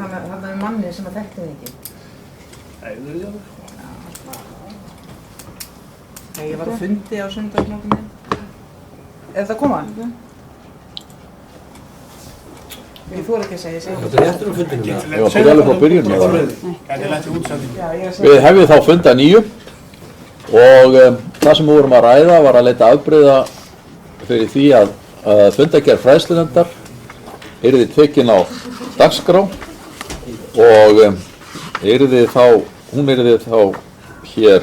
þarna manni sem þekkti þig ekki. Æðurljóður. Ég var á fundi á sunnudagsmorgunin. Er það að koma? Ég þori ekki að segja. Þetta er eftir fundinu. Já, byrja alveg frá byrjun. Gæti lægt í útsendingu. Við hefjum þá fund að nýju og það sem við vorum að ræða var að leita afbrigða fyrir því að fundagerð fræðslunefndar yrði tekin á dagskrá og hún yrði þá hér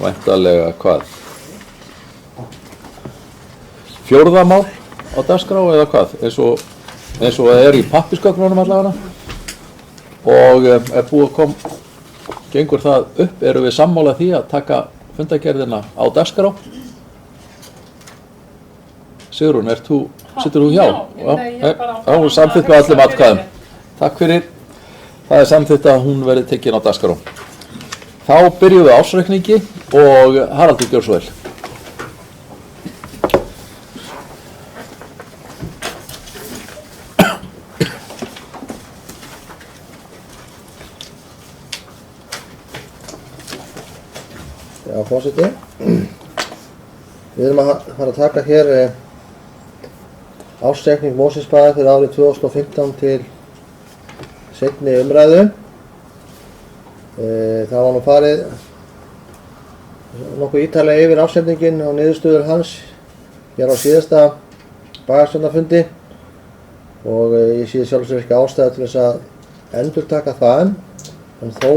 væntanlega hvað? Fjórða mál á dagskrá eða hvað? Eins og það er í pappírsgögnunum allavega og er búið að gengur það upp, erum við sammála því að taka fundagerðina á dagskrá? Sigrún, situr þú hjá? Já, samþykkt með öllum atkvæðum. Takk fyrir. Það er samþykkt að hún verði tekin á dagskrá. Þá byrjum við ársreikningi og Haraldur gjör svo vel. Já, forseti. Við erum að fara að taka hér ársreikning Mosfellsbæjar fyrir árið 2015 til seinni umræðu. Það var nú farið nokkuð ítarlega yfir ársreikninginn og niðurstöður hans hér á síðasta bæjarstjórnarfundi og ég sé sjálfsög ekki ástæðu til þess að endurtaka það en þó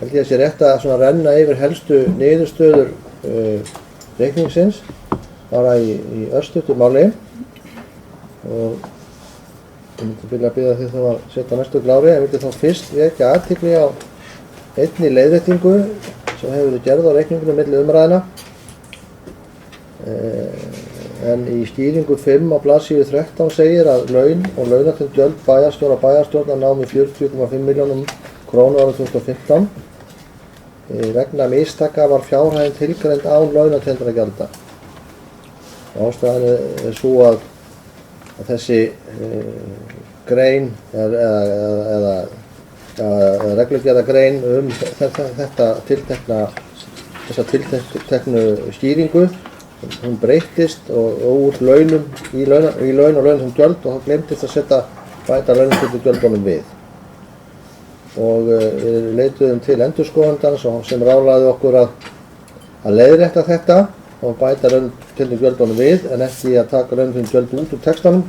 held ég að sé rétt að svona renna yfir helstu niðurstöður reikningsins bara í örstuttu máli og ég myndi vilja biðja þið þá að setja næstu glári. Ég myndi þá fyrst vekja athygli á einni leiðréttingu sem hefur verið gerð á reikningunum milli umræðina en í skýringu 5 á blaðsíðu 13 segir að laun og launatengd gjöld bæjarstjórnar námu 40,5 milljónum krónu árið 2015. Vegna mistaka var fjárhæðin tilgreind án launatengdra gjalda. Ástæðan er svo að þessi grein eða reglugerðargrein þessa tilteknu skýringu hún breyttist og úr launum í laun og laun sem gjöld og þá glemtist að bæta launatengdu gjöldunum við. Og við leituðum til endurskoðandans sem ráðlagði okkur að leiðrétta þetta og bæta launatengdu gjöldunum við en ekki að taka launatengdu gjöld út úr textanum.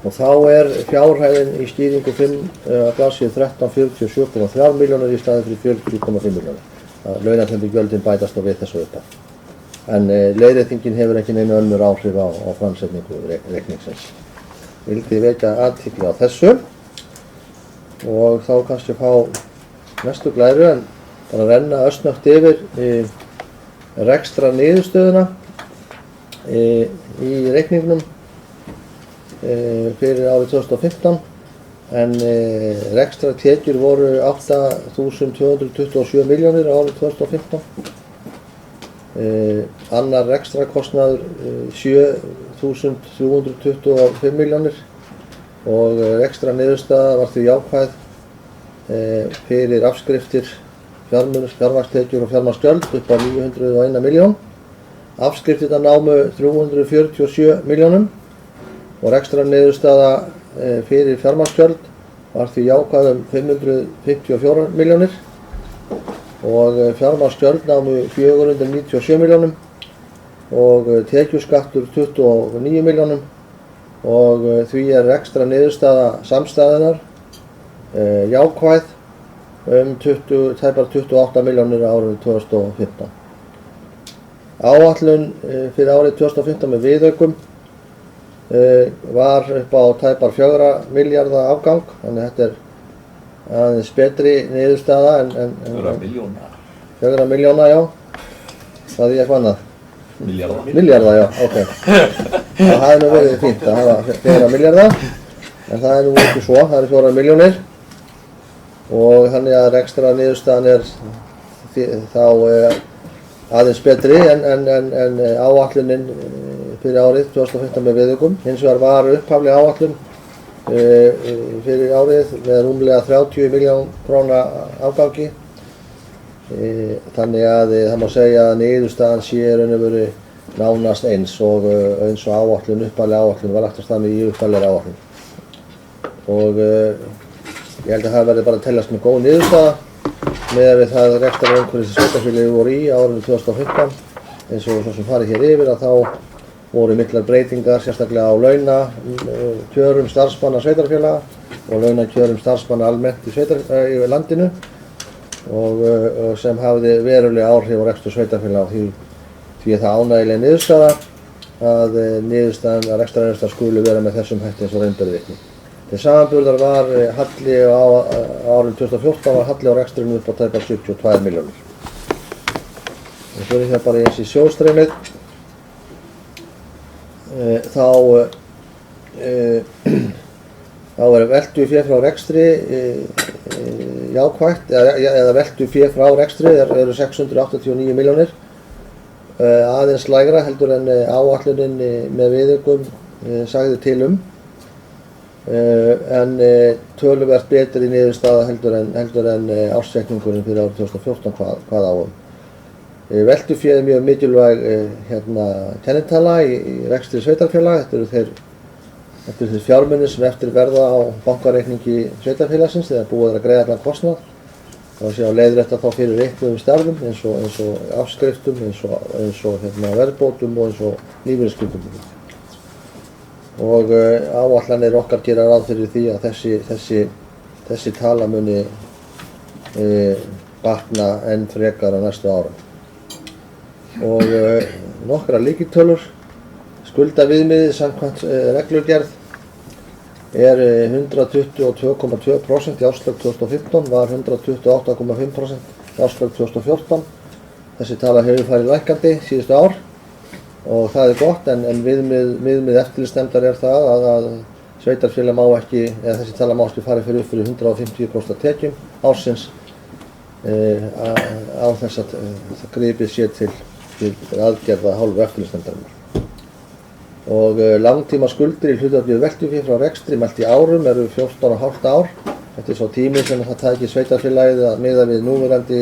Og þá er fjárhæðin í skýringu 5 að blaðsíðu 13 47,3 milljónir í staðinn fyrir 40,5 milljónir. Launatengdu gjöldin bætast og við þessu upphæð. En leiðréttingin hefur ekki neinu önnur áhrif á framsetningu reikningsins. Vildi vekja athygli á þessu. Og þá kannski fá næstu glæru en bara renna örsnögt yfir rekstra niðurstöðuna í reikningnum fyrir árið 2015 en rekstra tekjur voru 8.227 milljónir árið 2015. Annar rekstrakostnaður 7.325 milljónir og ekstra niðurstaða var því jákvæð fyrir afskriftir, fjármagnstekjur og fjármagnsgjöld upp á 901 milljón. Afskriftirnar námu 347 milljónum og ekstra niðurstaða fyrir fjármagnsgjöld var því jákvæð 554 milljónir og fjármagnsgjöld námu 497 milljónum og tekjuskattur 29 milljónum og því er ekstra niðurstaða samstæðunar jákvæð tæpar 28 milljónir árið 2015. Áætlun fyrir árið 2015 með viðaukum var upp á tæpar 4 milljarða afgang, þannig að þetta er aðeins betri niðurstaða en 4 milljóna, já. Það er eitthvað annað. Milljarða, já, ok. Það hefði nú verið fínt að hafa 4 milljarða, en það er nú ekki svo, það eru 4 milljónir. Og þannig að ekstra niðurstaðan er þá aðeins betri en áætlunin fyrir árið 2015 með viðaukum. Hins vegar var upphafleg áætlun fyrir árið með rúmlega 30 milljón króna afgangi. Þannig að það má segja að niðurstaðan sé raun og veru nánast eins og áætlun, upphafleg áætlun var lagt af stað með í upphaflegri áætlun. Og ég held að það verði bara að teljast með góð niðurstaða miðað við það rekstrarumhverfi sem sveitarfélögin voru í á árinu 2015. Eins og svo sem farið hér yfir að þá voru miklar breytingar sérstaklega á launakjörum starfsmanna sveitarfélaga og launakjörum starfsmanna almennt í landinu og sem hafði veruleg áhrif á rekstur sveitarfélaga því að það ánægileg niðurstaða að rekstrarniðurstaðan skuli vera með þessum hætti eins og raun ber vitni. Til samanburðar var halli á árinu 2014 var halli á rekstrinum upp á tæpar 72 milljónir. Við förum hér bara eins í sjóðstreymið. Þá er veltufé frá rekstri jákvætt, eða veltufé frá rekstri eru 689 milljónir, aðeins lægra heldur en áætlunin með viðaukum sagði til en töluvert betri niðurstaða heldur en ársreikningurinn fyrir árið 2014 hvað á Veltufé er mjög mikilvæg kennitala í rekstri sveitarfélaga. Þetta eru þeir fjármunir sem eftir verða á bankareikningi sveitarfélagsins þegar búið að greiða allan kostnað. Það sé á leiðrétta þá fyrir reiknuðum starfum eins og afskriftum, eins og verðbótum og eins og lífeyrisskuldbindingum. Og áætlanir okkar gera ráð fyrir því að þessi tala muni batna enn frekar á næstu árum. Og nokkrar lykiltölur. Skuldaviðmiðið samkvæmt reglugerð er 122,2% í árslok 2015, var 128,5% í árslok 2014. Þessi tala hefur farið lækkandi síðustu ár og það er gott, en viðmið eftirlitsnefndar er það að sveitarfélag má ekki, eða þessi tala má ekki fara fyrir upp fyrir 150% af tekjum ársins á þess að gripið sé til aðgerða hálfu eftirlitsnefndarinnar. Og langtíma skuldir í hlutfalli við veltufé frá rekstri mælt í árum eru 14,5 ár. Þetta er svo tími sem það tæki sveitarfélagið að miða við núverandi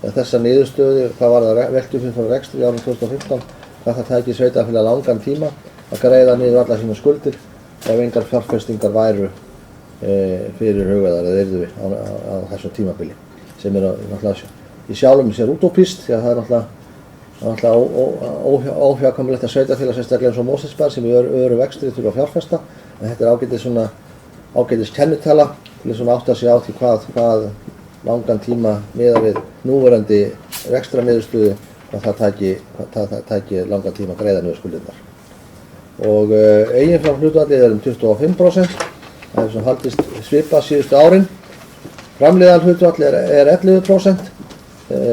þessa niðurstöðu hvað var það veltufé frá rekstri í árið 2015, hvað það tæki sveitarfélag langan tíma að greiða niður allar sína skuldir ef engar fjárfestingar væru fyrirhugaðar eða yrðu á þessu tímabili sem er náttúrulega í sjálfum sér útópískt því að það er náttúrulega óhjákvæmilegt að sveitarfélag sérstaklega eins og Mosfellsbær sem í öru vexti þurfa að fjárfesta, en þetta er ágætis kennitala til að átta sig á því hvað langan tíma miðað við núverandi rekstrarniðurstöðu að það tæki langan tíma að greiða niður skuldirnar. Og eiginfjárhlutfallið er 25%, það er sem haldist svipað síðustu árin. Framleiðarhlutfall er 11%,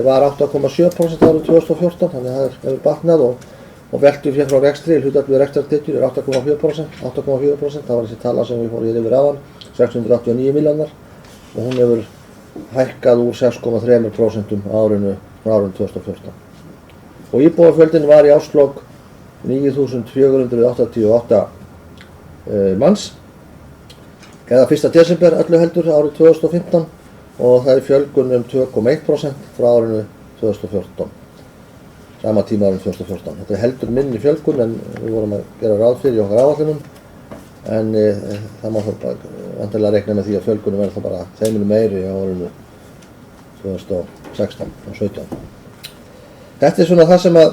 var 8,7% árið 2014, þannig að það hefur batnað og veltufé frá rekstri, hlutfall við rekstrartekjur er 8,4%, það var þessi tala sem við fórum yfir áðan, 689 milljónar og hún hefur hækkað úr 6,3% frá árinu 2014. Og íbúafjöldin var í árslok 9.488 manns, eða 1. desember öllu heldur árið 2015 og það er fjölgun 2,1% frá árinu 2014, sama tíma árinu 2014. Þetta er heldur minni fjölgun en við vorum að gera ráð fyrir í okkar áætlunum, en það má þá vantilega reikna með því að fjölgunum verður þá bara þeiminu meiri á árinu 2016 og 17. Þetta er svona það sem að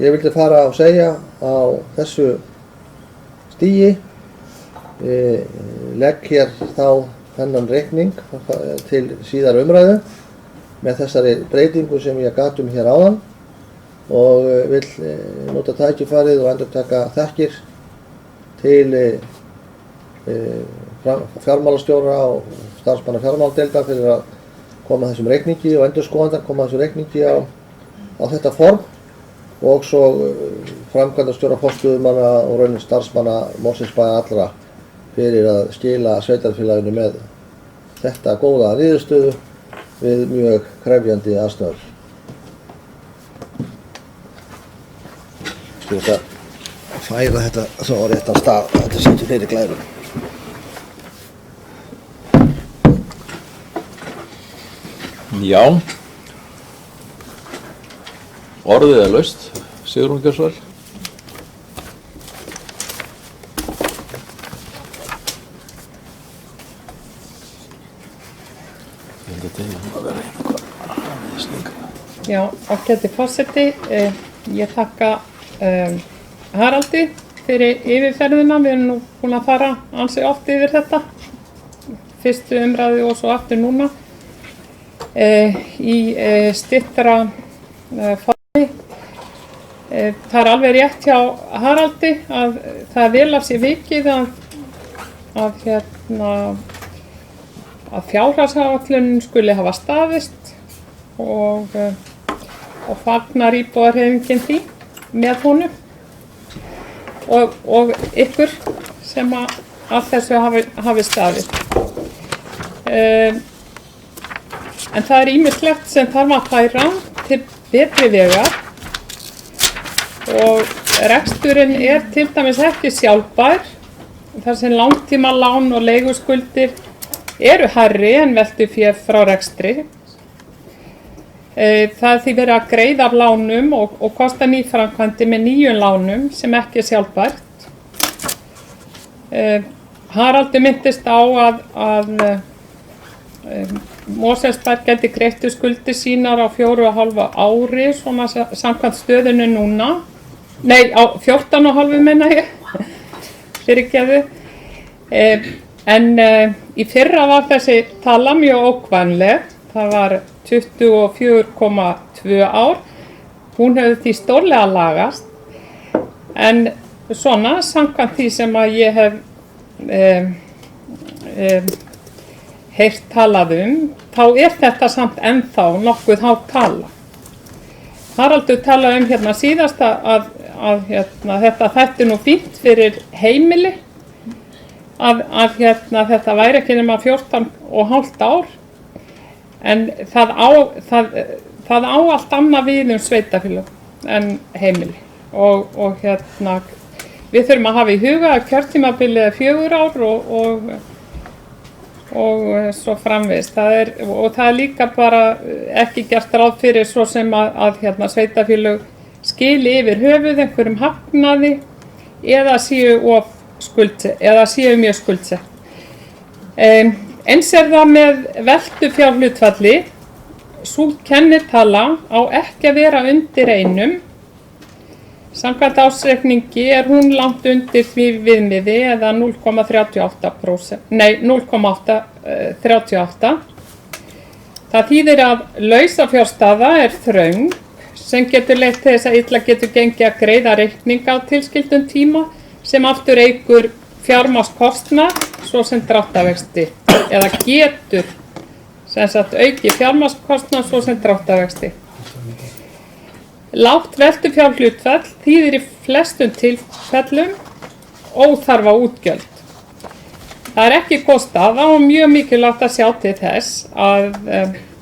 ég vildi fara að segja á þessu stigi. Legg hér þá þennan reikning til síðar umræðu með þessari breytingu sem ég gat hér áðan og vil nota tækifærið og endurtaka þakkir til fjármálastjóra og starfsmanna fjármáladeildar fyrir að koma þessum reikningi og endurskoðandar koma þessum reikningi á þetta form og svo framkvæmdastjóra, forstöðumanna og raunin starfsmanna Mosfellsbæjar allra fyrir að skila sveitarfélaginu með þetta góða niðurstöðu við mjög krefjandi aðstæður. færa þetta svo á réttan stað að þetta setur fleiri glærum. Já. Orðið er laust, Sigrún Gjörsvæl. Já, ágæti forseti, ég þakka Haraldi fyrir yfirferðina. Við erum nú búin að fara ansi oft yfir þetta, fyrstu umræðu og svo aftur núna í styttra formi. Það er alveg rétt hjá Haraldi að það er vel af sér vikið að fjárhagsáætlunin skuli hafa staðist og fagnar íbúðarhreyfingin því með honum og ykkur sem að þessu hafi staðið. En það er ýmislegt sem þarf að færa til betri vegar og reksturinn er til dæmis ekki sjálfbær þar sem langtímalán og leiguskuldir eru hærri en veltufé frá rekstri. Það því verið að greiða af lánum og kosta nýframkvæmdir með nýjum lánum sem ekki er sjálfbært. Haraldur minntist á að Mosfellsbær gæti greitt skuldir sínar á 4,5 ári, svona samkvæmt stöðunni núna. Nei, á 14,5 meina ég, fyrirgefðu. En í fyrra var þessi tala mjög ókvæmleg. Það var 24,2 ár. Hún hefur því stórlega lagast. En svona, samkvæmt því sem að ég hef heyrt talað þá er þetta samt ennþá nokkuð há tala. Haraldur talaði hérna síðast að þetta þætti nú fínt fyrir heimili, að þetta væri ekki nema 14,5 ár, en það á allt annað við sveitafélög en heimili og við þurfum að hafa í huga að kjörtímabilið er 4 ár og svo framvegis. Það er líka bara ekki gert ráð fyrir svo sem að sveitafélög skili yfir höfuð einhverjum hagnaði eða séu mjög skuldsett. Eins er það með veltufjárhlutfalli. Sú kennitala á ekki að vera undir 1. Samkvæmt ársreikningi er hún langt undir því viðmiði eða 0,38%. Nei, 0,38. Það þýðir að lausafjárstaða er þröng sem getur leitt til þess að illa getur gengið að greiða reikninga á tilskildum tíma sem aftur eykur fjármagnskostnað svo sem dráttarvexti eða getur sem sagt auki fjármagnskostnað svo sem dráttarvexti. Lágt veltufjárhlutfall þýðir í flestum tilfellum óþarfa útgjöld. Það er ekki góð staða og mjög mikilvægt að sjá til þess að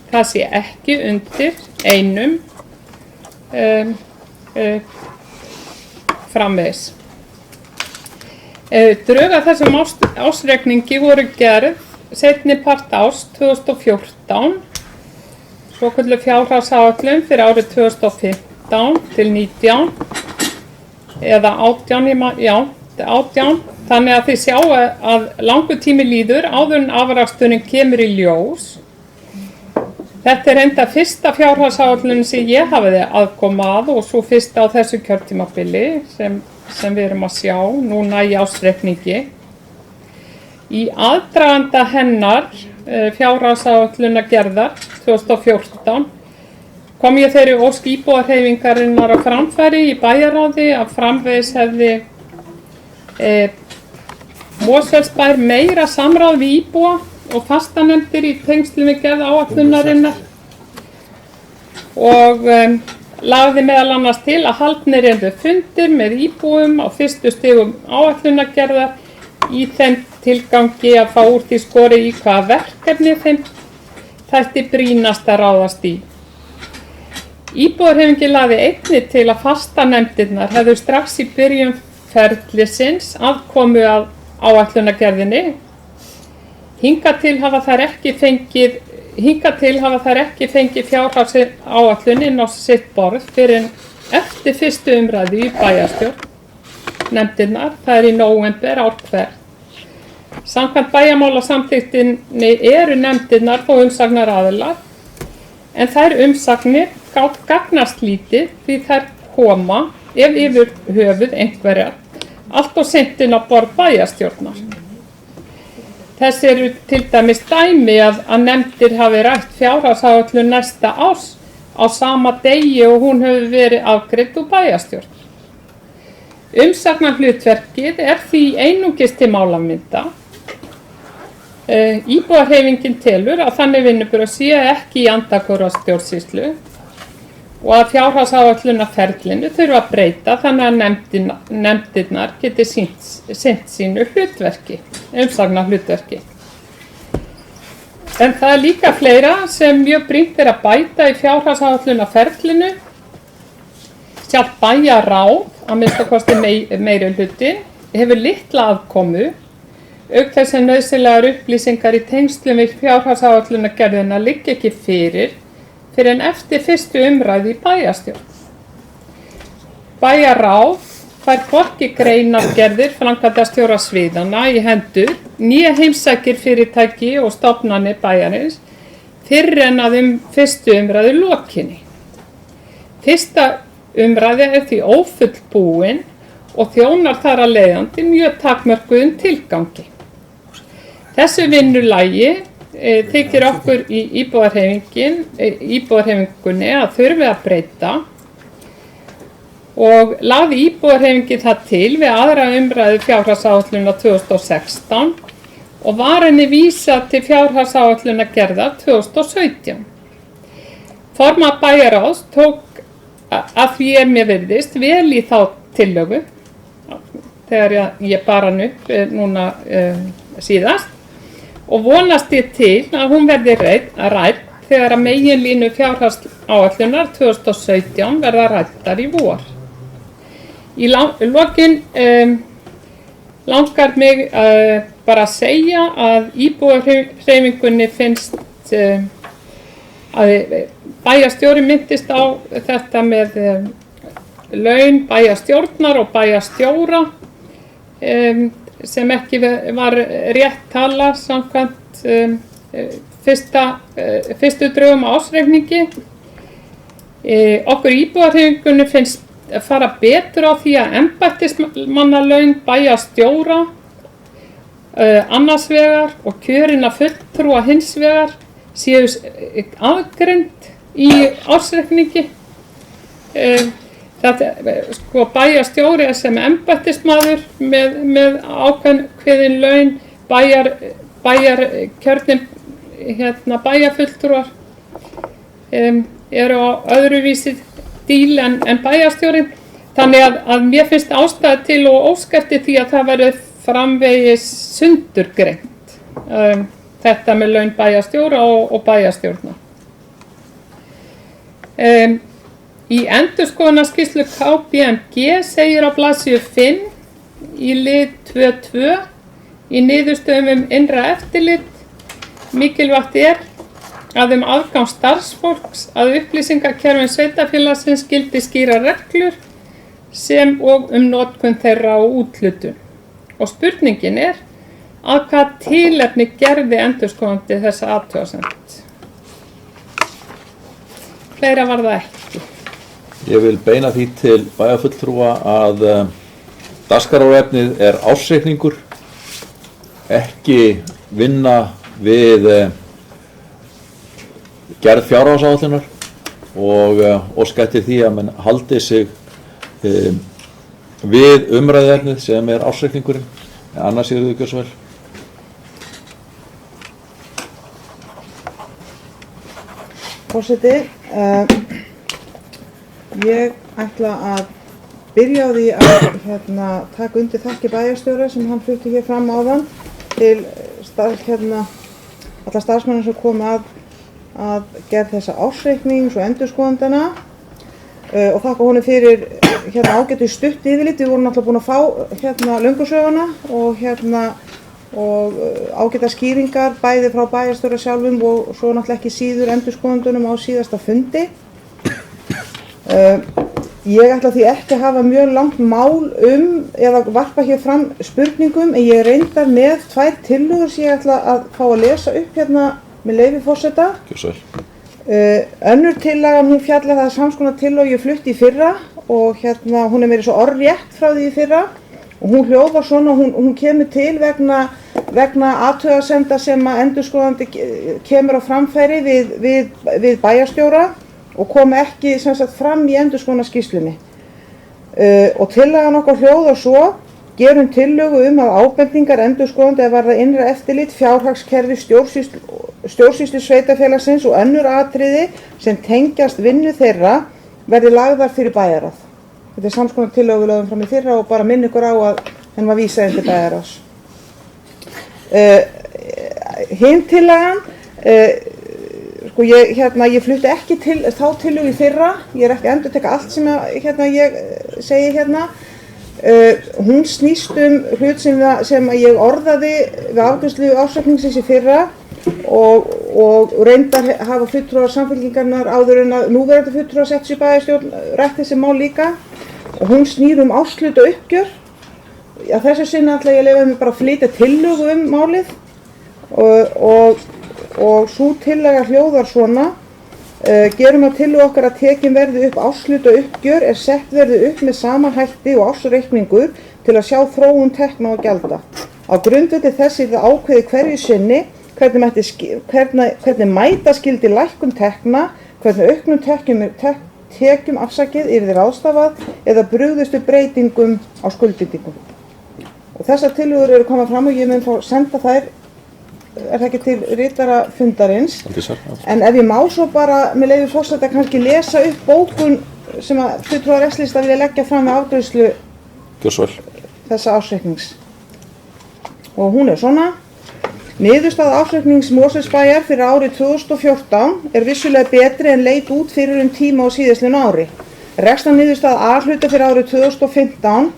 það sé ekki undir 1 framvegis. Drög að þessum ársreikningi voru gerð seinni part árs 2014, svokölluð fjárhagsáætlun fyrir árið 2015 til 19 eða 18, þannig að þið sjá að langur tími líður áður en afraksturinn kemur í ljós. Þetta er enda fyrsta fjárhagsáætlunin sem ég hafiði aðkoma að og svo fyrsta á þessu kjörtímabili sem við erum að sjá núna í ársreikningi. Í aðdraganda hennar fjárhagsáætlunar gerðar 2014 kom ég þeirri ósk íbúðarhreyfingarinnar á framfæri í bæjarráði að framvegis hefði Mosfellsbær meira samráð við íbúa og fastanefndir í tengslum við gerð áætlunarinnar og lagði meðal annars til að haldnir yrðu fundir með íbúum á fyrstu stigum áætlunargerðar í þeim tilgangi að fá úr því skorið í hvaða verkefni þeim þætti brýnast að ráðast í. Íbúðarhreyfingin lagði einnig til að fastanefndirnar hefðu strax í byrjun ferlisins aðkomu að áætlunargerðinni. Hingað til hafa þær ekki fengið fjárhagsáætlun inn á sitt borð fyrir eftir fyrstu umræðu í bæjarstjórn nefndirnar, það í nóvember ár hvert. Samkvæmt bæjarmálasamþykktinni eru nefndirnar og umsagnaraðilar, en þær umsagnir gagnast lítið því þær koma, ef yfir höfuð einhverjar, allt og seint inn á borð bæjarstjórnar. Þess eru til dæmis dæmi að nefndir hafi rætt fjárhagsáætlun næsta árs á sama degi og hún hefur verið afgreidd úr bæjarstjórn. Umsagnarhlutverkið því einungis til málamynda. Íbúahreyfingin telur að þannig vinnubrögð séu ekki í anda hvorrar stjórnsýslu og að fjárhagsáætlunarferlinu þurfa að breyta þannig að nefndirnar geti sinnt sínu hlutverki, umsagnarhlutverki. En það líka fleira sem mjög brýnt að bæta í fjárhagsáætlunarferlinu. Sjálft bæjarráð, að minnsta kosti meiri hlutinn, hefur litla aðkomu, auk þess sem nauðsynlegar upplýsingar í tengslum við fjárhagsáætlunargerðina liggja ekki fyrir en eftir fyrstu umræðu í bæjarstjórn. Bæjarráð fær hvorki greinargerðir framkvæmdastjóra sviðanna í hendur né heimsækir fyrirtæki og stofnanir bæjarins fyrr en að fyrstu umræðu lokinni. Fyrsta umræða því ófullbúin og þjónar þar að leiðandi mjög takmörkuðum tilgangi. Þessu vinnulagi þykir okkur í íbúahreyfingunni að þurfi að breyta og lagði íbúahreyfingin það til við aðra umræðu fjárhagsáætlunar 2016 og var henni vísað til fjárhagsáætlunargerðar 2017. Formaður bæjarráðs tók að því mér virðist vel í þá tillögu þegar ég bar hann upp núna síðast og vonast ég til að hún verði rædd þegar að meginlínu fjárhagsáætlunar 2017 verða ræddar í vor. Í lokin langar mig bara að segja að íbúahreyfingunni finnst að bæjarstjóri minntist á þetta með laun bæjarstjórnar og bæjarstjóra sem ekki var rétt tala samkvæmt fyrstu drögum ársreikningi. Okkur íbúahreyfingunni finnst fara betur á því að embættismannalaun bæjarstjóra annars vegar og kjörinna fulltrúa hins vegar séu aðgreind í ársreikningi. Bæjarstjóri sem embættismaður með ákveðin laun, bæjarkjörnir bæjarfulltrúar eru á öðruvísi díl en bæjarstjórin. Þannig að mér finnst ástæða til og óska eftir því að það verður framvegis sundurgreint þetta með laun bæjarstjóra og bæjarstjórna. Í endurskoðunarskýrslu KPMG segir á blaðsíðu 5 í lið 2.2 í niðurstöðum innra eftirlit mikilvægt að aðgang starfsfólks að upplýsingakerfum sveitarfélagsins gildi skýra reglur sem og notkun þeirra og úthlutun. Og spurningin að hvað tilefni gerði endurskoðandi þessa athugasemd. Fleira var það ekki. Ég vil beina því til bæjarfulltrúa að dagskrárefnið ársreikningur, ekki vinna við gerð fjárhagsáætlunar og óska eftir því að menn haldi sig við umræðuefnið sem ársreikningurinn, en annars þau ekki svo vel. Forseti, ég ætla að byrja á því að taka undir þakki bæjarstjóra sem hann flutti hér fram áðan til alla starfsmenn sem komu að gerð þessa ársreiknings og endurskoðandana og þakka honum fyrir ágætu stutt yfirlit. Við vorum náttúrulega búin að fá löngusöguna og ágæta skýringar bæði frá bæjarstjóra sjálfum og svo náttúrulega ekki síður endurskoðendunum á síðasta fundi. Ég ætla því ekki að hafa mjög langt mál eða varpa hér fram spurningum, en ég reyndar með 2 tillögur sem ég ætla að fá að lesa upp með leyfi forseta. Önnur tillagan, hún fjallar það samskonar tillögu ég flutti í fyrra og hún meira svo orðrétt frá því í fyrra og hún hljóðar svona, hún kemur til vegna athugasemda sem að endurskoðandi kemur á framfæri við bæjarstjóra og kom ekki sem sagt fram í endurskoðunarskýrslunni. Og tillagan okkar hljóðar svo: gerum tillögu að ábendingar endurskoðanda eða varða innra eftirlit, fjárhagskerfi stjórnsýslu sveitarfélagsins og önnur atriði sem tengjast vinnu þeirra verði lagðar fyrir bæjarráð. Þetta er samskonar tillögu við lögðum fram í fyrra og bara minni ykkur á að henn var vísað inn til bæjarráðs. Hin tillagan, ég flutti ekki til þá tillögu í fyrra, ég er ekki að endurtaka allt sem ég segi hérna. Hún snýst hlut sem ég orðaði við afgreiðslu ársreikningsins í fyrra og reyndar hafa fulltrúar Samfylkingarinnar áður en að núverandi fulltrúar settu sig í bæjarstjórn rætt þessi mál líka, og hún snýr árshlutauppgjör uppgjör. Að þessu sinni ætla ég að leyfa mér bara að flytja tillögu málið og sú tillaga hljóðar svona: gerum að tillögu okkar að tekin verði upp árshlutauppgjör sett verði upp með sama hætti og ársreikningur til að sjá þróun tekna og gjalda. Á grundvelli þess yrði ákveðið hverju sinni hvernig mæta skyldi lækkun tekna, hvernig auknum tekjum yrði ráðstafað eða brugðist við breytingum á skuldbindingum. Og þessar tillögur eru komað fram og ég mun fá senda þær, er það ekki til ritara fundarins, en ef ég má svo bara með leyfi forseta kannski lesa upp bókun sem að fulltrúar S-lista vilja leggja fram með afgreiðslu þessa ársreiknings. Og hún er svona: niðurstaða ársreiknings Mosfellsbæjar fyrir árið 2014 er vissulega betri en leit út fyrir tíma á síðastliðnu ári. Rekstrarniðurstaða A-hluta fyrir árið 2015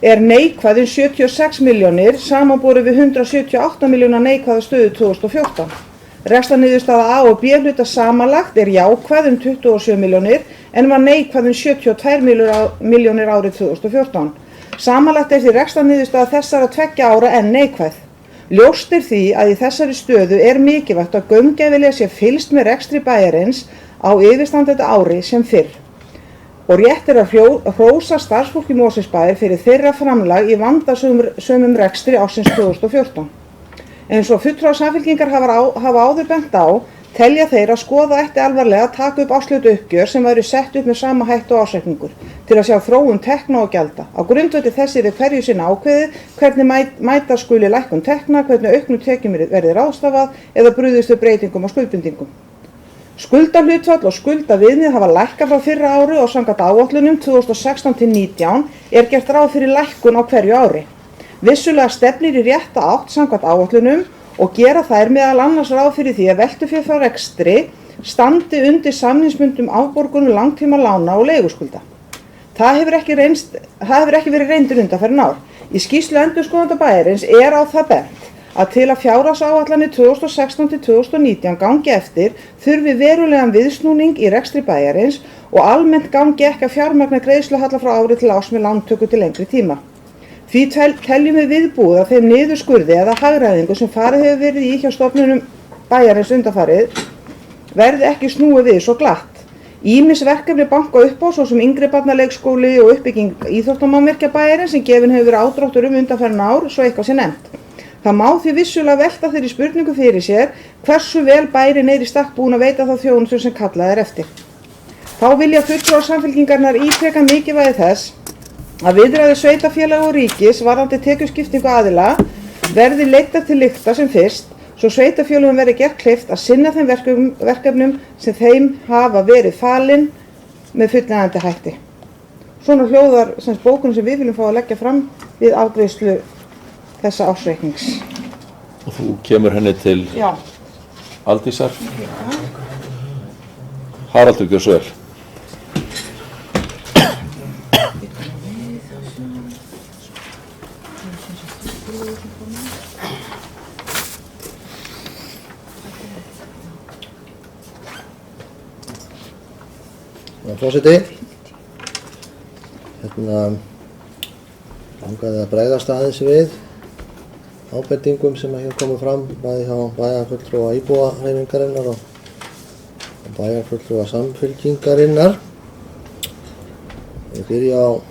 er neikvæð 76 milljónir samanborið við 178 milljóna neikvæða stöðu 2014. Rekstrarniðurstaða A og B-hluta samanlagt er jákvæð 27 milljónir en var neikvæð 72 milljónir árið 2014. Samanlagt er því rekstrarniðurstaða þessara 2 ára enn neikvæð. Ljóst er því að í þessari stöðu er mikilvægt að gaumgæfilega sé fylgst með rekstri bæjarins á yfirstandandi ári sem fyrr. Og rétt er að hrósa starfsfólki Mosfellsbæjar fyrir þeirra framlag í vandasömum rekstri ársins 2014. Eins og fulltrúar Samfylkingar hafa áður bent á, telja þeir að skoða ætti alvarlega að taka upp árshlutauppgjör sem væru sett upp með sama hætti og ársreikningur til að sjá þróun tekna og gjalda. Á grundvelli þess yrði hverju sinni ákveðið hvernig mæta skuli lækkun tekna, hvernig auknum tekjum verði ráðstafað eða brugðist við breytingum á skuldbindingum. Skuldahlutfall og skuldaviðmið hafa lækkað frá fyrra ári og samkvæmt áætlunum 2016-19 er gert ráð fyrir lækkun á hverju ári. Vissulega stefnir í rétta átt samkvæmt áætlunum og gera þær meðal annars ráð fyrir því að veltufé frá rekstri standi undir samningsbundnum afborgunum langtíma lána og leiguskulda. Það hefur ekki verið reyndur undanfarin ár. Í skýrslu endurskoðanda bæjarins er á það bent að til að fjárhagsáætlanir 2016-2019 gangi eftir þurfi verulegan viðsnúning í rekstri bæjarins og almennt gangi ekki að fjármagna greiðsluhalla frá ári til árs með lántöku til lengri tíma. Því teljum við viðbúið að þeim niðurskurði eða hagræðingu sem farið hefur verið í hjá stofnunum bæjarins undanfarið verði ekki snúið við svo glatt. Ýmis verkefni banka upp á, svo sem yngri barnaleikskóli og uppbygging íþróttamannvirkja bæjarins sem gefin hefur verið ádráttur undanfarin ár, svo eitthvað sé nefnt. Það má því vissulega velta þeirri spurningu fyrir sér hversu vel bærinn er í stakk búinn að veita þá þjónustu sem kallað er eftir. Þá vilja fulltrúar Samfylkingarinnar ítreka mikilvægi þess að viðræður sveitarfélaga og ríkis varðandi tekjuskiptingu aðila verði leiddar til lykta sem fyrst, svo sveitarfélögum verði gert kleift að sinna þeim verkefnum sem þeim hafa verið falin með fullnægjandi hætti. Svona hljóðar bókunum sem við viljum fá að leggja fram við afgreiðslu þessa ársreiknings. Og þú kemur henni til Aldísar. Haraldur, gjör svo vel. Forseti, langaði að bregðast aðeins við ábendingum sem hér komu fram bæði hjá bæjarfulltrúa íbúahreyfingarinnar og bæjarfulltrúa Samfylkingarinnar. Ég byrja á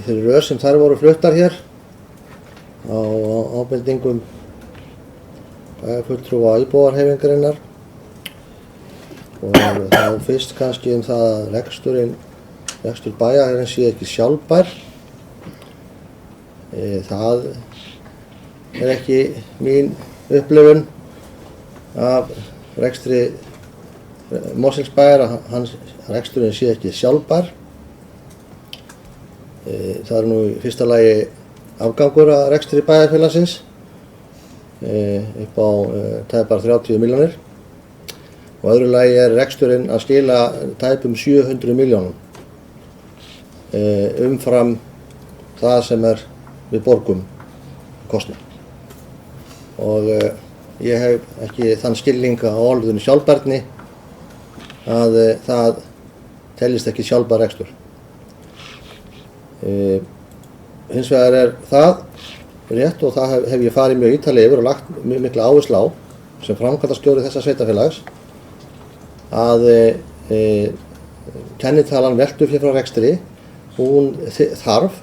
þeirri röð sem þær voru fluttar hér á ábendingum bæjarfulltrúa íbúahreyfingarinnar. Og þá fyrst kannski það að rekstur bæjarins sé ekki sjálfbær. Það ekki mín upplifun af rekstri Mosfellsbæjar að reksturinn sé ekki sjálfbær. Það nú í fyrsta lagi afgangur að rekstri bæjarfélagsins upp á tæpar 30 milljónir. Og öðru lagi reksturinn að skila tæpum 700 milljónum umfram það sem við borgum kostnað. Og ég hef ekki þann skilning á orðinu sjálfbærni að það teljist ekki sjálfbær rekstur. Hins vegar það rétt og það hef ég farið mjög ítarlega yfir og lagt mjög mikla áherslu á sem framkvæmdastjóri þessa sveitarfélags að kennitalan veltufé frá rekstri hún þarf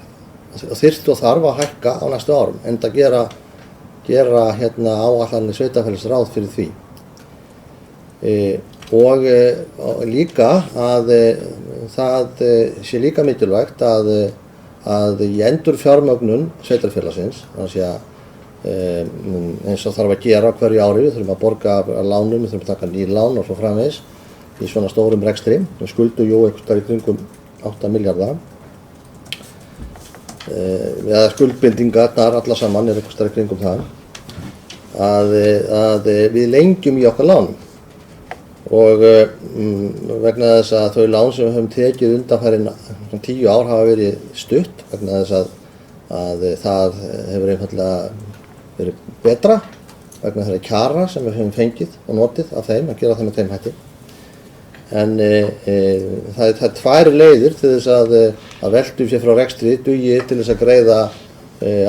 að hækka á næstu árum enda gera áætlanir sveitarfélags ráð fyrir því. Og líka að það sé líka mikilvægt að í endurfjármögnun sveitarfélagsins, þannig að eins og þarf að gera hverju ári, við þurfum að borga af lánum, við þurfum að taka ný lán og svo framvegis í svona stórum rekstri, við skuldum jú einhvers í kringum 8 milljarða eða skuldbindingarnar alla saman einhvers í kringum það að við lengjum í okkar lánum og vegna þess að þau lán sem við höfum tekið undanfarin 10 ár hafa verið stutt vegna þess að það hefur einfaldlega verið betra vegna þeirra kjara sem við höfum fengið og notið af þeim að gera það með þeim hætti. En það er tvær leiðir til þess að veltufé frá rekstri dugi til þess að greiða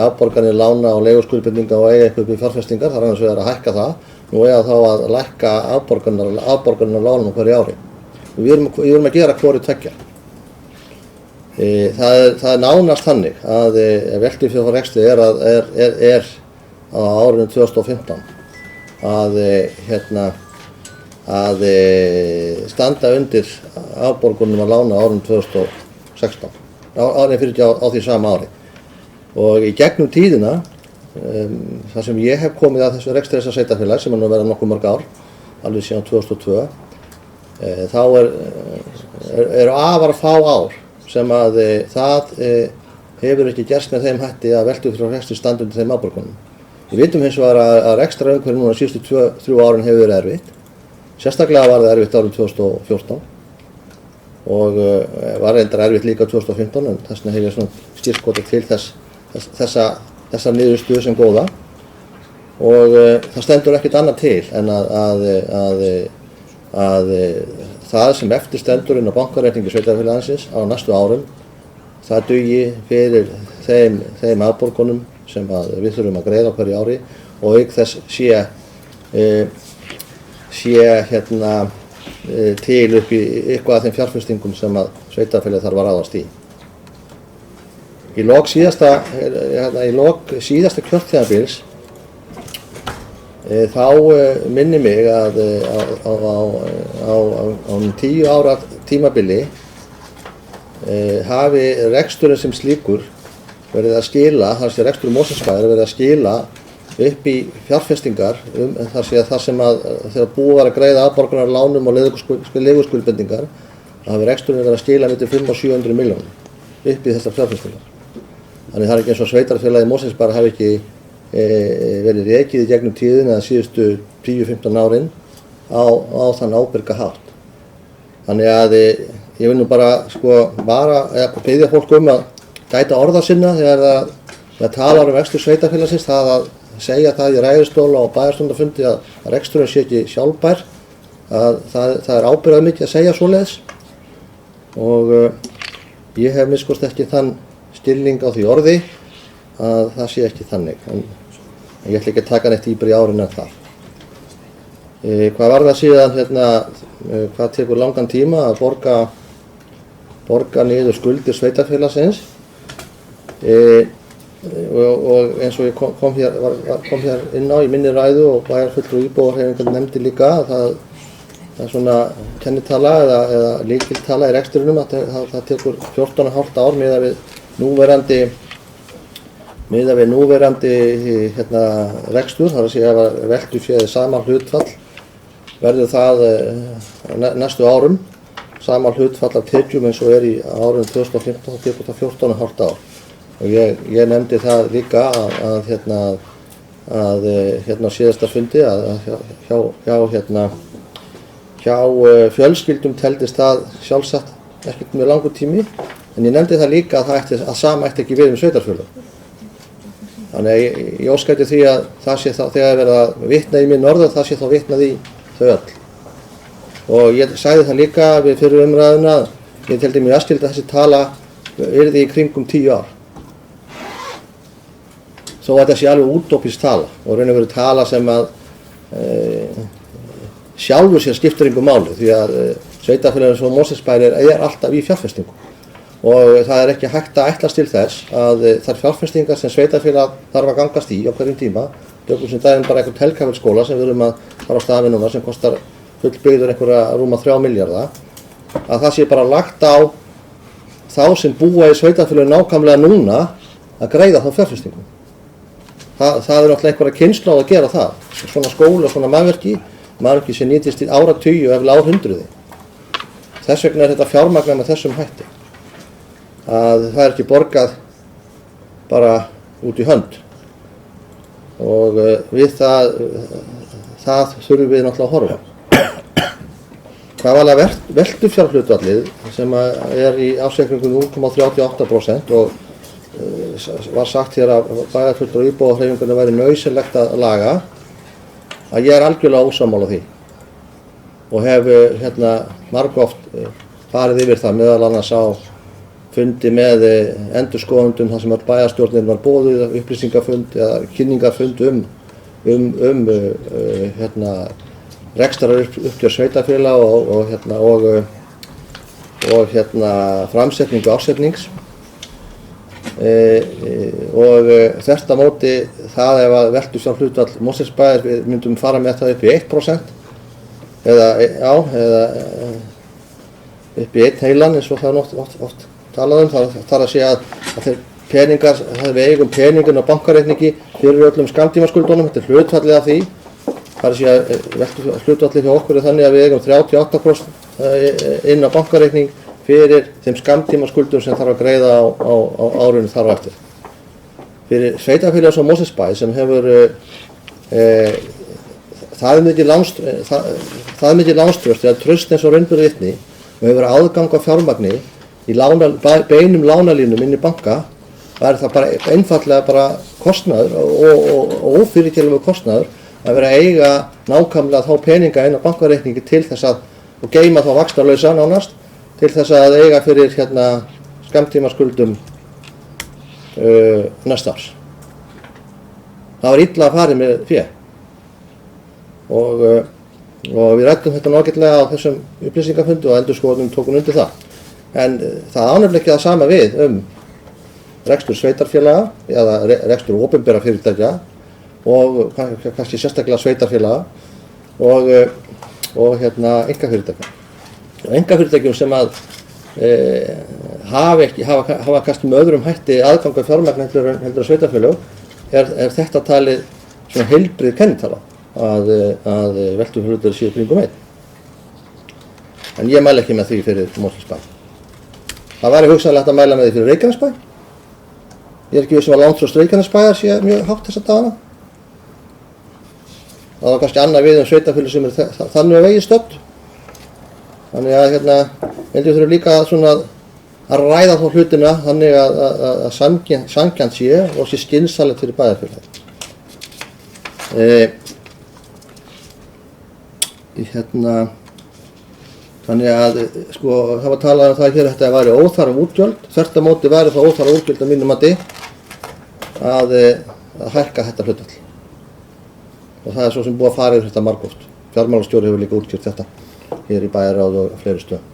afborganir lána og leiguskuldbindinga og eiga upp í fjárfestingar, þar annars vegar að hækka það, nú eiga þá að lækka afborganir lánum á hverju ári. Við erum að gera hvoru tveggja. Það er nánast þannig að veltufé frá rekstri er á árinu 2015 að standa undir afborgunum að lána árinu 2016, á því sama ári. Og í gegnum tíðina, þar sem ég hef komið að þessu rekstri þessa sveitarfélags sem nú verða nokkuð mörg ár, alveg síðan 2002, þá eru afar fá ár sem að það hefur ekki gerst með þeim hætti að veltufé frá rekstri standa undir þeim afborgunum. Við vitum hins vegar að rekstrarumhverfið núna síðustu 2-3 árin hefur verið erfitt. Sérstaklega var það erfitt árið 2014 og var reyndar erfitt líka 2015 en þess vegna hef ég svona skírskotað til þessa niðurstöðu sem góða og það stendur ekkert annað til en að það sem eftir stendur inn á bankareikningi sveitarfélagsins á næstu árum það dugi fyrir þeim afborgunum sem við þurfum að greiða hverju ári og auk þess sé til upp í eitthvað af þeim fjárfestingum sem að sveitarfélagið þarf að ráðast í. Í lok síðasta kjörtímabils þá minnir mig að á 10 ára tímabili hafi reksturinn sem slíkur verið að skila, þar sé rekstur Mosfellsbæjar verið að skila upp í fjárfestingar þar sem að þegar búið var að greiða afborgunar lánum og leiguskuldbindingar hafi reksturinn verið að skila milli 500 og 700 milljónum upp í þessar fjárfestingar. Þannig það er ekki eins og sveitarfélagið Mosfellsbæjar hafi ekki verið rekið í gegnum tíðin eða síðustu 10-15 árin á þann ábyrga hátt. Þannig að ég vil nú bara biðja fólk að gæta orða sinna þegar það talar rekstur sveitarfélagsins, það að segja það í ræðustóla og bæjarstjórnarfundi að reksturinn sé ekki sjálfbær, að það er ábyrgðarmikið að segja svoleiðis og ég hef minnst ekki þann stilling á því orði að það sé ekki þannig, en ég ætla ekki að taka neitt dýpra í árin en það. Hvað var það síðan, hvað tekur langan tíma að borga niður skuldir sveitarfélagsins, og eins og ég kom hér inn á í minni ræðu og bæjarfulltrúi íbúðarhreyfingar nefndi líka að það er svona kennitala eða lykiltala í rekstrinum að það tekur 14,5 ár miðað við núverandi rekstur, þar að segja að veltu séð sama hlutfall verður það næstu árum, sama hlutfall af tekjum eins og er í árunum 2015, það tekur það 14,5 ár. Og ég nefndi það líka að á síðasta fundi að hjá fjölskyldum teldist það sjálfsagt ekkert mjög langur tími, en ég nefndi það líka að sama ætti ekki við sveitarfélög. Þannig að ég óska eftir því að það sé þá, þegar verið að vitna í minn orð, það sé þá vitnað í þau öll. Og ég sagði það líka við fyrir umræðuna að ég teldi mjög æskild að þessi tala yrði í kringum 10 ár. Þó að þetta sé alveg útópísk tala og raun og veru tala sem að sjálfur sér skiptir engu máli, því að sveitarfélagið svo Mosfellsbær er alltaf í fjárfestingu og það er ekki hægt að ætlast til þess að þær fjárfestingar sem sveitarfélag þarf að gangast í á hverjum tíma, tökum sem daginn bara einhvern Helgafellsskóla sem við erum að fara á stafi núna sem kostar fullbyggður einhverja rúma 3 milljarða, að það sé bara lagt á þá sem búa í sveitarfélagið nákvæmlega núna að greiða þá fjárfestingu. Það er náttúrulega einhverja kynslóð að gera það, svona skóla, svona mannverki sem nýtist í áratugi og eftir árhundruði. Þess vegna er þetta fjármagnað með þessum hætti, að það er ekki borgað bara út í hönd og við það þurfum við náttúrulega að horfa. Hvað var það veltufjárhlutfallið sem er í ársreikningu 0,38% og var sagt hér að bæjarfulltrúi íbúðarhreyfingunni væri nauðsynlegt að laga, að ég er algjörlega ósammála því og hef margoft farið yfir það, meðal annars á fundi með endurskoðendum þar sem bæjarstjórnin var boðuð, upplýsingafund eða kynningarfund rekstraruppgjör sveitarfélaga og framsetningu ásetnings. Og þvert á móti það ef að veltufjárhlutfall Mosfellsbæjar við myndum fara með það upp í 1% eða upp í 1 heilan eins og það er oft talað um, þar að segja að þeir peningar, við eigum peningin á bankareikningi fyrir öllum skammtímaskuldunum, þetta er hlutfallið af því, þar að segja veltufjárhlutfallið hjá okkur er þannig að við eigum 38% inn á bankareikning fyrir þeim skammtímaskuldum sem þarf að greiða á árunum þar á eftir. Fyrir sveitarfélag sem Mosfellsbær sem hefur það er mikið lánstraust eða traust eins og raun ber vitni og hefur aðgang á fjármagni í beinum lánalínum inn í banka, það er það bara einfaldlega bara kostnaður og ófyrirkjælanlegur kostnaður að vera að eiga nákvæmlega þá peninga inn á bankareikningi til þess að og geyma þá vaxtalausa nánast til þess að eiga fyrir skammtímaskuldum næsta árs. Það var illa að fara með fé og við ræddum þetta nákvæmlega á þessum upplýsingafundi og endurskoðunum tókum undir það. En það ánefnilega ekki það sama við rekstur sveitarfélaga eða rekstur opinbera fyrirtækja og kannski sérstaklega sveitarfélaga og einkafyrirtækja. Einkafyrirtækjum sem að hafa kannski með öðrum hætti aðgang að fjármagn heldur að sveitarfélög er þetta talið svona heilbrigð kennitala að veltufjárhlutur séu kringum 1. En ég mæli ekki með því fyrir Mosfellsbær. Það væri hugsanlegt að mæla með því fyrir Reykjanesbæ. Ég er ekki viss að lántraust Reykjanesbæjar sé mjög hátt þessa dagana. Það var kannski annað við sveitarfélög sem er þannig að vegi stödd. Þannig að heldur þurfum líka að ræða þá hlutina þannig að sanngjarnt sé og sé skynsamlegt fyrir bæjarfélagið. Þannig að sko, það var talað um það hér að þetta væri óþarfa útgjöld. Þvert á móti væri það óþarfa útgjöld að mínum mati að hækka þetta hlutfall. Og það svo sem búið að fara yfir þetta margoft. Fjármálastjóri hefur líka útskýrt þetta hér í bæjarráði og fleiri stöðum.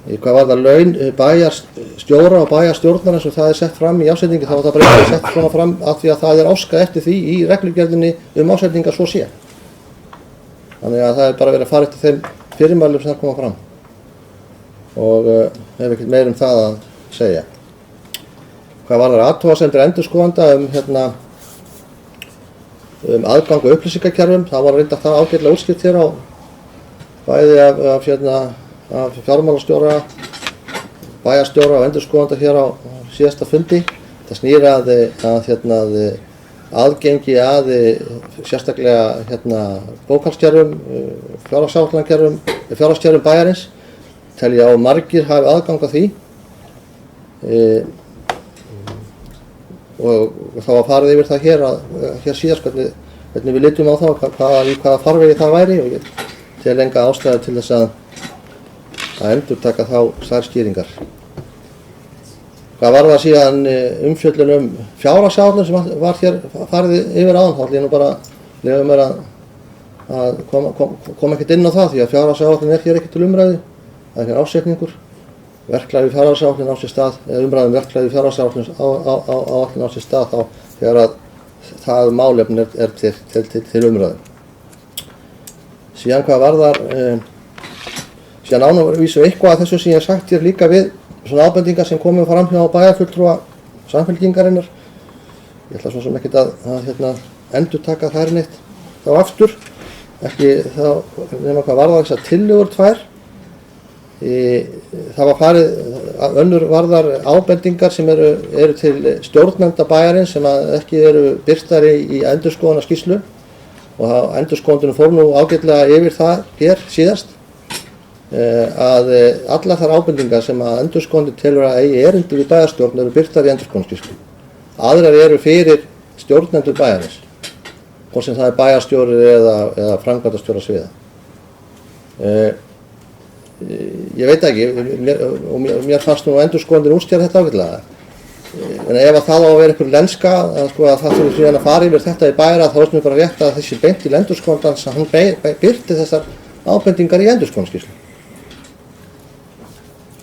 Hvað var það laun bæjarstjóra og bæjarstjórnar eins og það sett fram í ásetningi, þá var það bara ekki sett svona fram af því að það óskað eftir því í reglugerðinni ásetninga svo sé. Þannig að það bara verið að fara eftir þeim fyrirmælum sem það koma fram. Og hef ekkert meir það að segja. Hvað var það athugasemdir endurskoðanda aðgang og upplýsingakerfum, það var reynda það ágætlega útskýrt hér á bæði af fjármálastjóra, bæjarstjóra og endurskoðanda hér á síðasta fundi. Það snýr að aðgengi að sérstaklega bókhaldskerfum, fjárhagskerfum bæjarins. Tel ég að margir hafi aðgang að því. Og þá var farið yfir það hér síðast hvernig við litum á það, í hvaða farvegi það væri, og ég tel enga ástæðu til þess að endurtaka þær skýringar. Hvað var það síðan umfjöllun fjárhagsáætlun sem var hér farið yfir áðan, þá ætla ég nú bara að leyfa mér að koma ekkert inn á það, því að fjárhagsáætlun hér ekki til umræðu, það hér ásetningur. Verklag við fjárhagsáætlun á sér stað, eða umræðum verklag við fjárhagsáætlun á sér stað þá þegar að það málefni til umræðu. Síðan hvað varðar, síðan ánavísu eitthvað af þessu sem ég hef sagt hér líka við svona ábendingar sem komum fram hjá bæjarfulltrúa Samfylkingarinnar. Ég ætla svo sem ekkert að endurtaka þær neitt þá aftur, ekki þá nema hvað varðar þessar tillögur tvær. Það var farið önnur varðar ábendingar sem eru til stjórnenda bæjarins sem ekki eru birtar í endurskoðunarskýrslu, og endurskoðundunum fór nú ágætlega yfir það hér síðast, að allar þær ábendingar sem að endurskoðundur telur að eigi erindi við bæjarstjórn eru birtar í endurskoðunarskýrslu. Aðrar eru fyrir stjórnendur bæjarins, hvort sem það er bæjarstjóri eða framkvæmdastjóra sviða. Ég veit ekki, mér fannst nú endurskoðundur útskýra þetta ágætlega. En ef það á að vera einhver lenska, að það þurfi síðan að fara yfir þetta í bæra, þá er mér bara rétt að þessi beint til endurskoðandans að hann birti þessar ábendingar í endurskoðunarskýrslu.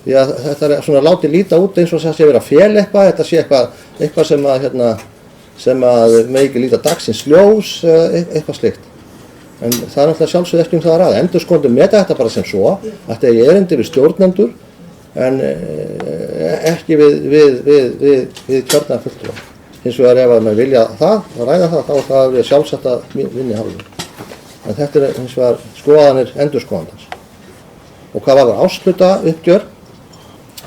Því að þetta er svona látið líta út eins og það sé verið að fela eitthvað, þetta sé eitthvað sem að megi ekki líta dagsins ljós, eitthvað slíkt. En það er náttúrulega sjálfsögð ekki það að ræða. Endurskoðendur meta þetta bara sem svo, að þetta eigi erindi við stjórnendur, en ekki við kjörna fulltrúa. Hins vegar ef að maður vilja það, að ræða það, þá er það við sjálfsagt að vinni hálfum. En þetta er hins vegar skoðanir endurskoðandans. Og hvað var það ársluta uppgjör?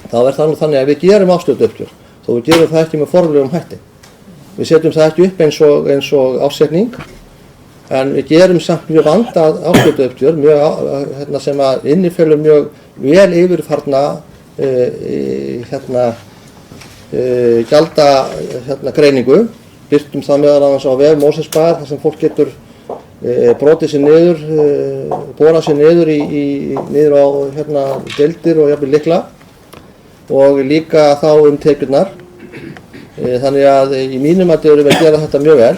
Þá er það nú þannig að við gerum ársluta uppgjör, þó við gerum það ekki með formlegum hætti. Við setjum það ekki upp eins og ásetning, en við gerum samt mjög vandað ársluta uppgjör, sem að innifelur mjög vel yfirfarna gjaldagreiningu, birtum það meðal annars á vef Mosfellsbæjar, þar sem fólk getur brotið sér niður, borað sér niður niður á deildir og jafnvel lykla, og líka þá tekjurnar. Þannig að í mínum að erum við að gera þetta mjög vel.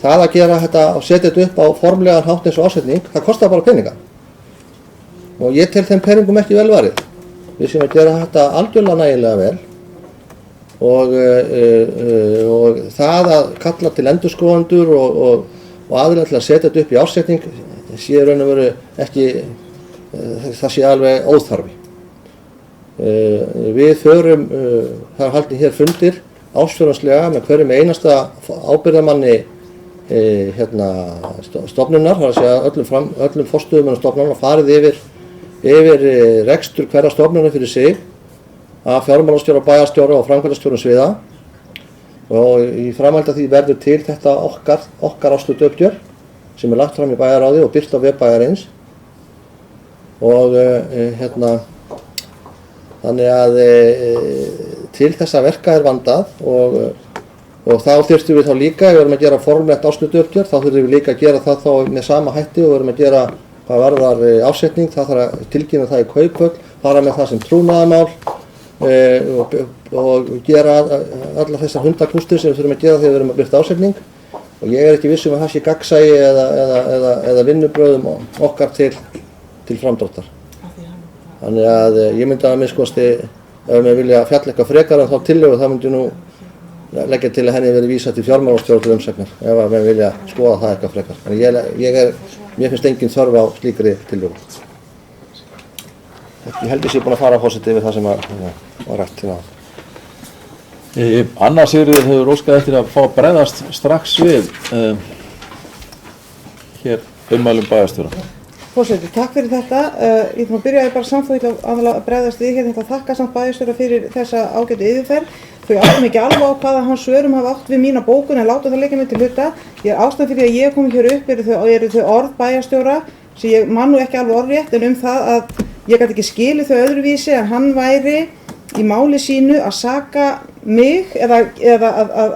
Það að gera þetta og setja þetta upp á formlegan hátt eins og ásetning, það kostar bara peninga. Og ég tel þeim peningum ekki vel varið. Við séum að gera þetta algjörlega nægilega vel. Og það að kalla til endurskoðendur og aðilar til að setja þetta upp í ásetning sé raun og veru ekki, það sé alveg óþarfi. Við förum, það er haldið hér fundir ársfjórðungslega með hverjum einasta ábyrgðarmanni stofnunar, það er að segja öllum forstöðumönnum stofnunar, og farið yfir rekstur hverja stofnunar fyrir sig af fjármálastjóra, bæjarstjóra og framkvæmdastjórum sviða, og í framhaldi af því verður til þetta okkar ársluta uppgjör sem er lagt fram í bæjarráði og birt á vef bæjarins. Og þannig að til þessa verka er vandað, og þá þurftum við þá líka, ef við erum að gera formlegt ársluta uppgjör, þá þurfum við líka að gera það þá með sama hætti og við erum að gera hvað varðar ásetning, það þarf að tilkynna það í kauphöll, fara með það sem trúnaðarmál og gera alla þessar hundakústur sem við þurfum að gera þegar við erum að birta ásetning. Og ég ekki viss að það sé gagnsæi eða vinnubröðum okkar til framdráttar. Þannig að ég myndi að minnskosti, ef við vilja fjalla eitthvað frekar en þá tillögu, það myndi nú leggja til að henni verið vísað til fjármálastjóra til umsagnar, ef við vilja skoða það eitthvað frekar. Þannig mér finnst engin þörf á slíkri tillögu. Ég held ég sé búin að fara forseti yfir það sem var rætt til það. Anna Sigríður hefur óskað eftir að fá að bregðast strax við hér ummælum bæjarstjóra. Forseti, takk fyrir þetta. Ég ætlum að byrja bara samþótt að bregðast við hérna, að þakka samt bæjarstjóra fyrir þessa ágætu yfirferð. Þau áttum ekki alveg á hvaða hans svörum hafa átt við mína bókun en láta það leggja mig til hluta. Ég ástæðan fyrir að ég komi hér upp eru þau orð bæjarstjóra sem ég man nú ekki alveg orðrétt en það að ég gat ekki skilið þau öðruvísi en hann væri í máli sínu að saka mig eða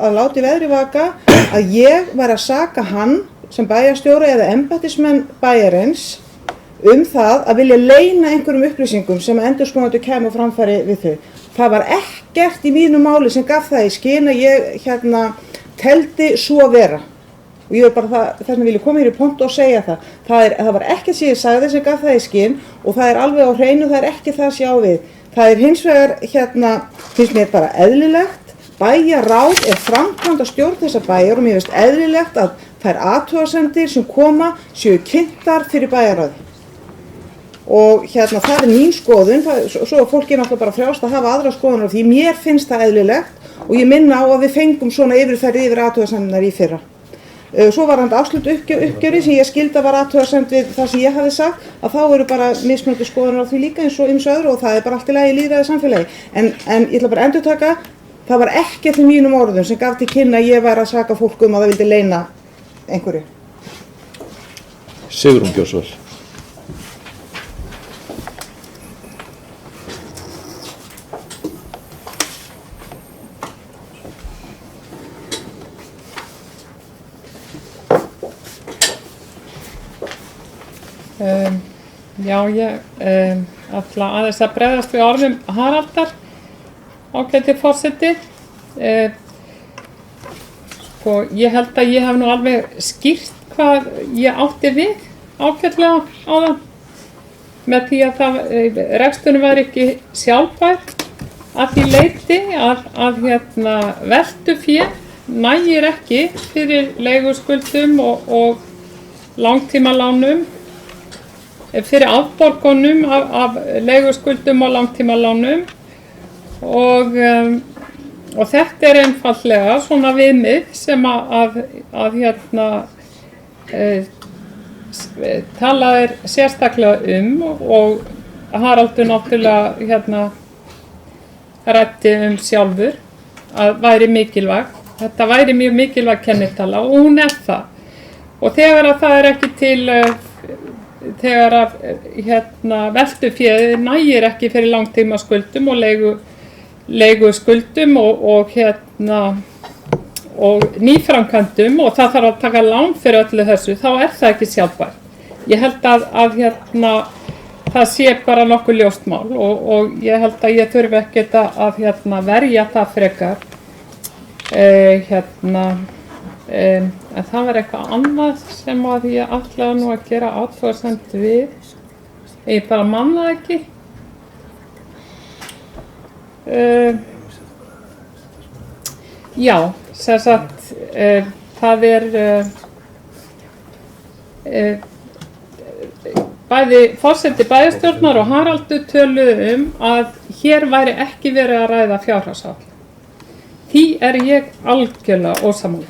að láta í veðri vaka að ég væri að saka hann sem bæjarstjóra eða embættismenn bæjarins það að vilja leyna einhverjum upplýsingum sem endurskoðendur kæmu á framfæri við þau. Það var ekkert í mínu máli sem gaf það í skyn að ég teldi svo vera. Og ég þess vegna vil ég koma hér í pontu og segja það. Það var ekkert sem ég sagði sem gaf það í skyn og það alveg á hreinu, það ekki það að sjá við. Það hins vegar, finnst mér bara eðlilegt, bæjarráð framkvæmda stjórn þessa bæjar og mér finnst eðlilegt að þær athugasemdir sem koma séu kynntar fyrir bæjarráði. Og það mín skoðun, svo fólk náttúrulega bara frjálst að hafa aðra skoðunar af því, mér finnst það eðlilegt og ég minna á að við fengum svona yfirferð yfir athugasemdirnar í fyrra. Svo var hann afslut uppgjöri sem ég skildi að var athugasemd við það sem ég hafði sagt, að þá eru bara mismunandi skoðunar á því líka eins og ýmsu öðru og það bara allt í lagi í lýðræði samfélagi. En ég ætla bara að endurtaka, það var ekkert í mínum orðum sem gaf til kynna að ég væri að saka fólk að það vildi leyna einhverju. Sigrún Björnsvöld. Já, ég ætla aðeins að bregðast við orðum Haraldar, ágæti forseti. Ég held að ég hef nú alveg skýrt hvað ég átti við ágætlega á það, með því að reksturinn var ekki sjálfbær að því leyti að veltufé nægir ekki fyrir leiguskuldum og langtímalánum, fyrir afborgunum af leiguskuldum og langtímalánum og þetta einfaldlega svona viðmið sem talað sérstaklega og Haraldur náttúrulega ræddi sjálfur að væri mikilvægt. Þetta væri mjög mikilvæg kennitala og hún það. Og þegar að það ekki til þegar að veltuféð nægir ekki fyrir langtíma skuldum og leiguskuldum og nýframkvæmdum og það þarf að taka lán fyrir öllu þessu, þá það ekki sjálfbært. Ég held að það sé bara nokkuð ljóst mál og ég held að ég þurfi ekkert að verja það frekar. En það var eitthvað annað sem að ég ætlaði nú að gera athugasemd við. Ég bara man það ekki. Já, sem sagt, það bæði forseti bæjarstjórnar og Haraldur töluðu að hér væri ekki verið að ræða fjárhagsáætlun. Því ég algjörlega ósammála.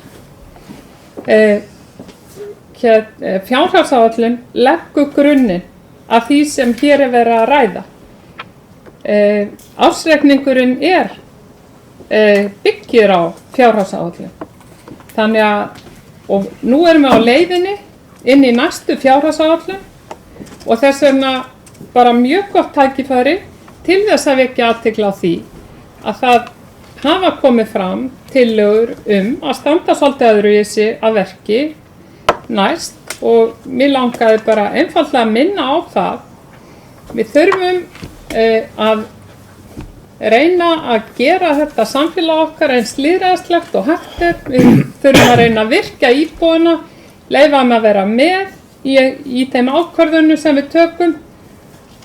Fjárhagsáætlun leggur grunninn að því sem hér verið að ræða. Ársreikningurinn byggir á fjárhagsáætlun. Þannig að, og nú erum við á leiðinni inn í næstu fjárhagsáætlun og þess vegna bara mjög gott tækifæri til þess að vekja athygli á því að það hafa komið fram tillögur að standa svolítið öðruvísi að verki næst og mér langaði bara einfaldlega að minna á það. Við þurfum að reyna að gera þetta samfélag okkar eins lýðræðislegt og hægt er. Við þurfum að reyna að virkja íbúana, leyfa þeim að vera með í þeim ákvörðunum sem við tökum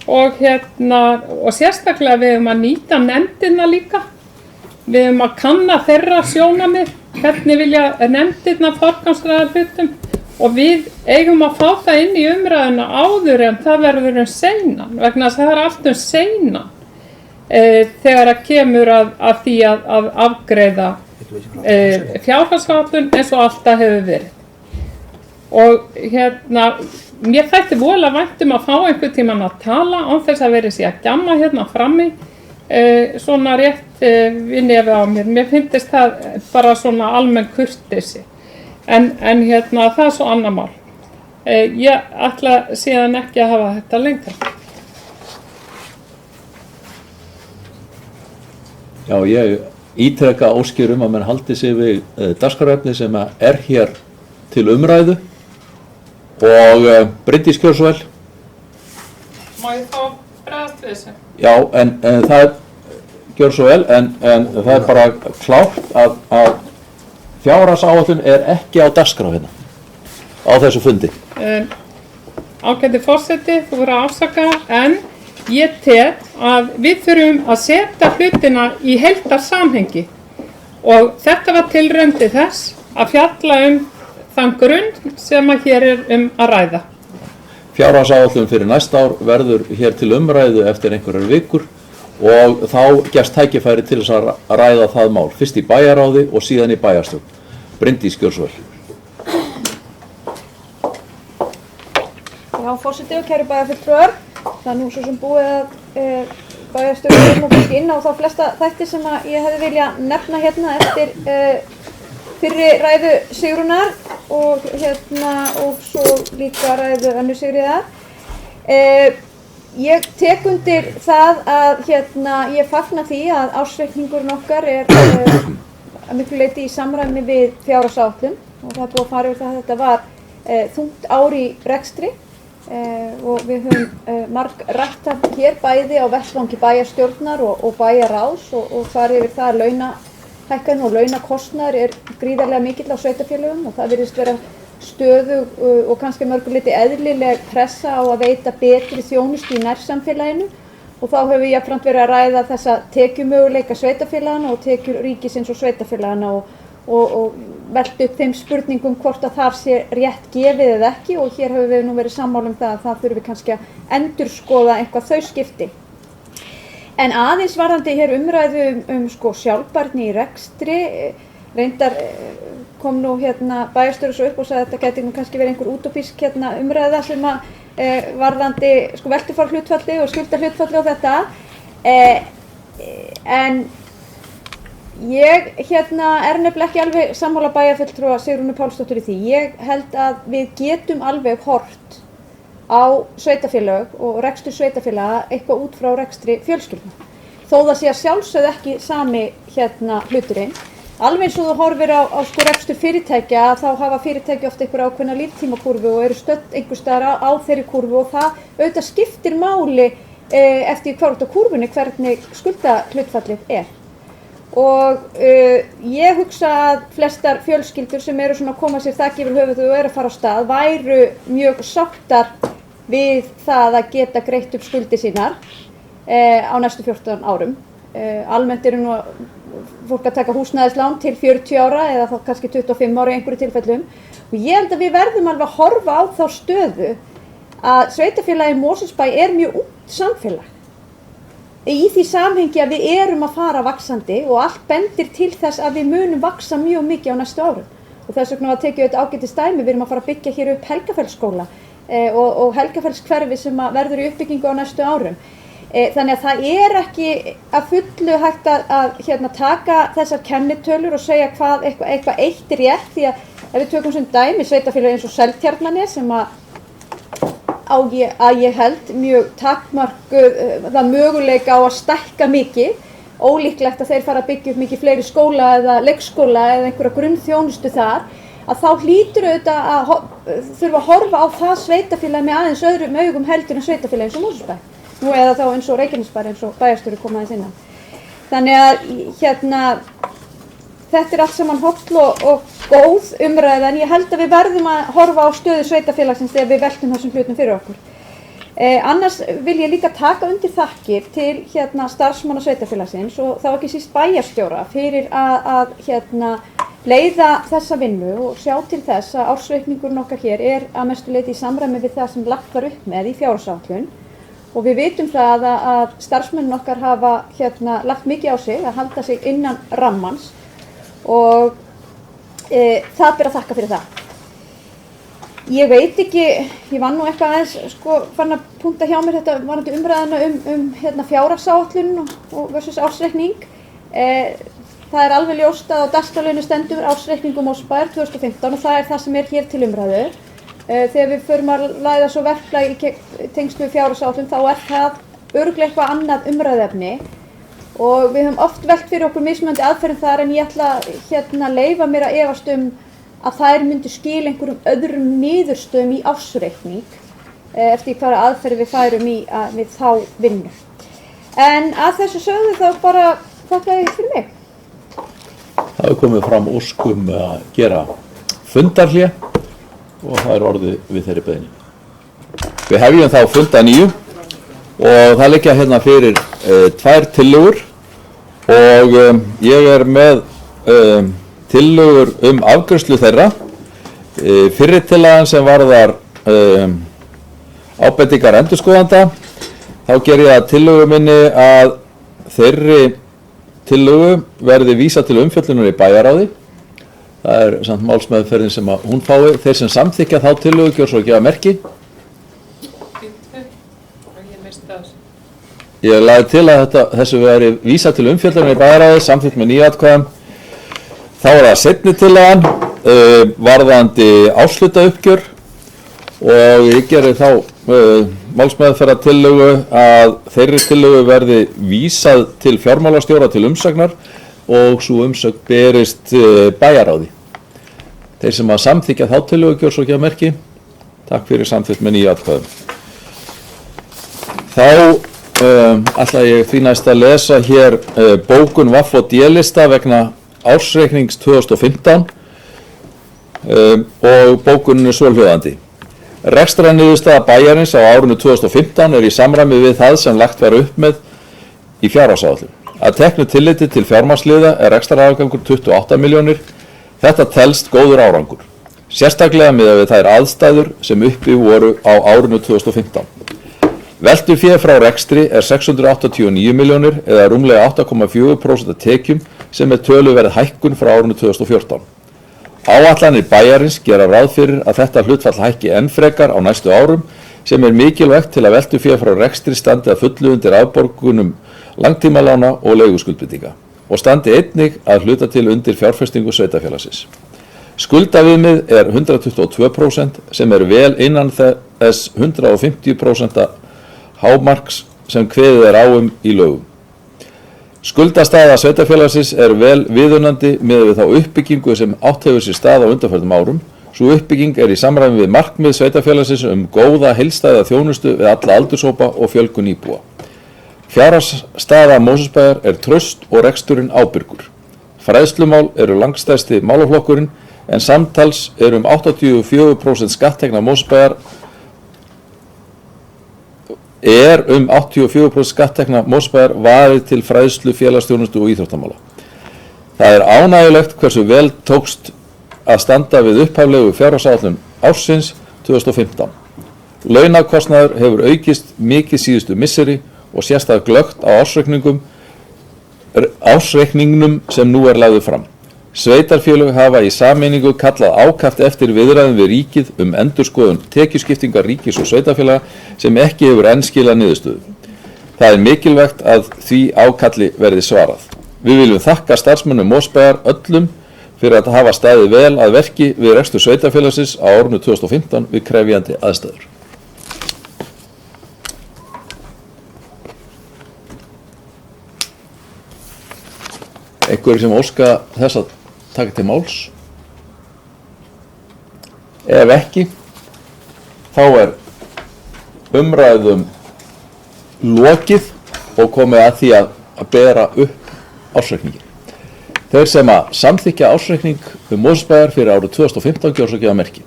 og sérstaklega við höfum að nýta nefndirna líka. Við höfum að kanna þeirra sjónarmið, hvernig vilja nefndirna forgangsraða hlutum og við eigum að fá það inn í umræðuna áður en það verður seinan, vegna þess að það allt seinan þegar að kemur að því að afgreiða fjárhagsáætlun eins og alltaf hefur verið. Og mér þætti voðalega vænt að fá einhvern tímann að tala án þess að vera sér að gjamma frammi svona rétt við nefið á mér. Mér finnst það bara svona almenn kurteisi. En það er svo annað mál. Ég ætla síðan ekki að hafa þetta lengra. Já, ég ítreka óskir að menn haldi sig við dagskrárefni sem er hér til umræðu og Bryndís Kjörsvæl. Má ég þá bregðast við þessu? Já, en það gjör svo vel, en það er bara klárt að fjárhagsáætlun ekki á dagskrá hérna á þessu fundi. Ágæti forseti, þú verður að afsaka, en ég tel að við þurfum að setja hlutina í heildarsamhengi og þetta var tilraun til þess að fjalla þann grunn sem að hér er að ræða. Fjárhagsáætlun fyrir næsta ár verður hér til umræðu eftir einhverjar vikur og þá gefst tækifæri til þess að ræða það mál, fyrst í bæjarráði og síðan í bæjarstjórn. Bryndís Kjörsvæl. Já, forseti og kæru bæjarfulltrúar. Það nú svo sem búið að bæjarstjórn og kannski inn á þá flesta þætti sem að ég hefði vilja nefna hérna eftir fyrri ræðu Sigrúnar og svo líka ræðu Önnu Sigríðar. Ég tek undir það að ég fagna því að ársreikningurinn okkar er að miklu leyti í samræmi við fjárhagsáætlun og það er búið að fara yfir það að þetta var þungt ár í rekstri og við höfum marg rætt hér bæði á vettvangi bæjarstjórnar og bæjarráðs og farið yfir það að launahækkanir og launakostnaður er gríðarlega mikill á sveitarfélögum og það virðist vera stöðug og kannski mörgu leyti eðlileg pressa á að veita betri þjónustu í nærsamfélaginu og þá höfum við jafnframt verið að ræða þessa tekjumöguleika sveitarfélagana og tekjur ríkisins og sveitarfélagana og velta upp þeim spurningum hvort að þar sé rétt gefið eða ekki og hér höfum við nú verið sammála það að það þurfi kannski að endurskoða eitthvað þau skipti. En aðeins varðandi hér umræðu sjálfbærni í rekstri, reyndar kom nú bæjarstjóri svo upp og sagði að þetta gæti nú kannski verið einhver útópísk umræða sem að varðandi veltufarhlutfalli og skuldahlutfalli og þetta. En ég er nefnilega ekki alveg sammála bæjarfulltrúa Sigrúnu Pálsdóttur í því. Ég held að við getum alveg horft á sveitarfélög og rekstur sveitarfélaga eitthvað út frá rekstri fjölskyldna. Þó það sé að sjálfsögðu ekki sami hluturinn. Alveg eins og þú horfir á rekstur fyrirtækja þá hafa fyrirtæki oft einhver ákveðna líftímakúrfu og eru stödd einhvers staðar á þeirri kúrfu og það auðvitað skiptir máli eftir hvar út á kúrfunni hvernig skuldahlutfallið er. Og ég hugsa að flestar fjölskyldur sem eru svona að koma sér þaki yfir höfuðið og eru að fara á stað væru mjög sáttar við það að geta greitt upp skuldir sínar á næstu 14 árum. Almennt eru nú fólk að taka húsnæðislán til 40 ára eða þá kannski 25 ára í einhverju tilfellum og ég held að við verðum alveg að horfa á þá stöðu að sveitarfélagið Mosfellsbæ er mjög ungt samfélag. Í því samhengi að við erum að fara vaxandi og allt bendir til þess að við munum vaxa mjög mikið á næstu árum. Og þess vegna að tekið auðvitað ágætis dæmi, við erum að fara að byggja hér upp Helgafellsskóla og Helgafellshverfi sem verður í uppbyggingu á næstu árum. Þannig að það er ekki að fullu hægt að taka þessar kennitölur og segja hvað eitthvað eitt er rétt því að ef við tökum sem dæmi sveitarfélög eins og Seltjarnarnes sem að ég held mjög takmarkuð það möguleika á að stækka mikið, ólíklegt að þeir fara að byggja upp mikið fleiri skóla eða leikskóla eða einhverja grunnþjónustu þar, að þá hlýtur auðvitað að þurfa að horfa á það sveitafélag með aðeins öðrum augum heldur en sveitafélag eins og Mosfellsbær. Nú eða þá eins og Reykjanesbær eins og bæjarstjóri kom aðeins innan. Þannig að þetta er allt saman holl og góð umræða, en ég held að við verðum að horfa á stöðu sveitafélagsins þegar við veltum þessum hlutum fyrir okkur. Annars vil ég líka taka undir þakkir til starfsmanna sveitafélagsins og þá ekki síst bæjarstjóra fyrir að leiða þessa vinnu og sjá til þess að ársreikningurinn okkar hér er að mestu leyti í samræmi við það sem lagt var upp með í fjárhagsáætlun. Og við vitum það að starfsmennin okkar hafa lagt mikið á sig að halda sig innan rammans og það ber að þakka fyrir það. Ég veit ekki, ég var nú eitthvað aðeins fann að punkta hjá mér þetta varandi umræðina fjárhagsáætlun og versus ársreikning. Það er alveg ljóst að á dagskrárliðnum stendur ársreikningur Mosfellsbæjar 2015 og það er það sem er hér til umræðu. Þegar við förum að ræða svo verklag í tengslu við fjárhagsáætlun þá er það örugglega eitthvað annað umræðuefni og við höfum oft velt fyrir okkur mismunandi aðferðum þar, en ég ætla að leyfa mér að efast að þær myndu skila einhverjum öðrum niðurstöðum í ársreikning eftir hvaða aðferð við færum í við þá vinnu. En að þessu sögðu þá bara þakka ég fyrir mig. Það hefur komið fram óskum að gera fundarhlé og það er orðið við þeirri beiðni. Við hefjum þá funda 9 og það liggja hérna fyrir 2 tillögur og ég er með tillögur afgreiðslu þeirra. Fyrri tillagan sem varðar ábendingar endurskoðanda, þá ger ég að tillögu minni að þeirri tillögu verði vísað til umfjöllunar í bæjarráði. Það er samt málsmeðferðin sem að hún fái. Þeir sem samþykkja þá tillögu gjör svo að gefa merki. Ég lagði til að þessu veri vísað til umfjöllunar í bæjarráði, samþykkt með 9 atkvæðum. Þá er það seinni tillagan varðandi áslutauppgjör og ég geri þá málsmeðferðartillögu að þeirri tillögu verði vísað til fjármálastjóra til umsagnar og svo umsögn berist bæjarráði. Þeir sem að samþykja þá tillögu gjör svo gefa merki. Takk fyrir samþykkt með 9 atkvæðum. Þá ætla ég því næst að lesa hér bókun VAFF og D-lista vegna ársreiknings 2015 og bókunin er svohljóðandi. Rekstrarniðurstaða bæjarins á árinu 2015 er í samræmi við það sem lagt var upp með í fjárhagsáætlun. Að teknu tilliti til fjármagnsliða er rekstrarafgangur 28 milljónir. Þetta telst góður árangur, sérstaklega miðað við þær aðstæður sem uppi voru á árinu 2015. Veltufé frá rekstri er 689 milljónir eða rúmlega 8,4% af tekjum sem er töluverð hækkun frá árinu 2014. Áætlanir bæjarins gera ráð fyrir að þetta hlutfall hækki enn frekar á næstu árum sem er mikilvægt til að veltufé frá rekstri standi að fullu undir afborgunum langtímalána og leiguskuldbindinga og standi einnig að hluta til undir fjárfestingu sveitarfélagsins. Skuldaviðmið er 122% sem er vel innan þess 150% hámarks sem kveðið er á í lögum. Skuldastaða sveitarfélagsins er vel viðunandi miðað við þá uppbyggingu sem átt hefur sér stað á undanförnum árum. Sú uppbygging er í samræmi við markmið sveitarfélagsins góða heildstæða þjónustu við alla aldurshópa og fjölgun íbúa. Fjárhagsstaða Mosfellsbæjar er traust og reksturinn ábyrgur. Fræðslumál eru langstærsti málaflokkurinn en samtals er 84% skatttekna Mosfellsbæjar skatttekna Mosfellsbæjar varið til fræðslu, félagsþjónustu og íþróttamála. Það er ánægjulegt hversu vel tókst að standa við upphaflegu fjárhagsáætlun ársins 2015. Launakostnaður hefur aukist mikið síðustu misseri og sést það glöggt á ársreikningnum sem nú er lagður fram. Sveitarfélög hafa í sameiningu kallað ákaft eftir viðræðum við ríkið endurskoðun tekjuskiptingar ríkis og sveitarfélaga sem ekki hefur enn skilað niðurstöðu. Það er mikilvægt að því ákalli verði svarað. Við viljum þakka starfsmönnum Mosfellsbæjar öllum fyrir að hafa staðið vel að verki við rekstur sveitarfélagsins á árinu 2015 við krefjandi aðstæður. Einhverjir sem óska þess að taka til máls? Ef ekki, þá er umræðum lokið og komið að því að bera upp ársreikningin. Þeir sem að samþykkja ársreikning Mosfellsbæjar fyrir árið 2015 gjörðu svo gefa merki.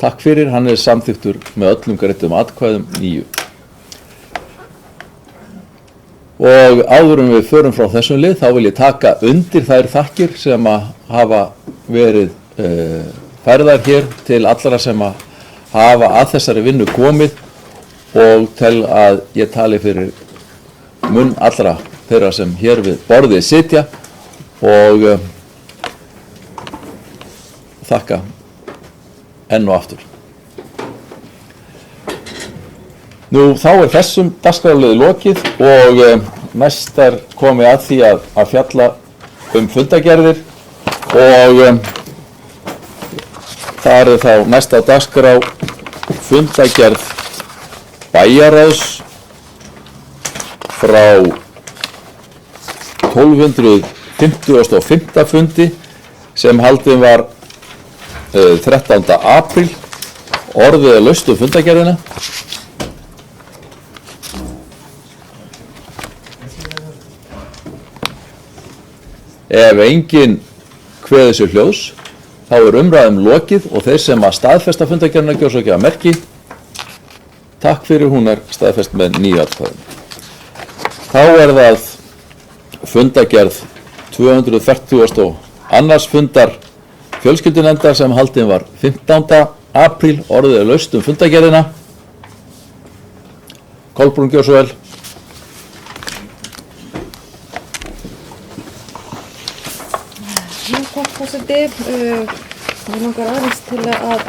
Takk fyrir, hann er samþykktur með öllum greiddum atkvæðum 9. Og áður en við förum frá þessum lið, þá vil ég taka undir þær þakkir sem að hafa verið færðar hér til allra sem að hafa að þessari vinnu komið og tel að ég tali fyrir munn allra þeirra sem hér við borðið sitja og þakka enn og aftur. Nú þá er þessum dagskrárliði lokið og næst er komið að því að fjalla fundagerðir og það er þá næst á dagskrá fundagerð bæjarráðs frá 1255. fundi sem haldinn var 13. apríl. Orðið er laust fundagerðina. Ef enginn kveður sér hljóðs, þá er umræðum lokið og þeir sem að staðfesta fundagerðina gjörðu svo gefa merki. Takk fyrir, hún er staðfest með 9 atkvæðum. Þá er það fundagerð 242. fundar fjölskyldunefndar sem haldinn var 15. apríl. Orðið er laust fundagerðina. Kolbrún, gjörðu svo vel. Takk forseti. Ég langar aðeins til að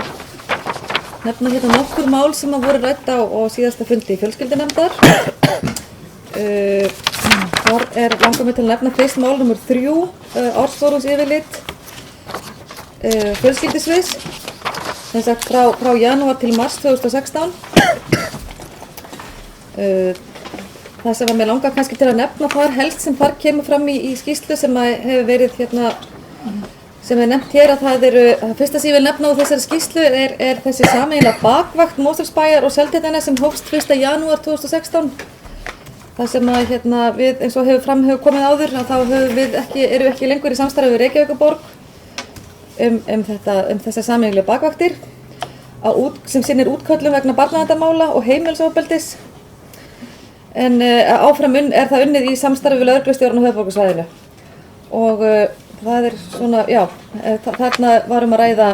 nefna hérna nokkur mál sem að voru rædd á síðasta fundi fjölskyldunefndar. Þar langar mig til að nefna fyrst mál nr. 3, ársfjórðungsyfirlit fjölskyldusviðs, sem sagt frá janúar til mars 2016. Það sem mér langar kannski til að nefna þar helst sem þar kemur fram í skýrslu sem hefur verið sem er nefnt hér, að það fyrsta sem ég vil nefna á þessari skýrslu er þessi sameiginlega bakvakt Mosfellsbæjar og Seltjarnarness sem hófst 1. janúar 2016. Það sem við, eins og hefur komið áður, að þá erum við ekki lengur í samstarfi við Reykjavíkurborg þessar sameiginlegu bakvaktir sem sinnir útköllum vegna barnaverndarmála og heimilisofbeldis. En áfram er það unnið í samstarfi við lögreglustjórann á höfuðborgarsvæðinu. Og það er svona, já, þarna varum að ræða,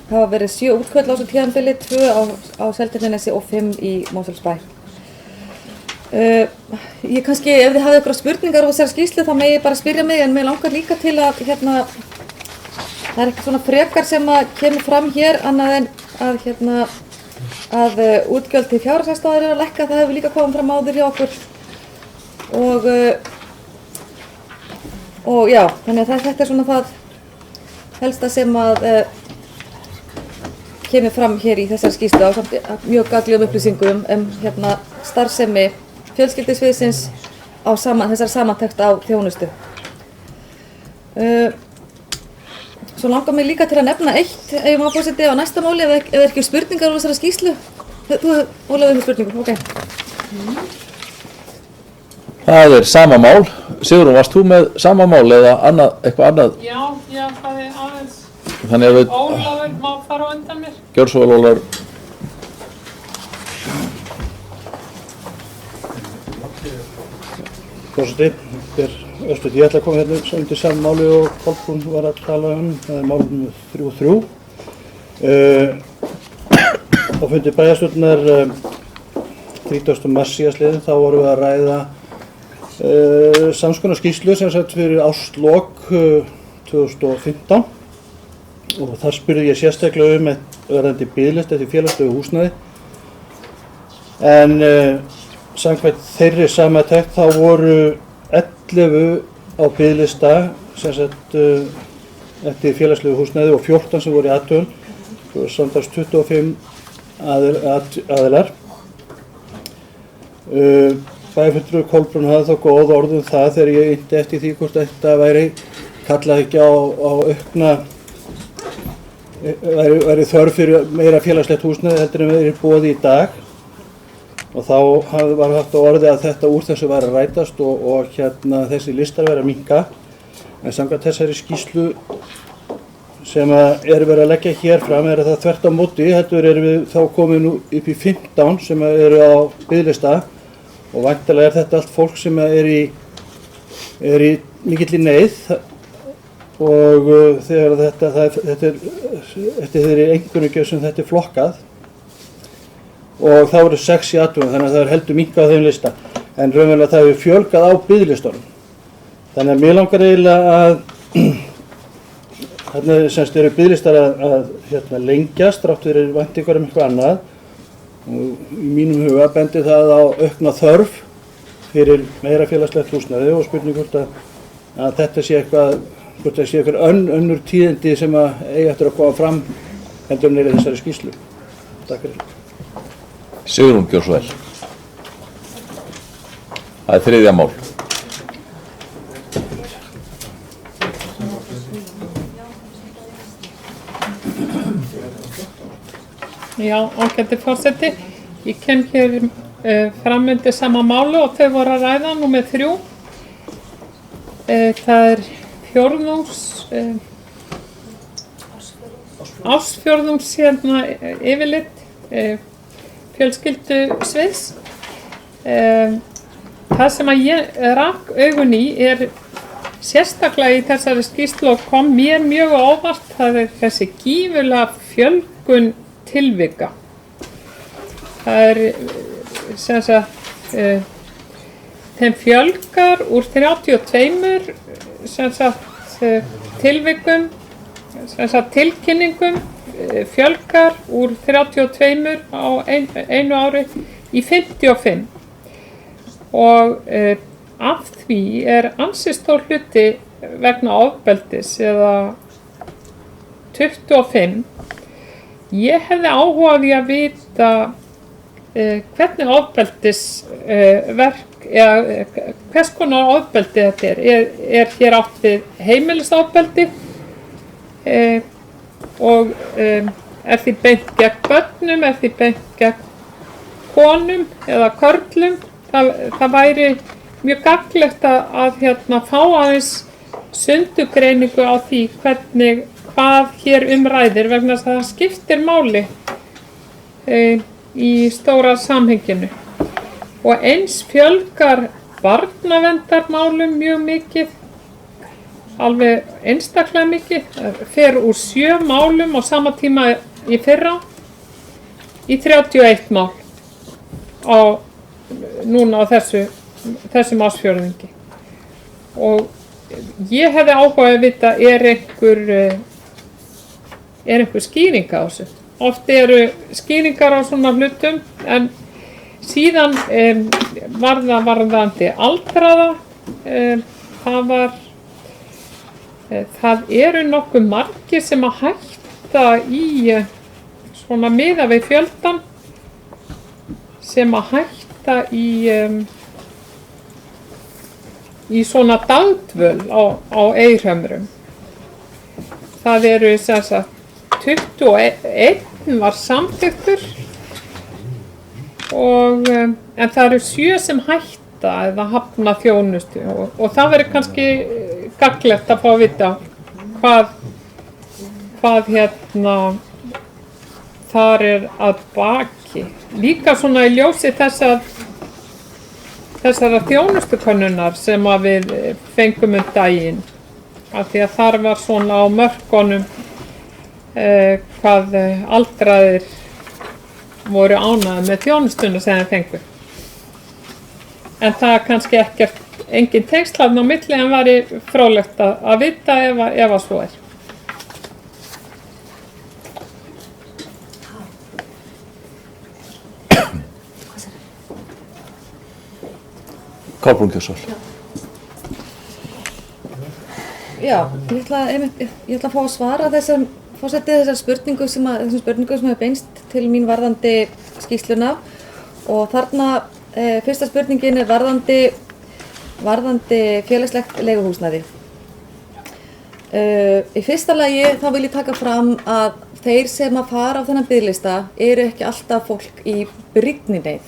hafa verið 7 útköll á þessu tímabili, 2 á Seltjarnarnesi og 5 í Mosfellsbæ. Ég kannski, ef þið hafið ykkur spurningar á þessari skýrslu, þá megi ég bara spyrja mig, en mig langar líka til að það er eitthvað svona frekar sem að kemur fram hér, annað en að útgjöld til fjárhagsaðstæður eru að lækka. Það hefur líka komið fram áður hjá okkur og já, þannig að þetta er svona það helsta sem að kemur fram hér í þessari skýrslu á mjög gagnlegum upplýsingum starfsemi fjölskyldusviðsins á þessari samantekt á þjónustu. Svo langar mig líka til að nefna eitt, ef ég má forseti á næsta máli, ef ekki spurningar á þessari skýrslu. Þú, Ólafur, með spurningu, ok. Það er sama mál. Sigrún, varst þú með sama mál eða eitthvað annað? Já, það er aðeins. Þannig að Ólafur má fara á undan mér. Gjörðu svo vel, Ólafur. Forseti, ég ætla að koma hérna undir saman máli og Kolbrún var að tala það er mál nr. 3. Á fundi bæjarstjórnar 30. mars síðastliðinn, þá vorum við að ræða samskonar skýrslu sem sagt fyrir árslok 2015 og þar spurði ég sérstaklega verðandi biðlista eftir félagslegu húsnæði, en samkvæmt þeirri samantekt þá voru 11 á biðlista sem sagt eftir félagslegu húsnæði og 14 sem voru í athugun, samtals 25 aðilar. Bæjarfulltrúi Kolbrún hafði þá góð orð það þegar ég innti eftir því hvort þetta væri kallað ekki á væri þörf fyrir meira félagslegt húsnæði heldur en verið í boði í dag og þá var haft á orði að þetta úr þessu væri að rætast og þessi listar væri að minnka en samkvæmt þessari skýrslu sem er verið að leggja hér fram er það þvert á móti heldur erum við þá komið nú upp í 15 sem eru á biðlista og væntanlega er þetta allt fólk sem er í mikilli neyð og þegar þetta er eftir þeirri einkunnugjöf sem þetta er flokkað og þá eru 6 í athugun þannig að það er heldur minnkað á þeim lista en raunverulega það hefur fjölgað á biðlistunum þannig að mér langar eiginlega að þarna semst eru biðlistar að lengjast þrátt fyrir væntingar eitthvað annað og í mínum huga bendir það á aukna þörf fyrir meira félagslegt húsnæði og spurning hvort að þetta sé eitthvað hvort það sé eitthvað önnur tíðindi sem að eiga eftir að koma fram heldur nýrið þessari skýrslu. Takk fyrir. Sigrún, gjör svo vel. Það er 3. mál. Já, ágæti forseti. Ég kem hér fram undir sama máli og þau voru að ræða númer 3. Það er ársfjórðungs yfirlit fjölskyldusviðs. Það sem að ég rak augun í er sérstaklega í þessari skýrslu og kom mér mjög á óvart, það er þessi gífurlega fjölgun tilvika. Það er sem sagt þeim fjölgar úr 32 sem sagt tilvikum sem sagt tilkynningum fjölgar úr 32 á einu ári í 55 og af því er ansi stór hluti vegna ofbeldis eða 25. Ég hefði áhuga á því að vita hvernig ofbeldisverk eða hvers konar ofbeldi þetta er hér átt við heimilisofbeldi og er því beint gegn börnum, er því beint gegn konum eða körlum. Það væri mjög gagnlegt að fá aðeins sundugreiningu á því hvað hér ræðir vegna þess að það skiptir máli í stóra samhenginu. Og eins fjölgar barnaverndarmálum mjög mikið, alveg einstaklega mikið, fer úr 7 málum á sama tíma í fyrra í 31 mál núna á þessum ársfjórðungi. Og ég hefði áhuga að vita, er einhver skýring á þessu? Oft eru skýringar á svona hlutum, en síðan varðandi aldraða, það eru nokkuð margir sem að hætta í svona miðað við fjöldan, sem að hætta í svona dagdvöl á Eirhömrum. Það eru sem sagt 21 var samþykkur en það eru 7 sem hætta eða hafna þjónustu og það verður kannski gagnlegt að fá að vita hvað þar er að baki. Líka svona í ljósi þessara þjónustukönnunar sem að við fengum daginn, af því að þar var svona á mörkunum hvað aldraðir voru ánægðir með þjónustuna sem þeir fengu. En það er kannski engin tengsl þarna á milli, en væri fróðlegt að vita ef að svo er. Kolbrún Kjörsson. Já, ég ætla að fá að svara þessum spurningum sem hefur beinst til mín varðandi skýrsluna, og þarna fyrsta spurningin er varðandi félagslegt leiguhúsnæði. Í fyrsta lagi þá vil ég taka fram að þeir sem að fara á þennan biðlista eru ekki alltaf fólk í brýnni neyð.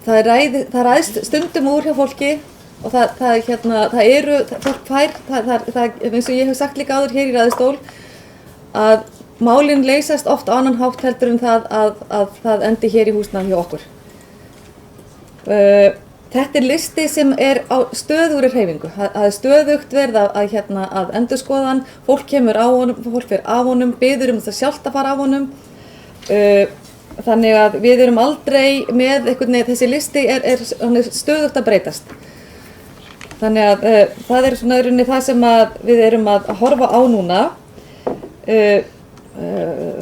Það ræðst stundum úr hjá fólki og það eru, fólk fær, eins og ég hef sagt líka áður hér í ræðustól, að málin leysast oft á annan hátt heldur en það að það endi hér í húsnæði hjá okkur. Þetta listi sem á stöðugri hreyfingu. Það stöðugt verið að endurskoða hann, fólk kemur á honum, fólk fer af honum, biður það sjálft að fara af honum. Þannig að við erum aldrei með einhvern veginn, þessi listi er stöðugt að breytast. Þannig að það svona rauninni það sem við erum að horfa á núna.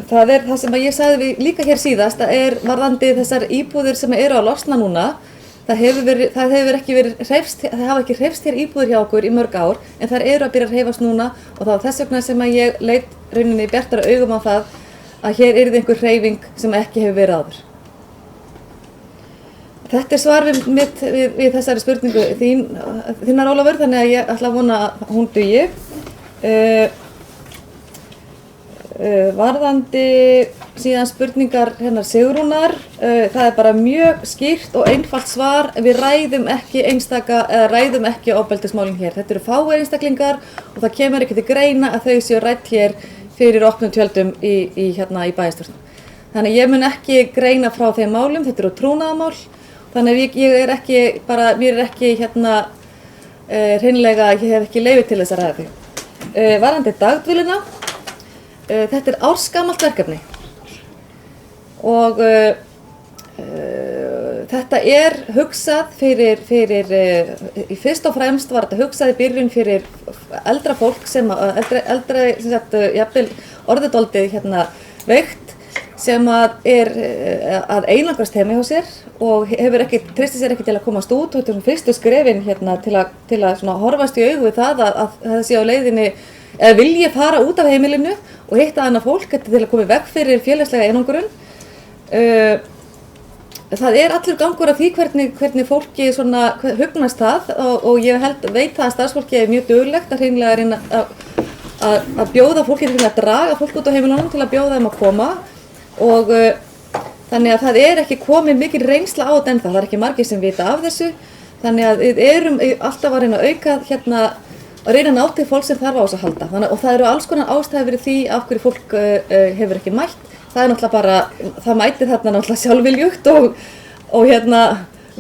Það það sem ég sagði líka hér síðast, varðandi þessar íbúðir sem eru að losna núna. Það hafa ekki hreyfst hér íbúðir hjá okkur í mörg ár, en þær eru að byrja að hreyfast núna og það var þess vegna sem ég leit rauninni bjartara augum á það að hér yrði einhver hreyfing sem ekki hefur verið áður. Þetta svar mitt við þessari spurningu þinnar Ólafur, þannig að ég ætla að vona að hún dugi. Varðandi síðan spurningar hennar Sigrúnar, það bara mjög skýrt og einfalt svar. Við ræðum ekki ofbeldismálin hér. Þetta eru fáir einstaklingar og það kemur ekki til greina að þau séu rædd hér fyrir opnum tjöldum í bæjarstjórn. Þannig ég mun ekki greina frá þeim málum, þetta eru trúnaðarmál. Þannig að mér er ekki hreinlega, ég hef ekki leyfi til þess að ræða þau. Varðandi dagdvölina, þetta er ársgamalt verkefni og þetta er hugsað fyrir fyrst og fremst var þetta hugsað í byrjun fyrir eldra fólk sem jafnvel orðið veikt sem að einangrast heima hjá sér og treystir sér ekki til að komast út og þetta er fyrstu skrefin til að horfast í augu við það að það sé á leiðinni eða vilji fara út af heimilinu og hitta annað fólk til að koma í veg fyrir félagslega einangrun. Það allur gangur af því hvernig fólki hugnast það og ég veit það að starfsfólki er mjög duglegt að hreinlega reyna að bjóða fólki til að draga fólk út á heimilunum til að bjóða þeim að koma og þannig að það ekki komið mikil reynsla á þetta ennþá, það ekki margir sem vita af þessu þannig að við erum alltaf að reyna að auka að reyna að ná til fólk sem þarf á þess að halda og það eru alls konar ástæður fyrir því af hverju fólk hefur ekki mætt. Það náttúrulega bara, það mætir þarna náttúrulega sjálfviljugt og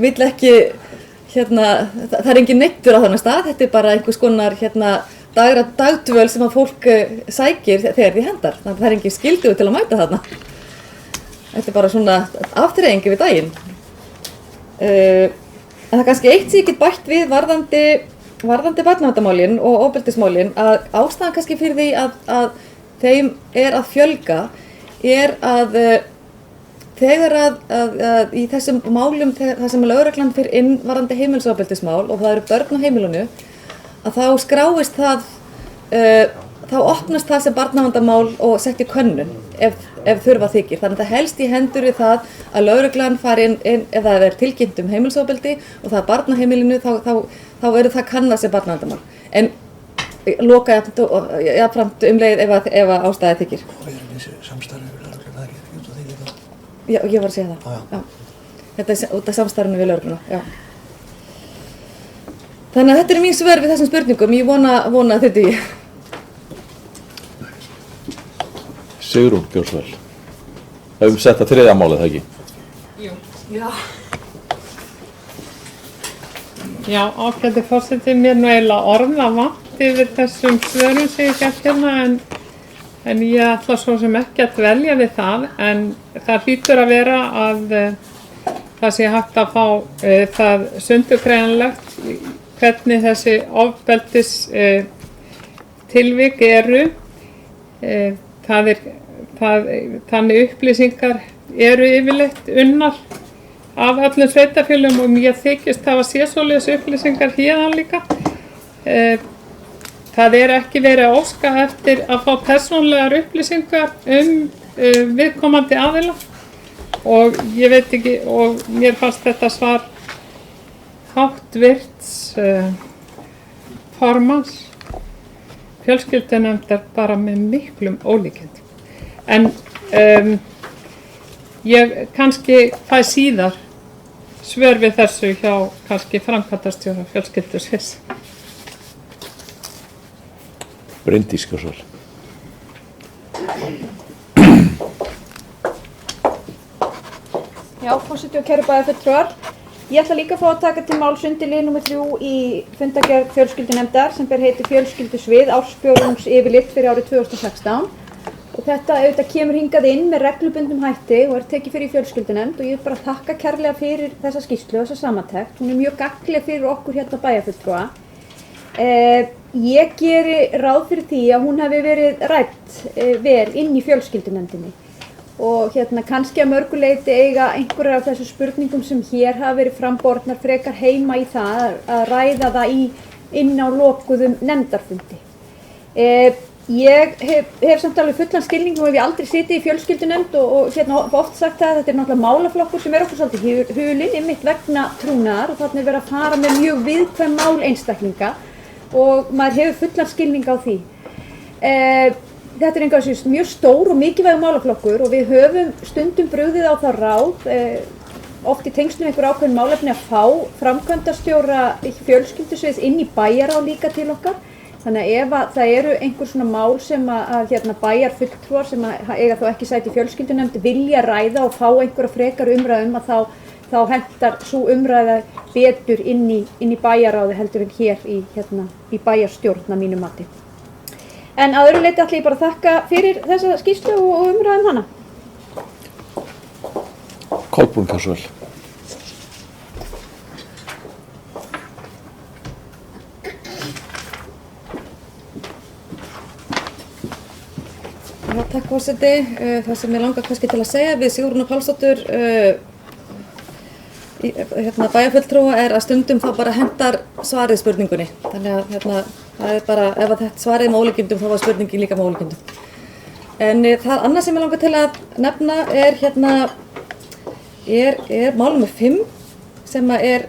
vill ekki, það er engin neittur á þennan stað, þetta er bara einhvers konar dagdvöl sem að fólk sækir þegar því hendar, þannig að það er engin skyldugur til að mæta þarna. Þetta er bara svona afturreyingi við daginn. En það er kannski eitt sem ég get bætt við varðandi barnaverndarmálin og ofbeldismálin að ástæðan kannski fyrir því að þeim að fjölga að þegar að í þessum málum þar sem lögreglan fyrir inn varðandi heimilisofbeldismál og það eru börn á heimilinu að þá skráist það þá opnast það sem barnaverndarmál og settir könnun ef þurfa þykir. Þannig að það helst í hendur við það að lögreglan fari inn ef það er tilkynnt heimilisofbeldi og það er barn á heimilinu þá verður það kannað sem barnaverndarmál. En loka jafnframt leið ef ástæði þykir. Og við erum í samstarfi við lögregluna, það ekki út á því líka? Já, ég var að segja það. Já. Þetta er út af samstarfinu við lögregluna, já. Þannig að þetta mín svör við þessum spurningum, ég vona að þau dugi. Sigrún, gjörðu svo vel. Hefum sett að þriðja málið, það ekki? Jú. Já. Já, ágæti forseti, mér eiginlega orða vant yfir þessum svörum sem ég gert en ég ætla svo sem ekki að dvelja við það en það hlýtur að vera að það sé hægt að fá það sundurgreinanlegt hvernig þessi ofbeldis tilvik eru. Þannig upplýsingar eru yfirleitt unnar af öllum sveitarfélögum og mér þykist hafa séð svoleiðis upplýsingar héðan líka. Það ekki verið að óska eftir að fá persónulegar upplýsingar viðkomandi aðila og ég veit ekki og mér fannst þetta svar háttvirts formanns fjölskyldunefndar bara með miklum ólíkindum. En ég kannski fæ síðar svör við þessu hjá kannski framkvæmdastjóra fjölskyldusviðs. Bryndís Kjórsól. Já, forseti og kæru bæjarfulltrúar. Ég ætla líka að fá að taka til máls undir lið nr. 3 í fundargerð fjölskyldunefndar sem ber heiti fjölskyldusvið ársfjórðungsyfirlit fyrir árið 2016. Og þetta auðvitað kemur hingað inn með reglubundnum hætti og er tekið fyrir í fjölskyldunefnd og ég vil bara þakka kærlega fyrir þessa skýrslu og þessa samantekt. Hún er mjög gagnleg fyrir okkur hérna bæjarfulltrúa. Ég geri ráð fyrir því að hún hafi verið rædd vel inn í fjölskyldunefndinni. Og kannski að mörgu leyti eiga einhverjar af þessu spurningum sem hér hafa verið frambornar frekar heima í það að ræða það inn á lokuðum nefndarfundi. Ég hef samt alveg fullan skilning og hef ég aldrei sitið í fjölskyldunefnd og oft sagt það að þetta er náttúrulega málaflokkur sem er okkur svolítið hulinn einmitt vegna trúnaðar og þarna er verið að fara með mjög viðkvæm mál einstaklinga og maður hefur fullan skilning á því. Þetta er einhvers mjög stór og mikilvægur málaflokkur og við höfum stundum brugðið á það ráð, oft í tengslum einhver ákveðin málefni að fá framkvæmdastjóra fjölskyldusviðs inn í bæjarráð líka til okkar. Þannig að ef það eru einhver svona mál sem að bæjarfulltrúar sem eiga þá ekki sæti í fjölskyldunefnd vilja ræða og fá einhverja frekar umræðum að þá hentar sú umræða betur inn í bæjarráði heldur en hér í bæjarstjórn að mínu mati. En að öðru leyti ætla ég bara að þakka fyrir þessa skýrslu og umræðum hana. Kolbrún Kjórsól. Já, takk forseti. Það sem ég langar kannski til að segja við Sigrúnu Pálsdóttur bæjarfulltrúa er að stundum þá bara hentar svarið spurningunni. Þannig að það er bara, ef að þetta svarið með ólíkindum þá var spurningin líka með ólíkindum. En það annað sem ég langar til að nefna er mál nr. 5 sem er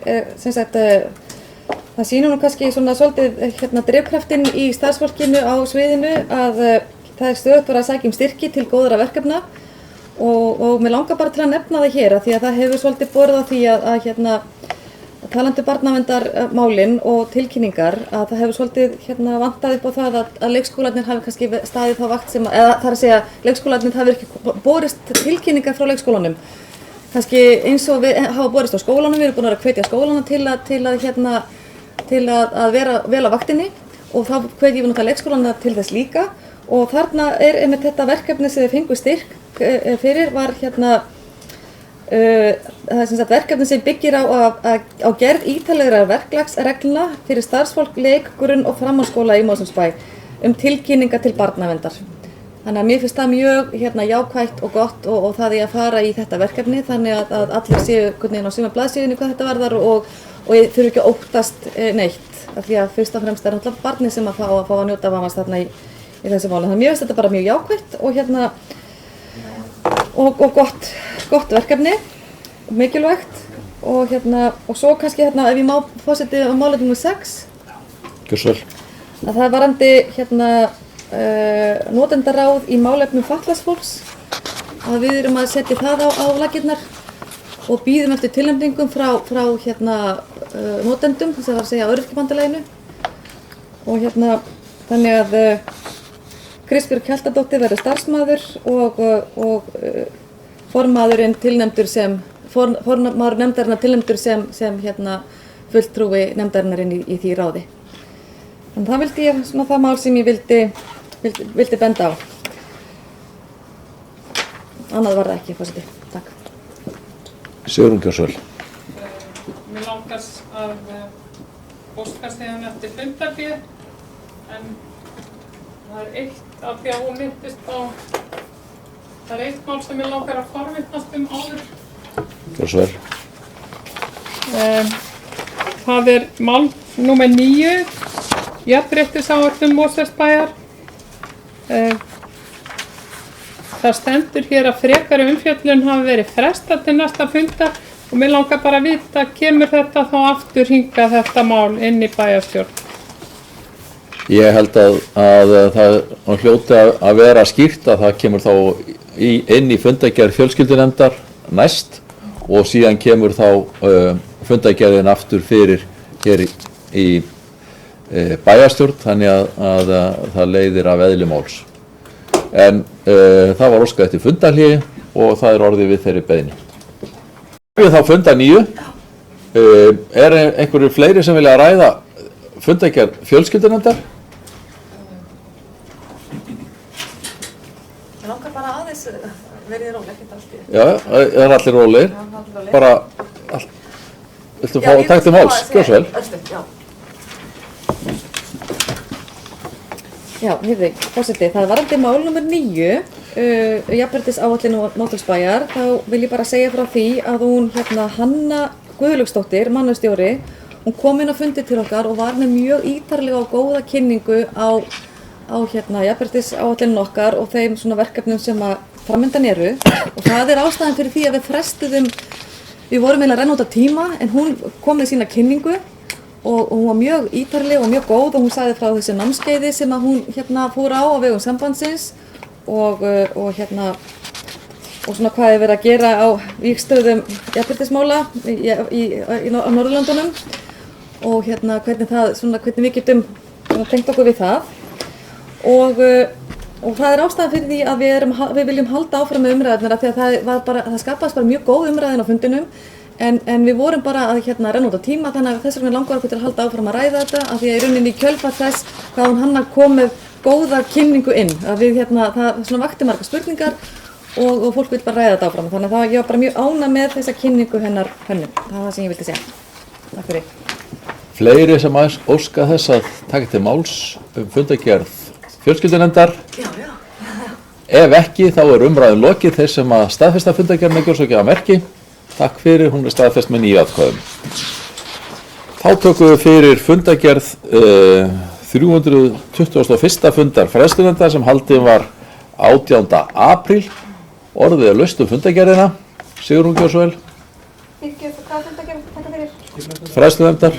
sem sagt það sýnir nú kannski svona svolítið drifkraftinn í starfsfólkinu á sviðinu að það er stöðugt verið að sækja styrki til góðra verkefna og mér langar bara til að nefna það hér því að það hefur svolítið borið á því að talandi barnaverndarmálin og tilkynningar að það hefur svolítið vantað upp á það að leikskólarnir hafi kannski staðið þá vakt sem það er að segja leikskólarnir hafi ekki borist tilkynningar frá leikskólanum. Kannski eins og við hafa borist á skólanum, við erum búin að hvetja skólana til að vera vel á vaktinni og þá hvetjum við náttúrulega leikskólana til þess líka og þarna er einmitt þetta verkefni sem við fengum styrk fyrir var það er sem sagt verkefni sem byggir á gerð ítarlegra verklagsreglna fyrir starfsfólk, leik, grunn og framhaldsskóla í Mosfellsbæ tilkynninga til barnaverndar. Þannig að mér finnst það mjög jákvætt og gott og það að fara í þetta verkefni þannig að allir séu á sömu blaðsíðunni hvað þetta varðar og þurfi ekki að óttast neitt. Af því að fyrst og fremst er náttúrulega barnið sem að fá að njóta vafans þarna í þessu máli. Þannig að mér finnst þetta bara mjög jákvætt og gott verkefni og mikilvægt og svo kannski ef ég má forseti á málefni nr. 6 Kjórsól. að það varandi notendaráð í málefnum fatlaðs fólks að við erum að setja það á laggirnar og bíðum eftir tilnefningum frá notendum, þess að var að segja Öryrkjabandalaginu og þannig að Kristbjörg Hjaltadóttir verður starfsmaður og formaður nefndarinnar tilnefndur sem fulltrúi nefndarinnar inn í því ráði. Þannig það vildi ég það mál sem ég vildi benda á. Annað var það ekki, forseti. Takk. Sigrún Kjórsól. Mér langast að óskast þegar eftir fundarbið en það er eitt af því að hún myndist á það er eitt mál sem ég langar að forvitnast áður. Kjórsól. Það er mál nr. 9 jafnréttisáætlun Mosfellsbæjar. Það stendur hér að frekari umfjöllun hafi verið frestað til næsta fundar og mér langar bara að vita, kemur þetta þá aftur hingað þetta mál inn í bæjarstjórn? Ég held að það hljóti að vera skýrt að það kemur þá inn í fundargerð fjölskyldunefndar næst og síðan kemur þá fundargerðin aftur fyrir hér í bæjarstjórn, þannig að það leiðir af eðli máls. En það var óskað eftir fundarhléi og það orðið við þeirri beiðni. Við þá funda 9. Er einhverju fleiri sem vilja ræða fundargerð fjölskyldunefndar? Það langar bara aðeins verið róleg, ekkert allt í. Já, það er allir rólegir. Bara, viltu fá að taka til máls? Gjör svo vel. Já, heyrðu, forseti, það varandi mál nr. 9, jafnréttisáætlun Mosfellsbæjar, þá vil ég bara segja frá því að hún, Hanna Guðlaugsdóttir, mannastjóri, hún kom inn á fundi til okkar og var með mjög ítarlega og góða kynningu á jafnréttisáætlunum okkar og þeim svona verkefnum sem að framöndan eru. Og það er ástæðan fyrir því að við frestuðum, við vorum eiginlega að renna út af tíma, en hún kom með sína kynningu og hún var mjög ítarleg og mjög góð og hún sagði frá þessu námskeiði sem að hún fór á vegum sambandsins og svona hvað er verið að gera á vígstöðum jafnréttismála á Norðurlöndunum og hvernig við getum tengt okkur við það og það er ástæðan fyrir því að við viljum halda áfram með umræðunar af því að það skapaðist bara mjög góð umræðin á fundinum en við vorum bara að renna út á tíma þannig að þess vegna langar okkur til að halda áfram að ræða þetta af því að í rauninni í kjölfar þess hvað hún Hanna kom með góða kynningu inn að við það svona vakti margar spurningar og fólk vil bara ræða þetta áfram þannig að ég var bara mjög ánægð með þessa kynningu hennar hönnum. Það var það sem ég vildi segja. Takk fyrir. Fleiri sem óska þess að taka til máls fundargerð fjölskyldunefndar? Já. Ef ekki þá er umræðin lokið þeir sem að staðfesta fundargerðina gjör svo ekki að merki. Takk fyrir, hún er staðfest með 9 atkvæðum. Þá tökum við fyrir fundargerð 321. fundar fræðslunefndar sem haldin var 18. apríl. Orðið er laust fundargerðina. Sigrún gjör svo vel. Hvað fundargerð taka fyrir? Fræðslunefndar.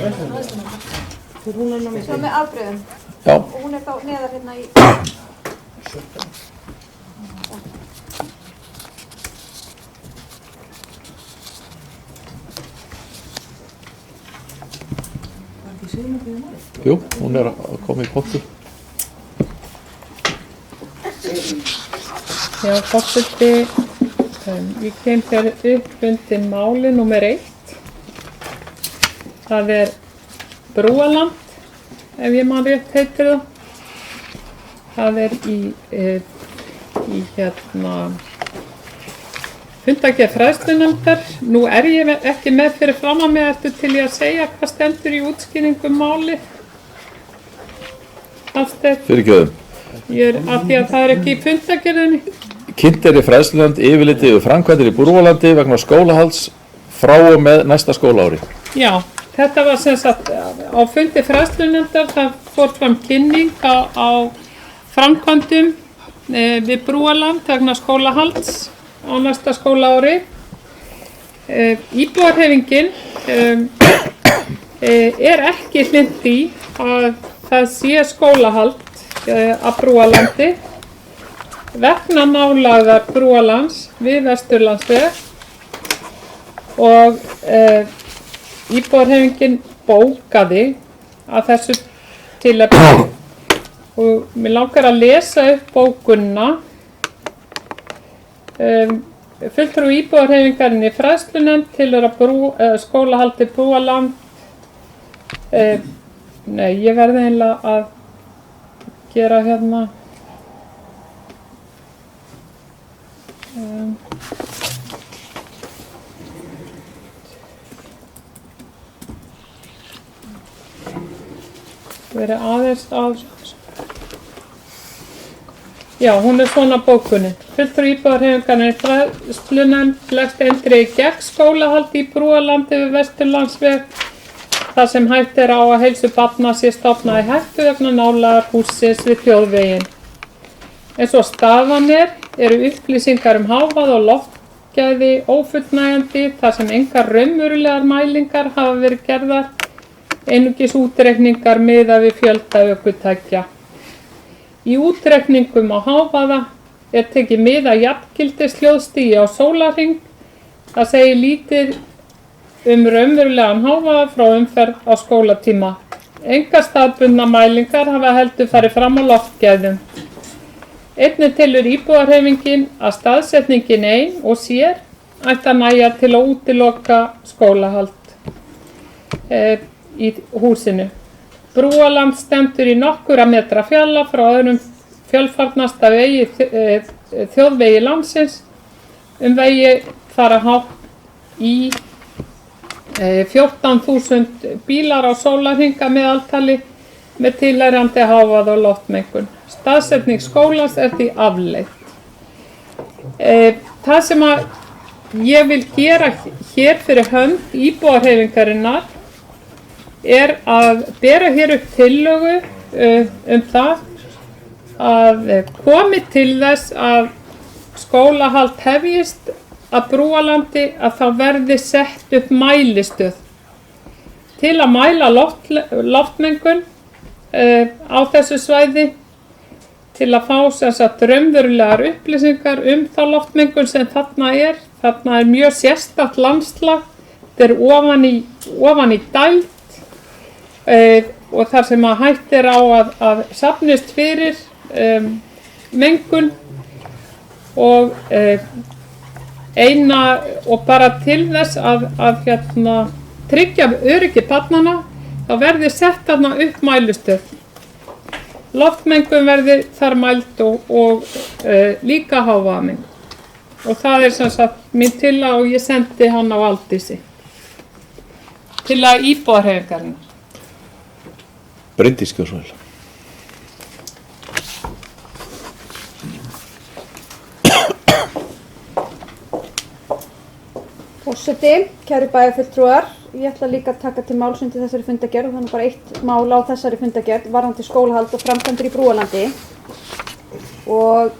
Svo með afbrigðum. Já. Og hún er þá neðar hérna í... Jú, hún er að koma í pottu. Já, forseti, ég kem hér upp undir máli nr. 1. Það er Brúaland, ef ég man rétt heitir það. Það er í fundargerð fræðslunefndar. Nú er ég ekki með fyrir fram að mig eftir til ég að segja hvað stendur í útskýringum máli. Fyrirgefðu. Af því að það er ekki í fundargerðinni. Kynnt er í fræðslunefnd yfirliti yfir framkvæmdir í Búrvalandi vegna skólahalds frá og með næsta skólaári. Já, þetta var sem sagt á fundi fræðslunefndar, það fór fram kynning á framkvæmdum við Brúaland vegna skólahalds á næsta skólaári. Íbúahreyfingin er ekki hlynnt í að það sé skólahald að Brúalandi vegna nálægðar Brúalands við Vesturlandsveg og íbúahreyfingin bókaði að þessu tilefni og mig langar að lesa upp bókunina. Fulltrúi íbúahreyfingarinnar í fræðslunefnd tilheyra skólahaldi Brúaland. Nei, ég verði eiginlega að gera hérna. Verið aðeins að... Já, hún er svona bókunin. Fulltrúi íbúahreyfingarinnar í fræðslunefnd leggst eindregið gegn skólahaldi í Brúalandi við Vesturlandsveg þar sem hætt er á að heilsu barna sé stofnað í hættu vegna nálægðar hússins við þjóðveginn. Eins og staðan eru upplýsingar hávaða og loftgæði ófullnægjandi þar sem engar raunverulegar mælingar hafa verið gerðar einungis útreikningar miða við fjölda ökutækja. Í útreikningum á hávaða er tekið mið af jafngildis hljóðstigi á sólarhring. Það segir lítið raunverulegan hávaða frá umferð á skólatíma. Engar staðbundnar mælingar hafa heldur farið fram á loftgæðum. Einnig telur íbúahreyfingin að staðsetningin ein og sér ætti að nægja til að útiloka skólahald í húsinu. Brúaland stendur í nokkura metra fjalla frá öðrum fjölfarnasta vegi þjóðvegi landsins. Vegi fara hátt í 14.000 bílar á sólarhringa meðaltali með tilheyrandi hávaða og loftmengun. Staðsetning skólans er því afleitt. Það sem að ég vil gera hér fyrir hönd íbúahreyfingarinnar er að bera hér upp tillögu það að komi til þess að skólahald hefjist að Brúalandi, að þá verði sett upp mælistöð til að mæla loftmengun á þessu svæði, til að fá sem sagt raunverulegar upplýsingar þá loftmengun sem þarna er. Þarna er mjög sérstakt landslag, þetta er ofan í dæld og þar sem að hægt er á að safnist fyrir mengun og og bara til þess að tryggja öryggi barnanna, þá verði sett þarna upp mælistöð. Loftmengun verði þar mæld og líka hávaðamengun. Og það er sem sagt mín tillaga og ég sendi hann á Aldísi. Tillaga íbúahreyfingarinnar. Bryndís Gjósvæl. Forseti, kæru bæjarfulltrúar, ég ætla líka að taka til máls undir þessari fundargerð og þannig bara eitt mál á þessari fundargerð varðandi skólahald og framkvæmdir í Brúalandi. Og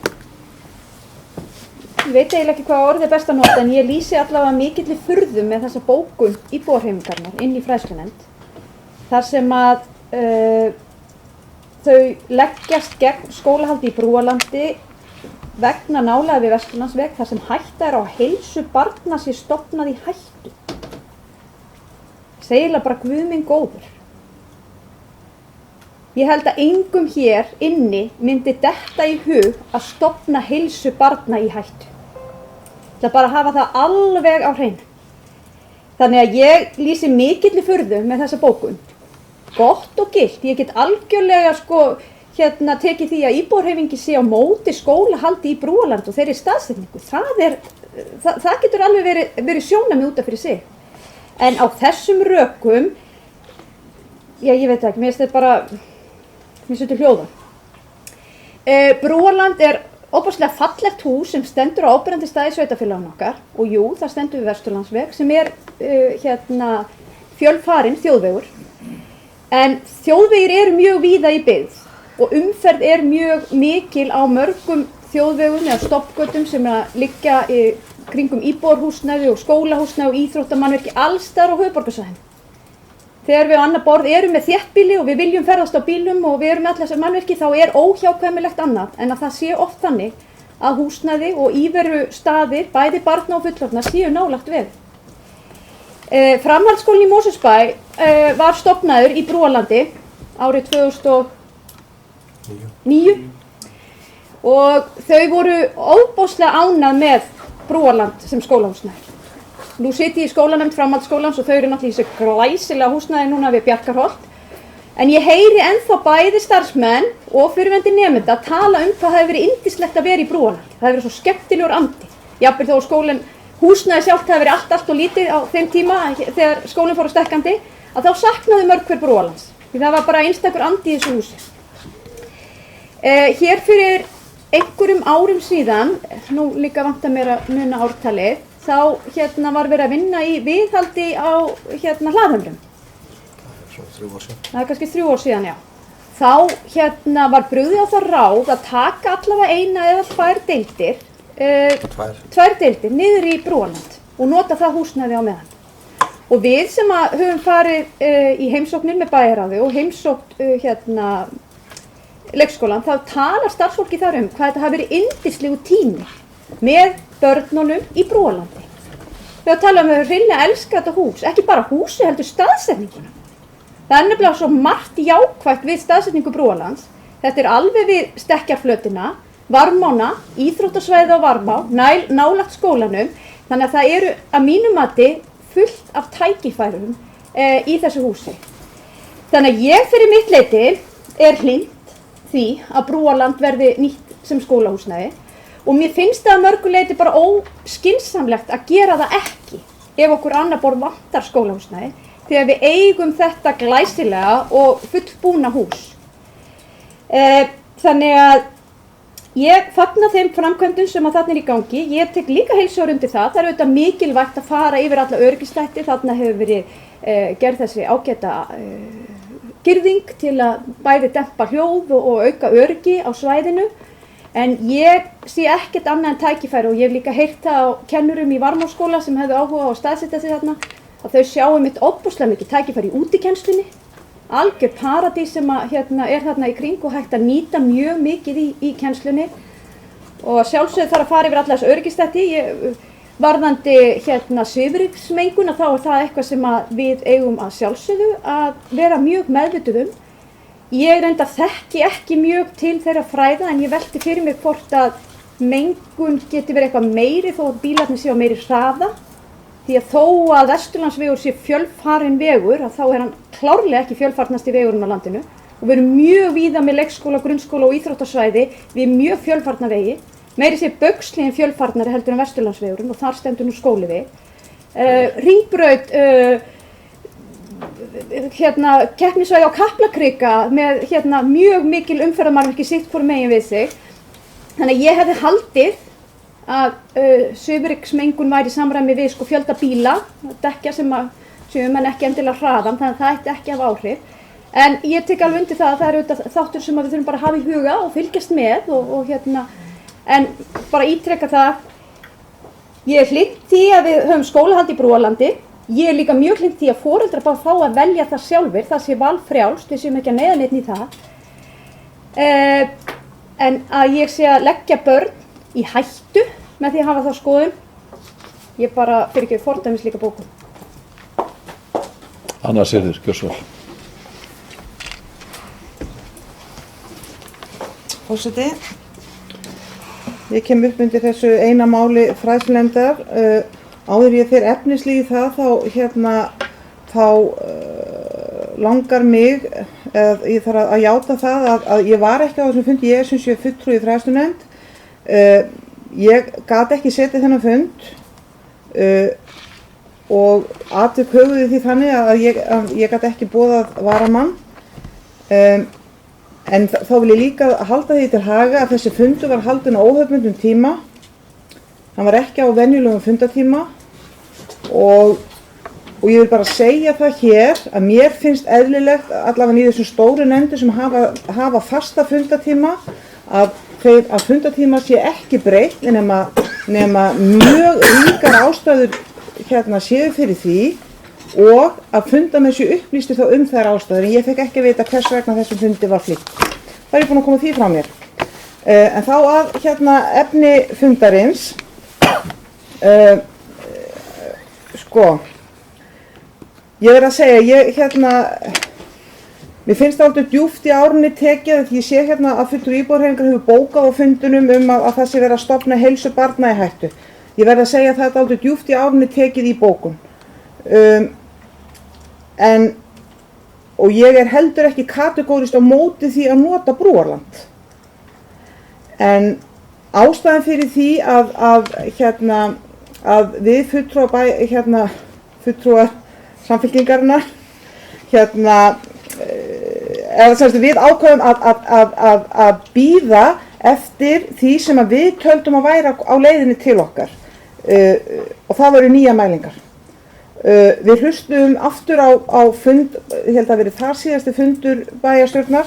ég veit eiginlega ekki hvað orðið er best að nota en ég lýsi allavega mikilli furðu með þessa bókun íbúahreyfingarinnar inn í fræðslunefnd. Þar sem að þau leggjast gegn skólahaldi í Brúalandi vegna nálægðar við Vesturlandsveg þar sem hætta er á heilsu barna sé stofnað í hættu. Segilega bara Guð minn góður. Ég held að engum hér inni myndi detta í hug að stofna heilsu barna í hættu. Það bara hafa það alveg á hreinu. Þannig að ég lýsi mikilli furðu með þessa bókun. Gott og gilt, ég get algjörlega tekið því að íbúahreyfingi sé á móti skólahaldi í Brúalandi og þeirri staðsetningu. Það getur alveg verið sjónarmið út af fyrir sig. En á þessum rökum, ég veit ekki, mér finnst þetta bara, mér setur hljóða. Brúaland er óbúrslega fallegt hús sem stendur á áberandi stað í sveitarfélaginu okkar og jú, það stendur við Vesturlandsveg sem er fjölfarinn þjóðvegur. En þjóðvegir eru mjög víða í byggð og umferð er mjög mikil á mörgum þjóðvegum eða stoppgötum sem liggja kringum íbúðarhúsnæði og skólahúsnæði og íþróttamannvirki alls staðar á höfuðborgarsvæðinu. Þegar við á annað borð erum með þéttbýli og við viljum ferðast á bílum og við erum með allar þessar mannvirki þá er óhjákvæmilegt annað en að það sé oft þannig að húsnæði og íveru staðir, bæði barna og fullorðna, séu nálægt við. Framhaldsskólinn í Mosfellsbæ var stofnaður í Brúalandi árið 2009 og þau voru ofboðslega ánægð með Brúaland sem skólahúsnæði. Nú sitji ég í skólanefnd framhaldsskólans og þau eru náttúrulega í þessu glæsilega húsnæði núna við Bjarkarholt. En ég heyri ennþá bæði starfsmenn og fyrrverandi nemenda tala hvað það hefur verið yndislegt að vera í Brúalandi. Það hefur verið svo skemmtilegur andi. Jafnvel þó skólinn, húsnæði sjálft hefur verið allt og lítið á þeim tíma þegar skólinn fór að stekkandi, að þá saknaði mörg hver Brúalands. Því það var bara einstakur andi í þessu húsi. Hér fyrir einhverjum árum síðan, nú líka vantar mér að muna ártalið, þá var verið að vinna í viðhaldi á hlaðhömrum. Það er kannski 3 ár síðan, já. Þá var brugðið á það ráð að taka allavega 1 eða 2 deildir, 2 deildir niður í Brúaland og nota það húsnæði á meðan. Og við sem höfum farið í heimsóknir með bæjarráði og heimsókt leikskólan, þá talar starfsfólki þar hvað þetta hafi verið yndislegu tími með börnunum í Brúarlandi. Við talum að við hreinlega elska þetta hús, ekki bara húsi heldur staðsetninguna. Það er nefnilega svo margt jákvætt við staðsetningu Brúarlands. Þetta alveg við Stekkjarflötina, Varmána, íþróttasvæði á Varmá, nálægt skólanum, þannig að það eru að mínu mati fullt af tækifærum í þessu húsi. Þannig að ég fyrir mitt leyti hlynnt því að Brúarland verði nýtt sem skólahúsnæði og mér finnst það að mörgu leyti bara óskynsamlegt að gera það ekki ef okkur annar borð vantar skólahúsnæði þegar við eigum þetta glæsilega og fullbúna hús. Þannig að ég fagna þeim framkvæmdum sem að þarna í gangi. Ég tek líka heils hugar undir það. Það er auðvitað mikilvægt að fara yfir alla öryggisþætti. Þarna hefur verið gerð þessi ágæta girðing til að bæði dempa hljóð og auka öryggi á svæðinu. En ég sé ekkert annað en tækifæri og ég hef líka heyrt það á kennurum í Varmárskóla sem hefðu áhuga á að staðsetja sig þarna að þau sjáum mitt ofboðslega mikið tækifæri í útikennslunni. Algjör paradís sem þarna í kring og hægt að nýta mjög mikið í kennslunni og sjálfsögðu þarf að fara yfir alla þessu öryggisþætti. Varðandi svifryksmengun þá er það eitthvað sem við eigum að sjálfsögðu að vera mjög meðvituð Ég reyndar þekki ekki mjög til þeirra fræða en ég velti fyrir mig hvort að mengun geti verið eitthvað meiri þó að bílarnir séu á meiri hraða. Því að þó að Vesturlandsvegur sé fjölfarinn vegur, þá er hann klárlega ekki fjölfarnasti vegurinn á landinu. Og við erum mjög víða með leikskóla, grunnskóla og íþróttasvæði við mjög fjölfarna vegi. Meiri sé Baugshlíðin fjölfarnari heldur en Vesturlandsvegurinn og þar stendur nú skóli við. Hringbraut, keppnisvæði á Kaplakrika með mjög mikil umferðarmannvirki sitt hvoru megin við sig. Þannig að ég hefði haldið að svifryksmengun væri í samræmi við fjölda bíla, dekkja sem séu menn ekki endilega hraðan, þannig að það ætti ekki að hafa áhrif. En ég tek alveg undir það að það eru þáttur sem við þurfum bara að hafa í huga og fylgjast með en bara ítrekka það. Ég er hlynnt því að við höfum skólahald í Brúarlandi. Ég er líka mjög hlynnt því að foreldrar bara fá að velja það sjálfir, það sé valfrjálst, við séum ekki að neyða neitt í það. En að ég sé að leggja börn í hættu með því að hafa þá skoðun, ég bara fyrir ekki fordæmis líka bókum. Anna Sigríður, gjörsval. Forseti, ég kem upp undir þessu eina máli fræðslunefndar. Áður ég fer efnislið í það, þá langar mig, ég þarf að játa það að ég var ekki á þessum fundi, ég syns ég fulltrúi í fræðslunefnd. Ég gat ekki setið þennan fund og atvik höfuði því þannig að ég gat ekki boðað varamann. En þá vil ég líka halda því til haga að þessi fundur var haldinn á óhefðbundnum tíma. Hann var ekki á venjulegum fundatíma og ég vil bara segja það hér að mér finnst eðlilegt allavega í þessum stóru nefndir sem hafa fasta fundatíma að fundatíma sé ekki breytt nema mjög ríkar ástæður séu fyrir því og að fundamenn séu upplýstu þá þær ástæður en ég fekk ekki að vita hvers vegna þessum fundi var flýtt. Það er ég búin að koma því frá mér. En þá að efni fundarins. Ég verð að segja, mér finnst það aldrei djúpt í árunni tekið því ég sé að fulltrúi íbúðarhreyfingar hefur bókað á fundunum að það sé verið að stofna heilsu barna í hættu. Ég verð að segja að það er aldrei djúpt í árunni tekið í bókun. Og ég er heldur ekki kategórist á móti því að nota Brúarland. En ástæðan fyrir því að við fulltrúar samfylkingarinnar við ákváðum að bíða eftir því sem að við töldum að væri á leiðinni til okkar og það voru nýjar mælingar. Við hlustuðum aftur á fund, ég held að verið þar síðasti fundur bæjarstjórnar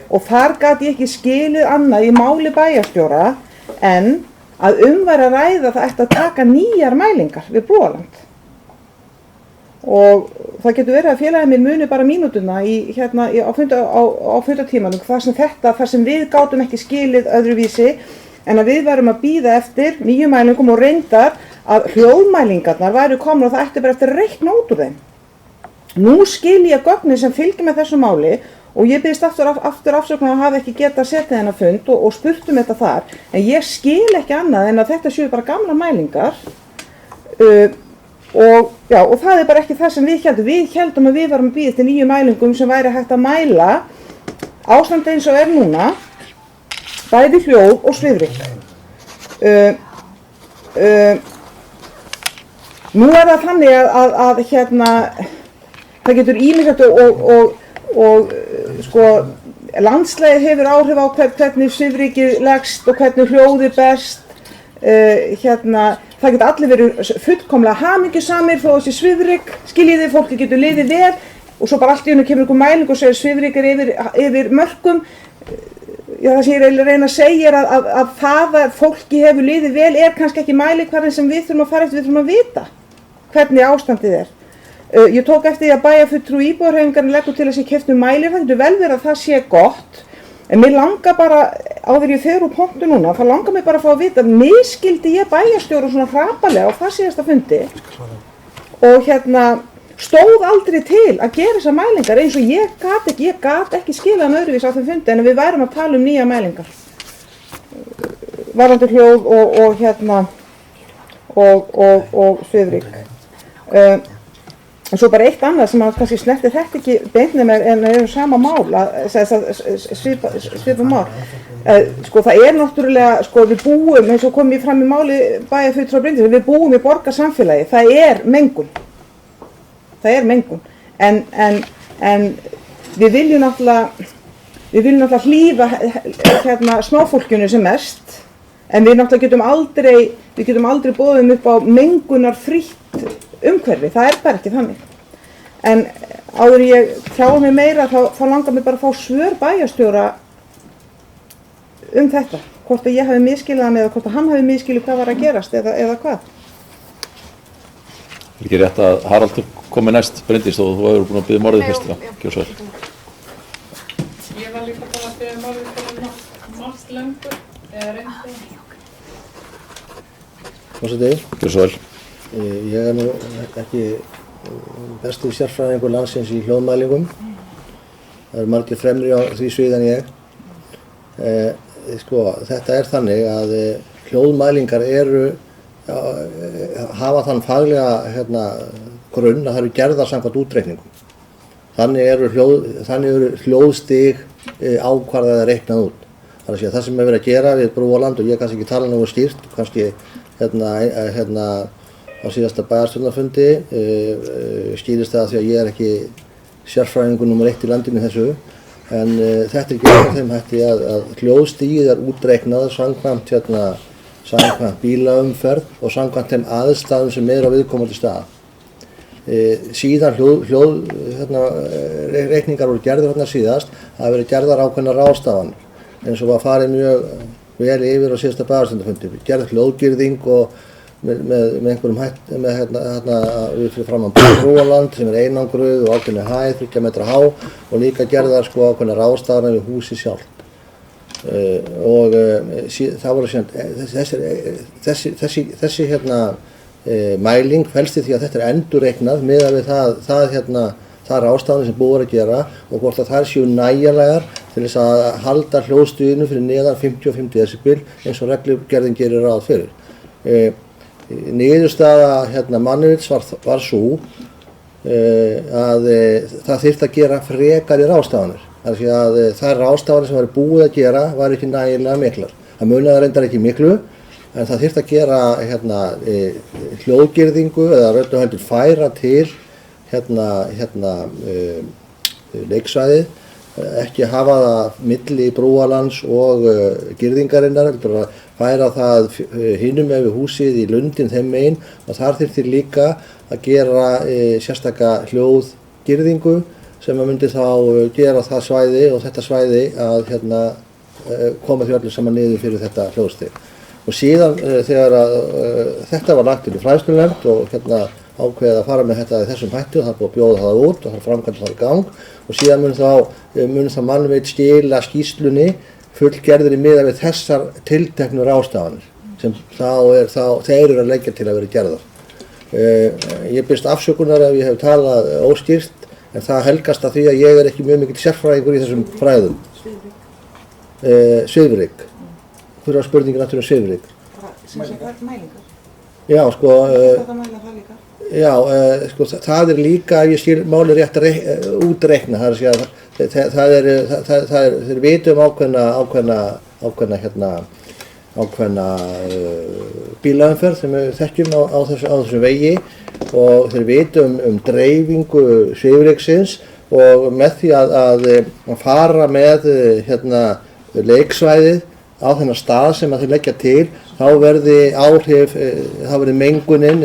og þar gat ég ekki skilið annað í máli bæjarstjóra en að væri að ræða það ætti að taka nýjar mælingar við Brúarland. og það getur verið að félagið minn muni bara mínútuna á fundatímanum þar sem við gátum ekki skilið öðruvísi en að við værum að bíða eftir nýjum mælingum og reyndar að hljóðmælingarnar væru komnar og það ætti bara eftir að reikna út úr þeim. Nú skil ég gögnin sem fylgir með þessu máli og ég biðst aftur afsökunar að hafa ekki getað setið þennan fund og spurt þetta þar, en ég skil ekki annað en að þetta séu bara gamla mælingar og það bara ekki það sem við heldum. Við heldum að við varum að bíða eftir nýjum mælingum sem væri hægt að mæla ástandi eins og er núna, bæði hljóð og svifryk. Nú það þannig að það getur ýmislegt og landslagið hefur áhrif á hvernig svifrykið leggst og hvernig hljóðið berst. Það geta allir verið fullkomlega hamingjusamir þó þessi svifryk, skiljiði, fólki getur liðið vel og svo bara allt í einu kemur einhver mæling og segir svifryk yfir mörkum. Það sem ég reyna að segja að það að fólki hefur liðið vel kannski ekki mælikvarðinn sem við þurfum að fara eftir, við þurfum að vita hvernig ástandið er. Ég tók eftir því að bæjarfulltrúi íbúðarhreyfingarinnar leggur til að sé keypt mælir, það getur vel verið að það sé gott, en mér langar bara, áður ég fer úr pontu núna, þá langar mér bara að fá að vita, misskildi ég bæjarstjóra svona hrapalega á það síðasta fundi og stóð aldrei til að gera þessar mælingar eins og ég gat ekki skilað hann öðruvís á þeim fundi en við værum að tala nýja mælingar varðandi hljóð og svifryk. En svo bara eitt annað sem kannski snerti þetta ekki beint með mér en er sama mál, svipa mál. Það náttúrulega, við búum, eins og kom ég fram í máli bæjarfulltrúa Bryndísar, við búum í borgarsamfélagi, það er mengun. En við viljum náttúrulega hlífa smáfólkinu sem mest, en við náttúrulega getum aldrei boðið upp á mengunarfrítt umhverfi, það er bara ekki þannig. En áður ég tjáði mig meira þá langar mér bara að fá svör bæjarstjóra þetta, hvort að ég hafi misskilið hann eða hvort að hann hafi misskilið hvað var að gerast eða hvað. Er ekki rétt að Haraldur komi næst, Bryndís, og þú hefur búin að biðja orðið fyrst, gjör svo vel. Ég var líka bara að biðja orðið fyrir margt lengur, eða reyndi. Forseti. Gjör svo vel. Ég nú ekki besti sérfræðingur landsins í hljóðmælingum. Það margir fremri á því svið en ég. Þetta þannig að hljóðmælingar hafa þann faglega grunn að það eru gerðar samkvæmt útreikningum. Þannig eru hljóðstig ákvarðað að reiknað út. Það sem verið að gera við Brúaland, og ég kannski ekki tala nógu skýrt, kannski á síðasta bæjarstjórnarfundi skýrist það því að ég ekki sérfræðingur nr. 1 í landinu í þessu, en þetta gert með þeim hætti að hljóðstigið útreiknað samkvæmt bílaumferð og samkvæmt þeim aðstæðum sem á viðkomandi stað. Síðan reikningar voru gerðir síðast, það verið gerðar ákveðnar ráðstafanir, eins og var farið mjög vel yfir á síðasta bæjarstjórnarfundi, gerð hljóðgirðing og með einhverjum við fyrir framan Brúaland sem einangruð og ákveðinni hæð, 30 metra há og líka gerðar ákveðnar ráðstafanir við húsið sjálft. Og það voru síðan þessi mæling felst í því að þetta endurreiknað miðað við það ráðstafanir sem búið að gera og hvort að þær séu nægjanlegar til þess að halda hljóðstiginu fyrir neðan 50 decibel eins og reglugerðin gerir ráð fyrir. Niðurstaða Mannevits var sú að það þyrfti að gera frekari ráðstafanir. Þannig að þær ráðstafanir sem var búið að gera var ekki nægilega miklar. Það munaði reyndar ekki miklu, en það þyrfti að gera hljóðgirðingu eða röldu heldur færa til leiksvæðið, ekki hafa það milli Brúalands og girðingarinnar, heldur að færa það hinum með við húsið í lundin þeim megin og þar þyrfti líka að gera sérstaka hljóðgirðingu sem myndi þá gera það svæði og þetta svæði að koma því öllu saman niður fyrir þetta hljóðstig. Og síðan þegar þetta var lagt inn í fræðslunefnd og á ákveðið að fara með þetta í þessum hættu, það er búið að bjóða það út og það er framkvæmt það í gang og síðan mun það mannveit skila skýrslunni fullgerðir í miða við þessar tilteknu ráðstafanir sem þeir eru að leggja til að vera gerðar. Ég biðst afsökunar ef ég hef talað óskýrt en það helgast af því að ég er ekki mjög mikill sérfræðingur í þessum fræðum. Svifryk. Hvað var spurningin aftur svifryk? Sem það er mælingar. Já, sko, Þetta mæla það líka. Já, sko, það er líka, ef ég skil máli rétt að útreikna, það er að segja, þeir vitum ákveðna bílaumferð sem við þekkjum á þessu vegi og þeir vitum dreifingu svifryksins og með því að fara með leiksvæðið á þennan stað sem þeir leggja til, þá verði mengunin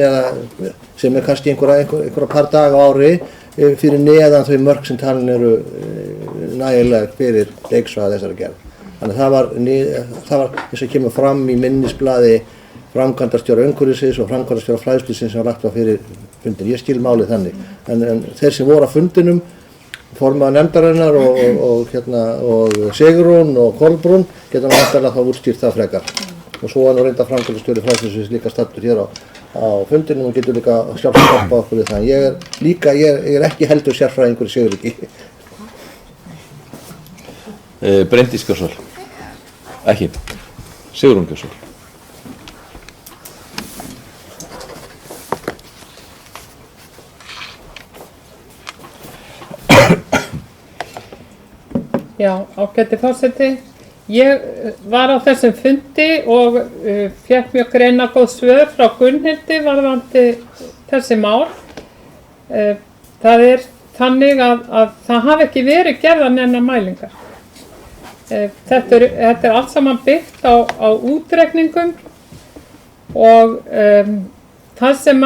sem er kannski einhverja par daga á ári fyrir neðan þau mörk sem talin eru nægilega fyrir leiksvæði þessari gerð. Þannig það var þess að kemur fram í minnisblaði framkvæmdastjóra umhverfisins og framkvæmdastjóra fræðslusins sem lagt var fyrir fundin. Ég skil málið þannig. En þeir sem voru á fundinum, formaður nefndarinnar og Sigrún og Kolbrún geta náttúrulega þá útstýrt það frekar. Og svo er nú reynda framkvæmdastjóri fræðslusins líka staddur hér á fundinum og getur líka sjálfsagt hjálpa okkur við það. Ég er ekki heldur sérfræðingur í svifryki. Bryndís Gjörsól. Ekki. Sigrún Gjörsól. Já, ágæti forseti. Ég var á þessum fundi og fékk mjög greinargóð svör frá Gunnhildi varðandi þessi mál. Það er þannig að það hafi ekki verið gerðar neinar mælingar. Þetta er allt saman byggt á útreikningum og það sem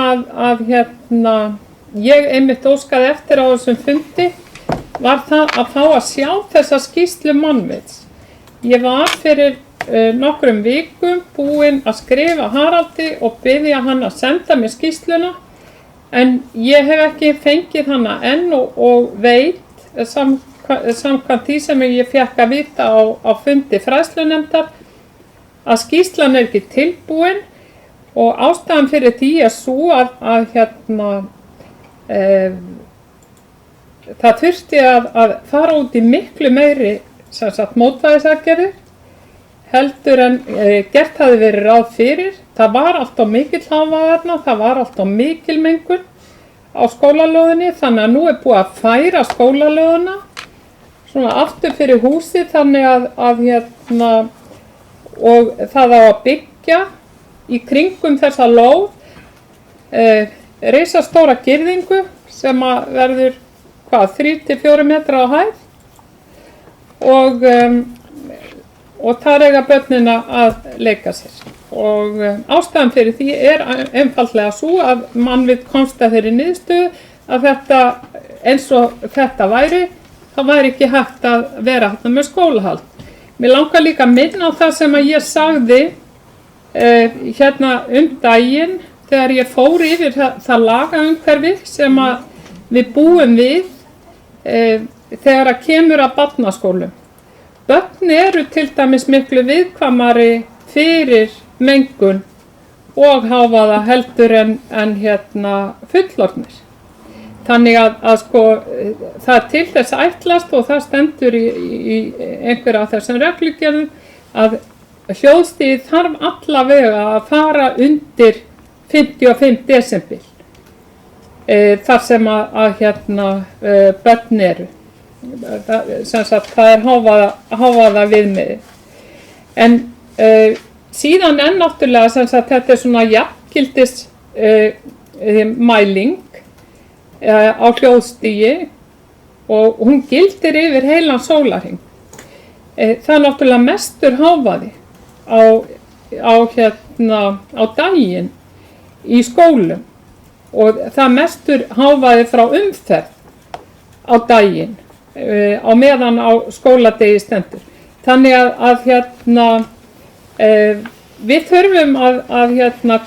ég einmitt óskaði eftir á þessum fundi var það að fá að sjá þessa skýrslu Mannvits. Ég var fyrir nokkrum vikum búin að skrifa Haraldi og biðja hann að senda mér skýrsluna en ég hef ekki fengið hana enn og veit samkvæmt því sem ég fékk að vita á fundi fræðslunefndar að skýrslan er ekki tilbúin og ástæðan fyrir því er svo að það þurfti að fara út í miklu meiri mótvægisaðgerðir heldur en gert hafi verið ráð fyrir. Það var alltaf mikill hávaði, það var alltaf mikil mengun á skólalóðinni þannig að nú er búið að færa skólalóðina svona aftur fyrir húsi þannig og það á að byggja í kringum þessa lóð risastóra girðingu sem að verður 3-4 metra á hæð og þar eiga börnina að leika sér og ástæðan fyrir því er einfaldlega svo að Mannvit komst að þeirri niðurstöðu að þetta eins og þetta væri það væri ekki hægt að vera hérna með skólahald. Mér langar líka að minna á það sem að ég sagði daginn þegar ég fór yfir það lagaumhverfi sem að við búum við þegar að kemur að barnaskólum. Börn eru til dæmis miklu viðkvæmari fyrir mengun og hávaða heldur en fullorðnir. Þannig að sko það er til þess ætlast og það stendur í einhverja af þessum reglugerðum að hljóðstigið þarf allavega að fara undir 55 desibel þar sem börn eru. Það er hávaða viðmiði. En síðan náttúrulega þetta er svona jafngildis mæling á hljóðstigi og hún gildir yfir heilan sólarhring. Það er náttúrulega mestur hávaði á daginn í skólum og það mestur hávaði frá umferð á daginn á meðan á skóladegi stendur. Þannig að við þurfum að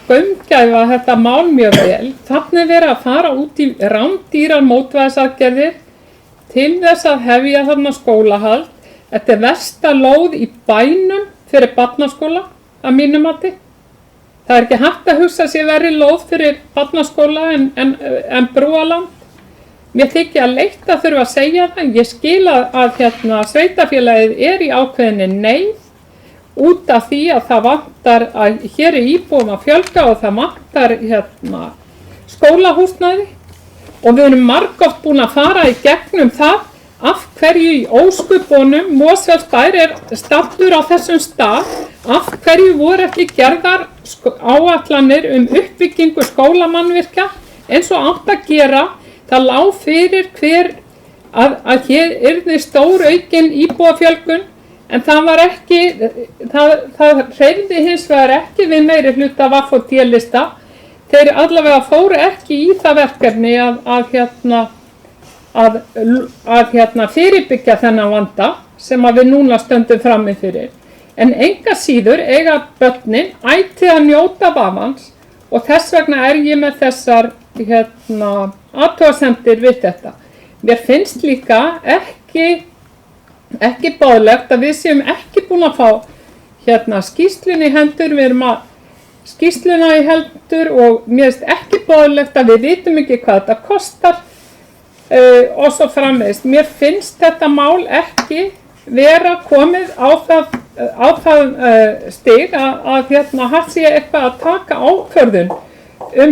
gaumgæfa þetta mál mjög vel. Þannig er verið að fara út í rándýrar mótvægisaðgerðir til þess að hefja þarna skólahald. Þetta er versta lóð í bænum fyrir barnaskóla að mínu mati. Það er ekki hægt að hugsa sér verri lóð fyrir barnaskóla en Brúaland. Mér þykir að leitt að þurfa að segja það. Ég skil að sveitarfélagið er í ákveðinni neyð út af því að það vantar að hér er íbúum að fjölga og það vantar skólahúsnæði og við erum margoft búin að fara í gegnum það af hverju í óskupunum Mosfellsbær er staddur á þessum stað, af hverju voru ekki gerðar áætlanir uppbyggingu skólamannvirkja eins og átt að gera. Það lá fyrir að hér yrði stór aukin íbúafjölgun en það var ekki, það hreyfði hins vegar ekki við meiri hluta VFD-lista. Þeir allavega fóru ekki í það verkefni að fyrirbyggja þennan vanda sem að við núna stöndum frammi fyrir. En enga síður eiga börnin ætíð að njóta vafans og þess vegna er ég með þessar athugasemdir við þetta. Mér finnst líka ekki boðlegt að við séum ekki búin að fá skýrsluna í hendur, við erum að skýrsluna í hendur og mér finnst ekki boðlegt að við vitum ekki hvað þetta kostar og svo framvegis. Mér finnst þetta mál ekki vera komið á það stig að hægt sé eitthvað að taka ákvörðun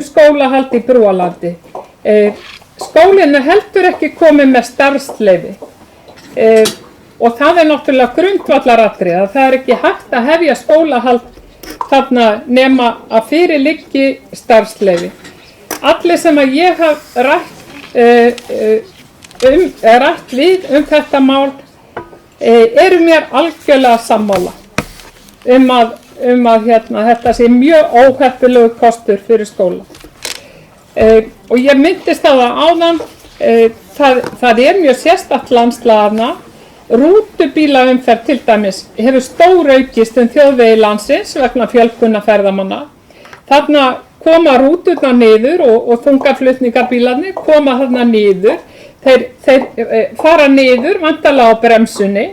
skólahald í Brúalandi. Skólinn er heldur ekki komið með starfsleyfi og það er náttúrulega grundvallaratriði að það er ekki hægt að hefja skólahald þarna nema að fyrir liggi starfsleyfi. Allir sem að ég haf rætt við þetta mál eru mér algjörlega sammála að þetta sé mjög óheppilegur kostur fyrir skóla. Og ég myndist það áðan, það er mjög sérstakt landslagana, rútubílaumferð til dæmis hefur stóraukist þjóðvegi landsins vegna fjölgunar ferðamanna. Þarna koma rúturnar niður og þungaflutningarbílarnir koma þarna niður, þeir fara niður væntanlega á bremsunni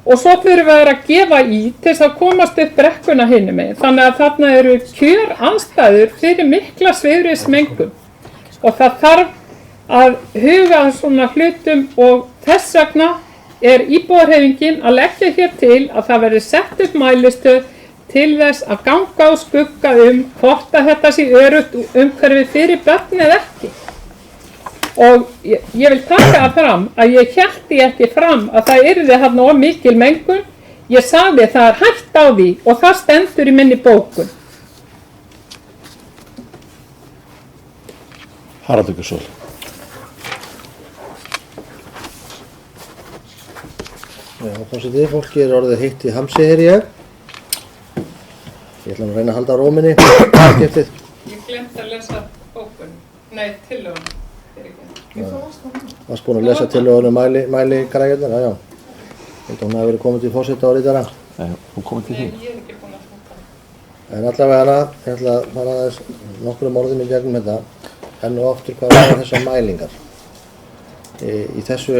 og svo þurfum við að gefa í til þess að komast upp brekkuna hinum megin. Þannig að þarna eru kjör aðstæður fyrir mikla svifryksmengun og það þarf að huga svona hlutum og þess vegna er íbúahreyfingin að leggja hér til að það verði sett upp mælistöð til þess að ganga og skugga hvort að þetta sé öruggt umhverfi fyrir börn eða ekki. Og ég vil taka það fram að ég hélt því ekki fram að það yrði þarna of mikil mengun. Ég sagði það er hægt á því og það stendur í minni bókun. Haraldur Gusol. Já, forseti, fólki er orðið heitt í hamsi hér ég. Ég ætla að reyna að halda róminni. Ég glemt að lesa bókun. Nei, tillögun. Varst búin að lesa tillögunum mæli græðunar, já. Hún hefði verið komið til forseta á rítara. Nei, hún komið til því. Nei, ég er ekki búin að fóta. En allavega ég ætla að fara aðeins nokkrum orðum í gegnum þetta. Enn og aftur hvað var þessar mælingar. Í þessu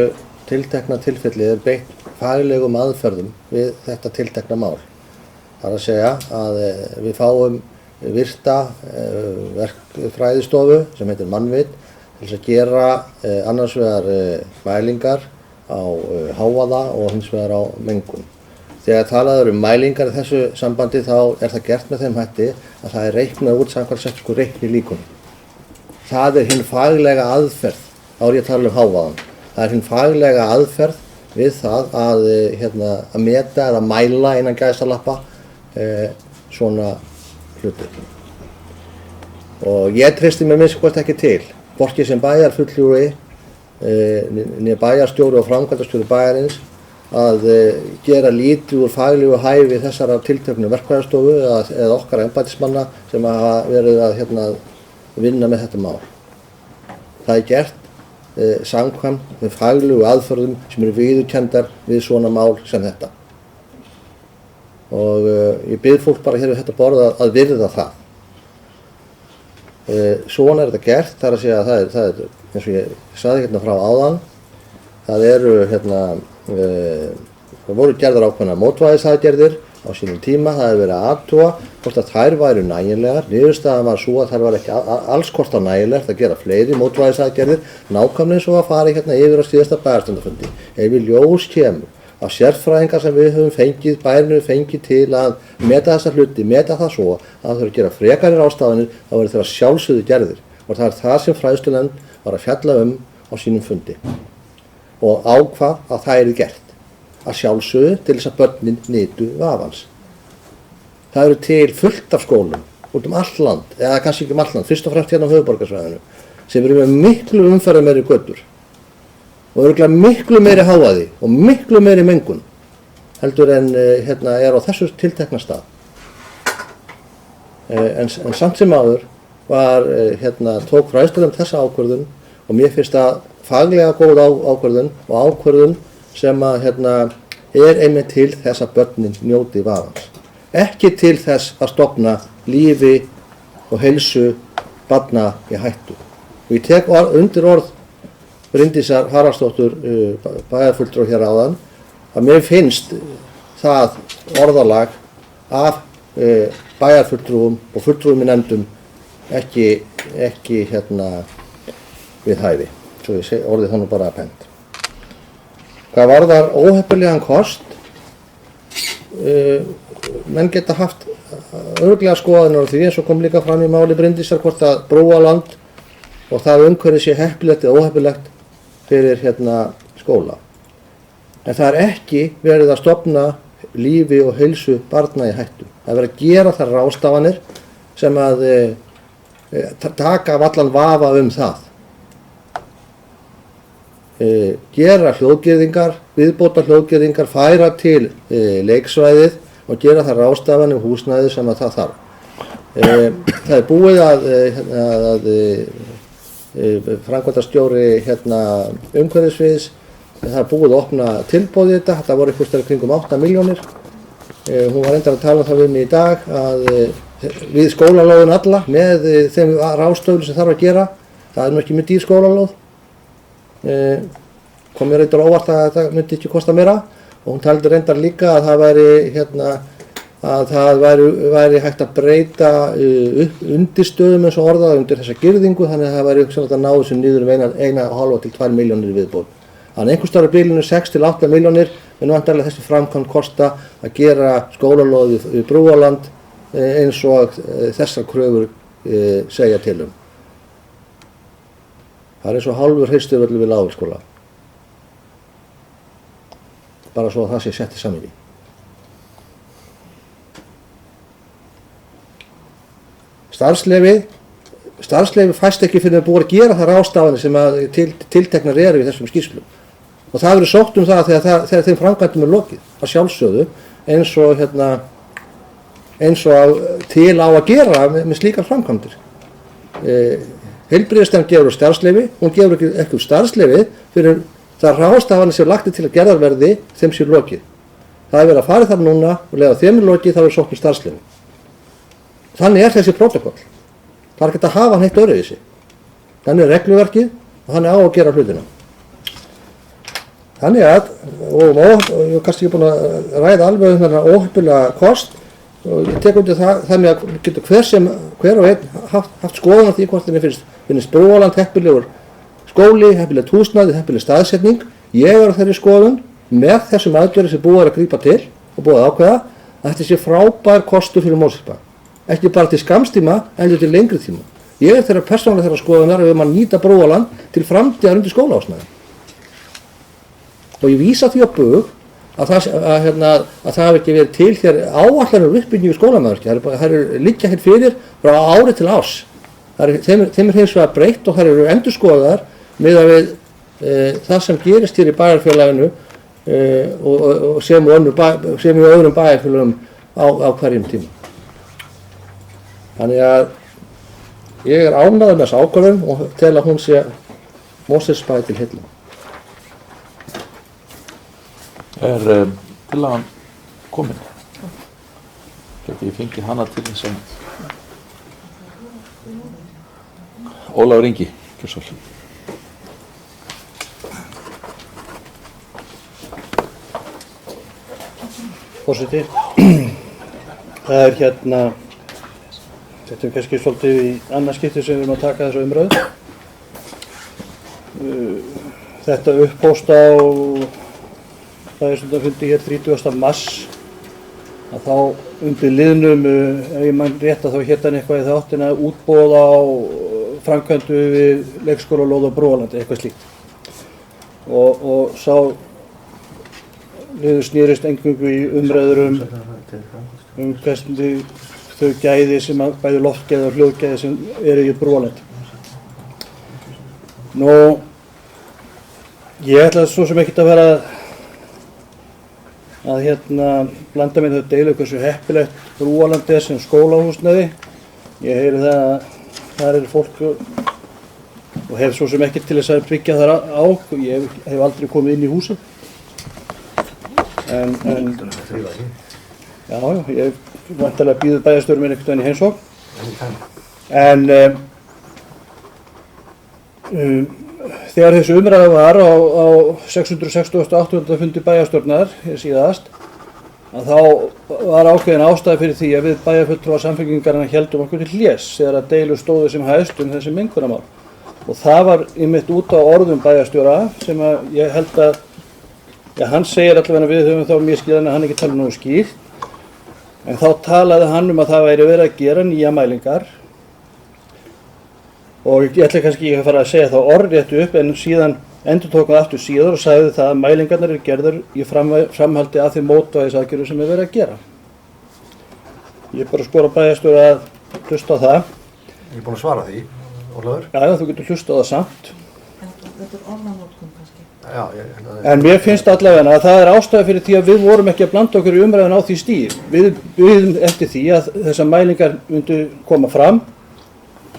tiltekna tilfelli er beitt faglegum aðferðum við þetta tiltekna mál. Það er að segja að við fáum virta verkfræðistofu sem heitir Mannvit til þess að gera annars vegar mælingar á hávaða og hins vegar á mengun. Þegar talað mælingar í þessu sambandi þá er það gert með þeim hætti að það er reiknað út samkvæmt settu reiknilíkun. Það er hinn faglega aðferð, þá er ég að tala hávaðan. Það er hinn faglega aðferð við það að meta eða mæla innan gæsalappa svona hluti. Og ég treysti mér minnst hvort ekki til. Hvorki sem bæjarfulltrúi, né bæjarstjóri og framkvæmdastjóri bæjarins að gera lítið úr faglegu hæfi þessara tilteknu verkfræðistofu eða okkar embættismanna sem hafa verið að vinna með þetta mál. Það er gert samkvæmt með faglegu aðferðum sem eru viðurkenndar við svona mál sem þetta. og ég bið fólk bara hér við þetta borð að virða það. Svona þetta gert, það að segja að það er eins og ég sagði hérna frá áðan, það eru það voru gerðar ákveðnar mótvægisaðgerðir á sínum tíma, það hefur verið að athuga hvort að þær væru nægilegar. Niðurstaðan var svo að þær var ekki alls hvort að nægilegar að gera fleiri mótvægisaðgerðir, nákvæmlega eins og að fara hérna yfir á síðasta bæjarstjórnarfundi. Ef í ljós kemur af sérfræðingar sem við höfum fengið, bærinu fengið til að meta þessa hluti, meta það svo að það þurfa að gera frekari ráðstafanir, þá verður þeirra sjálfsögðu gerðir. Og það er það sem fræðslunefnd var að fjalla á sínum fundi. Og ákvað að það er gert. Að sjálfsögðu til þess að börnin nytu vafans. Það eru til fullt af skólum út allt land, eða kannski ekki allt land, fyrst og fremst hérna á höfuðborgarsvæðinu, sem eru með miklu umferðarmeiri götur og örugglega miklu meiri hávaði og miklu meiri mengun heldur en hérna er á þessu tiltekna stað. En samt sem áður var tók fræðslunefnd þessa ákvörðun og mér finnst það faglega góð ákvörðun og ákvörðun sem að er einmitt til þess að börnin njóti vafans. Ekki til þess að stofna lífi og heilsu barna í hættu. Og ég tek undir orð Bryndísar Haraldsdóttur bæjarfulltrúa hér áðan að mér finnst það orðalag af bæjarfulltrúum og fulltrúum í nefndum ekki við hæfi. Svo ég segi orðið það nú bara að pent. Hvað varðar óheppilegan kost, menn geta haft örugglega skoðanir á því eins og kom líka fram í máli Bryndísar hvort að brúaland og það umhverfi sé heppilegt eða óheppilegt fyrir skóla. En það er ekki verið að stofna lífi og heilsu barna í hættu. Það er verið að gera þær ráðstafanir sem að taka af allan vafa það. Gera hljóðgirðingar, viðbóta hljóðgirðingar, færa til leiksvæðið og gera þær ráðstafanir húsnæði sem að það þarf. Það er búið að framkvæmdastjóri umhverfissviðs, það er búið að opna tilboð í þetta voru einhvers staðar kringum 8 milljónir. Hún var reyndar að tala það við mig í dag að við skólalóðin alla með þeim ráðstöfum sem þarf að gera, það er nú ekki með dýr skólalóð, kom mér reyndar óvart að þetta myndi ekki kosta meira og hún taldi reyndar líka að það væri að það væri hægt að breyta upp undirstöðum eins og orðað undir þessa girðingu þannig að það væri að ná þessu niður 1,5 til 2 milljónir viðbót. Þannig einhvers staðar á bilinu 6 til 8 milljónir en vantarlega þessi framkvæmd kosta að gera skólalóð við Brúaland eins og þessar kröfur segja til um. Það er eins og hálfur heilstöðvöllur við Lágholtsskóla. Bara svo að það sé sett í samhengi. Starfsleyfi fæst ekki fyrir að búið að gera það ráðstafanir sem að tilteknar eru í þessum skýrslum. Og það verður sótt það þegar þeim framkvæmdum er lokið, að sjálfsögðu, eins og til á að gera með slíkar framkvæmdir. Heilbrigðisnefnd gefur starfsleyfi, hún gefur ekki starfsleyfi fyrir það ráðstafanir sem lagt til að gerðarverði þeim sé lokið. Það er verið að fara þar núna og lega þeim er lokið þá er sótt starfsleyfi. Þannig er þessi prótókoll. Það er ekki að hafa hann eitt öðruvísi. Þannig er regluverkið og þannig á að gera hlutina. Þannig að, og ég er kannski ekki búin að ræða alveg þennan óheppilega kost og ég tek undir það þannig að getur hver og einn haft skoðun á því hvort þeim finnst Brúaland heppilegur skóli, heppilegt húsnæði, heppileg staðsetning. Ég er á þeirri skoðun með þessum aðgerðum sem búið að grípa til og búið að ákveða að þetta sé frábær kostur fyrir Mosfellsbæ. Ekki bara til skamstíma, heldur til lengri tíma. Ég er þeirra persónulega þeirra skoðunar ef maður nýta Brúaland til framtíðar undir skólahúsnæði. Og ég vísa því á bug að það hafi ekki verið til hér áætlanir uppbyggingu skólamannvirkja. Það liggja hér fyrir frá ári til árs. Þeim er hins vegar breytt og það eru endurskoðaðar miðað við það sem gerist hér í bæjarfélaginu og sem í öðrum bæjarfélagum á hverjum tíma. Þannig að ég er ánægður með þessa ákvörðun og tel að hún sé Mosfellsbæ til heilla. Er tillagan komin? Geti ég fengið hana til þess að Ólafur Ingi, kjörsvall. Forseti, það er þetta er kannski svolítið í annað skipti sem við erum að taka þessu umræðu. Þetta upphóst á bæjarstjórnarfundi hér 30. mars, að þá undir liðnum, ef ég man rétt að þá hét hann eitthvað í þáttina, útboð á framkvæmdu við leikskóla lóð á Brúalandi, eitthvað slíkt. Og sá liður snýrist eingöngu í umræður hvernig þau gæði sem að bæði loftgæði og hljóðgæði sem eru í Brúalandi. Nú, ég ætla svo sem ekkert að vera að blanda mér þetta deilu hversu heppilegt Brúalandi er sem skólahúsnæði. Ég heyri það að þar er fólk og hef svo sem ekkert til þess að byggja þar á. Ég hef aldrei komið inn í húsið. En já, ég vantarlega býður bæjarstjóri minn einhvern veginn í heimsókn. En þegar þessu umræða var á 668. fundi bæjarstjórnar síðast, að þá var ákveðin ástæða fyrir því að við bæjarfulltrúar Samfylkingarinnar héldum okkur til hlés þegar að deilu stóðu sem hæst þessi mengunarmál. Og það var einmitt út á orðum bæjarstjóra sem að ég held að, já, hann segir allavega að við höfum þá mjög skýran að hann ekki tala nógu skýrt, en þá talaði hann að það væri verið að gera nýja mælingar. Og ég ætla kannski ekki að fara að segja þá orðrétt upp, en síðan endurtók hann aftur síðar og sagði það að mælingarnar eru gerðar í framhaldi af þeim mótvægisaðgerðum sem er verið að gera. Ég er bara að skora bæjarstjóra að hlusta á það. Ég er búinn að svara því, Ólafur. Já, þú getur hlusta á það samt. Þetta er orðanótkun kannski. Já, en mér finnst allavega að það er ástæða fyrir því að við vorum ekki að blanda okkur í umræðan á því stíi. Við biðum eftir því að þessar mælingar myndu koma fram.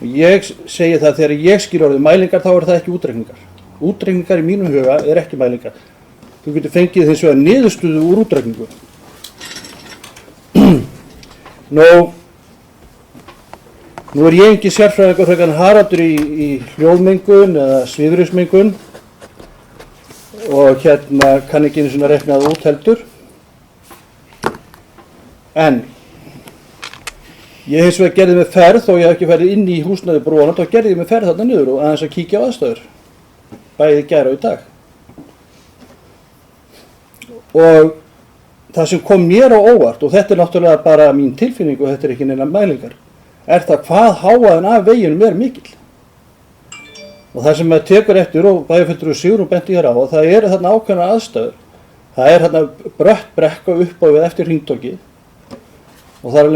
Ég segi það þegar ég skil orðið mælingar, þá er það ekki útreikningar. Útreikningar í mínum huga er ekki mælingar. Þú getur fengið hins vegar niðurstöðu úr útreikningu. Nú er ég ekki sérfræðingur frekar Haraldur í hljóðmengun eða svifryksmengun og kann ekki einu sinni að reikna það út heldur. En ég hins vegar gerði mig ferð, og ég hef ekki farið inn í húsnæði Brúaland, þá gerði ég mig ferð þarna niður og aðeins að kíkja á aðstæður, bæði í gær og í dag. Og það sem kom mér á óvart, og þetta er náttúrulega bara mín tilfinning og þetta er ekki neina mælingar, er það hvað háaðan af veginum er mikill. Og það sem maður tekur eftir, og bæjarfulltrúi Sigrún benti hér á, og það eru þarna ákveðnar aðstæður. Það er þarna brött brekka upp á við eftir hringtorgið. Og það er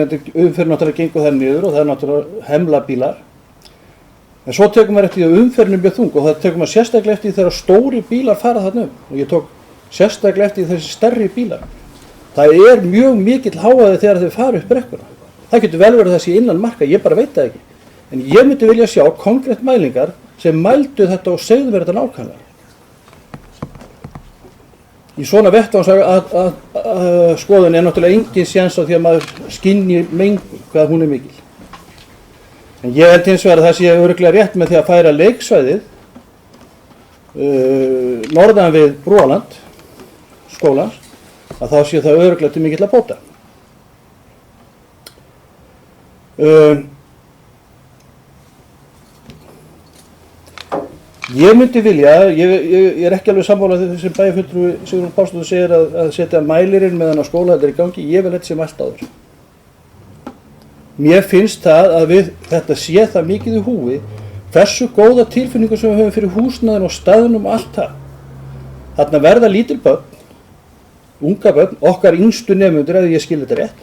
umferð náttúrulega gengur þær niður og það er náttúrulega hemla bílar. En svo tekur maður eftir því að umferðin er mjög þung og það tekur maður sérstaklega eftir því þegar stóri bílar fara þarna og ég tók sérstaklega eftir þessi stærri bílar. Það er mjög mikill hávaði þegar þau fara upp brekkuna. Það getur vel verið að það sé innan marka, ég bara veit það ekki. En ég myndi vilja sjá konkrétt mælingar sem mældu þetta og segðu mér þetta nákvæmlega. Í svona vettvangsskoðun er náttúrulega engin séns á því að maður skynji mengun hvað hún er mikil. En ég held hins vegar að það sé örugglega rétt með því að færa leiksvæðið norðan við Brúaland skólans, að þá sé það örugglega til mikill að bóta. Ég myndi vilja, ég er ekki alveg sammála þegar sem bæjarfulltrúi Sigrún Pálsdóttir segir að setja mælirinn meðan á skóla þetta er í gangi, ég vil þetta sem allt áður. Mér finnst það að þetta sé það mikið í húfi, hversu góða tilfinningu sem við höfum fyrir húsnæðin og staðnum og allt það. Þarna verða lítil börn, unga börn, okkar yngstu nemendur ef ég skil þetta rétt.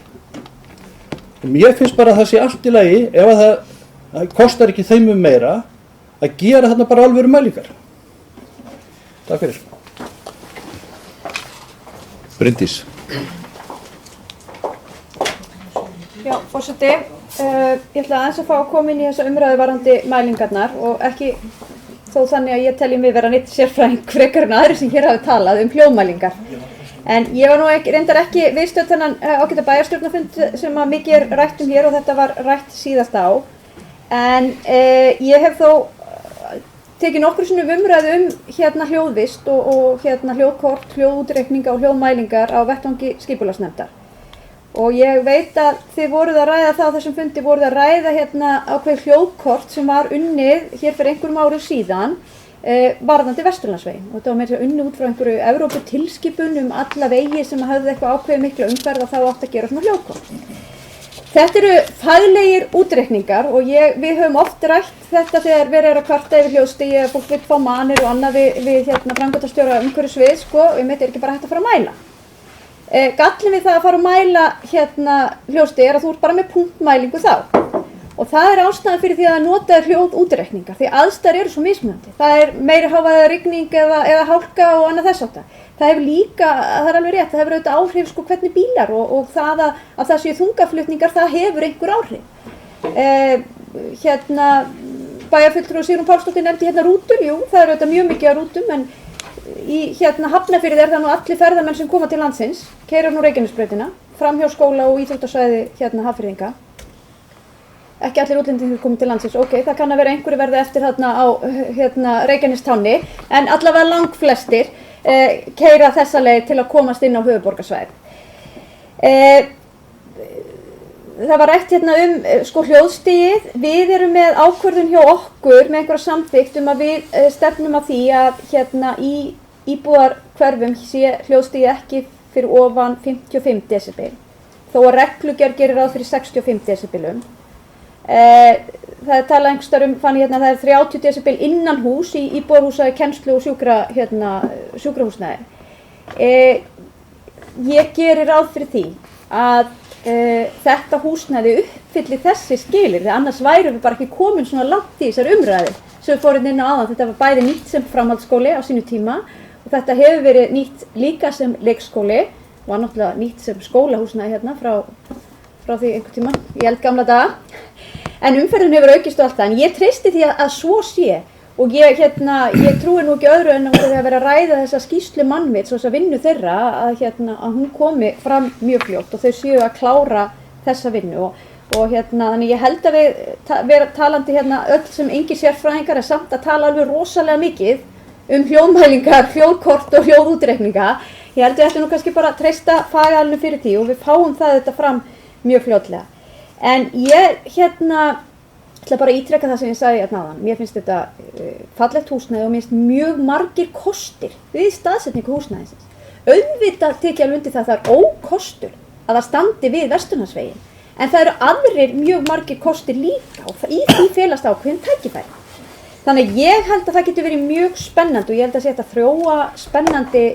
Og mér finnst bara að það sé allt í lagi ef að það kostar ekki þeim meira að gera þarna bara alvöru mælingar. Takk fyrir. Bryndís. Já, forseti, ég ætla aðeins að fá að koma inn í þessa umræðu varðandi mælingarnar og ekki þó þannig að ég telji mig vera neitt sérfræðing frekar en aðri sem hér hafi talað hljóðmælingar. En ég var nú reyndar ekki viðstödd þennan ágæta bæjarstjórnarfund sem að mikið er rætt hér og þetta var rætt síðast á. En ég hef þó tekið nokkru sinnum umræðu hérna hljóðvist og hérna hljóðkort, hljóðútreikninga og hljóðmælingar á vettvangi skipulagsnefndar. Og ég veit að þið voruð að ræða það á þessum fundi, voruð að ræða hérna ákveð hljóðkort sem var unnið hér fyrir einhverjum árum síðan varðandi Vesturlandsveginn. Og þetta var meira unnið út frá einhverju Evróputilskipun alla vegi sem hafði eitthvað ákveðið mikla umferð og þá átt að gera svona hljóðkort. Þetta eru faglegir útreikningar og við höfum oft rætt þetta þegar verið að kvarta yfir hljóðstigi eða fólk vill fá manir og annað við hérna framkvæmdastjóra umhverfissvið, sko, er ekki bara hægt að fara að mæla. Gallinn við það að fara að mæla hérna hljóðstigi að þú ert bara með punktmælingu þá. Og það er ástæðan fyrir því að nota hljóðútreikningar, því aðstæður eru svo mismunandi. Það er meiri hávaða rigning eða hálka og annað þess háttar. Það hefur líka, það er alveg rétt, það hefur auðvitað áhrif sko hvernig bílar og það að það séu þungaflutningar, það hefur einhver áhrif. Hérna, bæjarfulltrúi Sigrún Pálsdóttir nefndi hérna rútur, jú, það er auðvitað mjög mikið af rútum, en í hérna Hafnarfirði er það nú allir ferðamenn sem koma til landsins, keyra nú Reykjanesbrautina, fram hjá skóla og íþróttasvæði hérna Hafnfirðinga. Ekki allir útlendingar komið til landsins, ok, það kann að vera einhverju verði eftir þarna á hérna Reykjanestánni, en allavega langflestir keyra þessa leið til að komast inn á höfuðborgarsvæðið. Það var rætt hérna sko hljóðstigið, við erum með ákvörðun hjá okkur með einhverja samþykkt að við stefnum að því að hérna í íbúðarhverfum sé hljóðstigið ekki fyrir ofan 55 decibel, þó að reglugerð gerir ráð fyrir 65 decibelum. Það er talað einhvers staðar fann ég hérna að það er 30 decibel innan hús í íbúðarhúsnæði, kennslu og sjúkrahúsnæði. Ég geri ráð fyrir því að þetta húsnæði uppfylli þessi skilyrði, annars værum við bara ekki komin svona langt í þessar umræðu sem við fórum inn á áðan. Þetta var bæði nýtt sem framhaldsskóli á sínu tíma og þetta hefur verið nýtt líka sem leikskóli og var náttúrulega nýtt sem skólahúsnæði hérna frá því einhvern tíma í eldgamla daga. En umferðin hefur aukist og allt það, en ég treysti því að svo sé og ég trúi nú ekki öðru en að það að vera að ræða þessa skýrslu Mannvits og þessa vinnu þeirra að hún komi fram mjög fljótt og þau séu að klára þessa vinnu og þannig ég held að við vera talandi öll sem engir sérfræðingar er samt að tala alveg rosalega mikið hljóðmælingar, hljóðkort og hljóðútreikninga. Ég held að við ætlum nú kannski bara að treysta fagaðalinu fyrir því og við fáum þetta fram mjög fljótlega. En ég ætla bara að ítreka það sem ég sagði hérna áðan. Mér finnst þetta fallegt húsnæði og mér finnst mjög margir kostir við staðsetningu húsnæðisins. Auðvitað tek ég alveg undir það er ókostur að það standi við Vesturlandsveginn. En það eru aðrir mjög margir kostir líka og í því felast ákveðin tækifæri. Þannig að ég held að það getur verið mjög spennandi og ég held að þetta þróa spennandi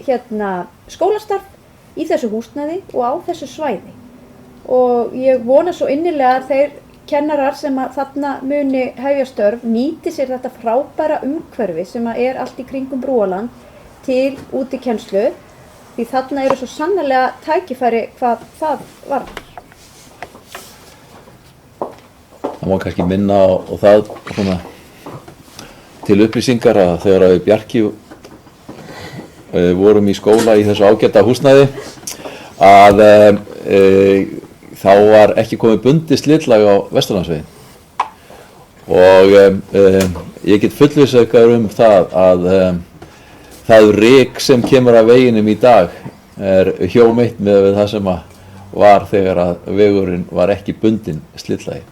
skólastarf í þessu húsnæði og á þessu svæði. Og ég vona svo innilega að þeir kennarar sem að þarna muni hefja störf nýti sér þetta frábæra umhverfi sem að er allt í kringum Brúaland til útikennslu því þarna eru svo sannarlega tækifæri hvað það varðar. Það má kannski minna á það svona, til upplýsingar að þegar við Bjarki vorum í skóla í þessu ágæta húsnæði að þá var ekki komið bundið slitlag á Vesturlandsveginn og ég get fullvissað ykkur það að það ryk sem kemur af veginum í dag er hjómeitt með það sem var þegar að vegurinn var ekki bundinn slitlagi.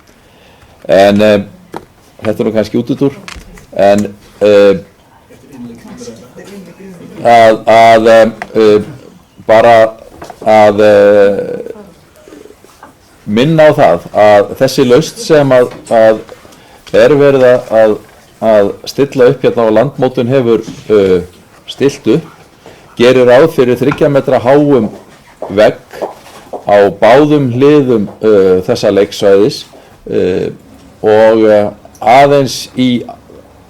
En þetta er nú kannski útúr, en bara að minna á það að þessi lausn sem að er verið að stilla upp hérna á landmótun hefur stillt upp gerir ráð fyrir 3 metra háum vegg á báðum hliðum þessa leiksvæðis og aðeins í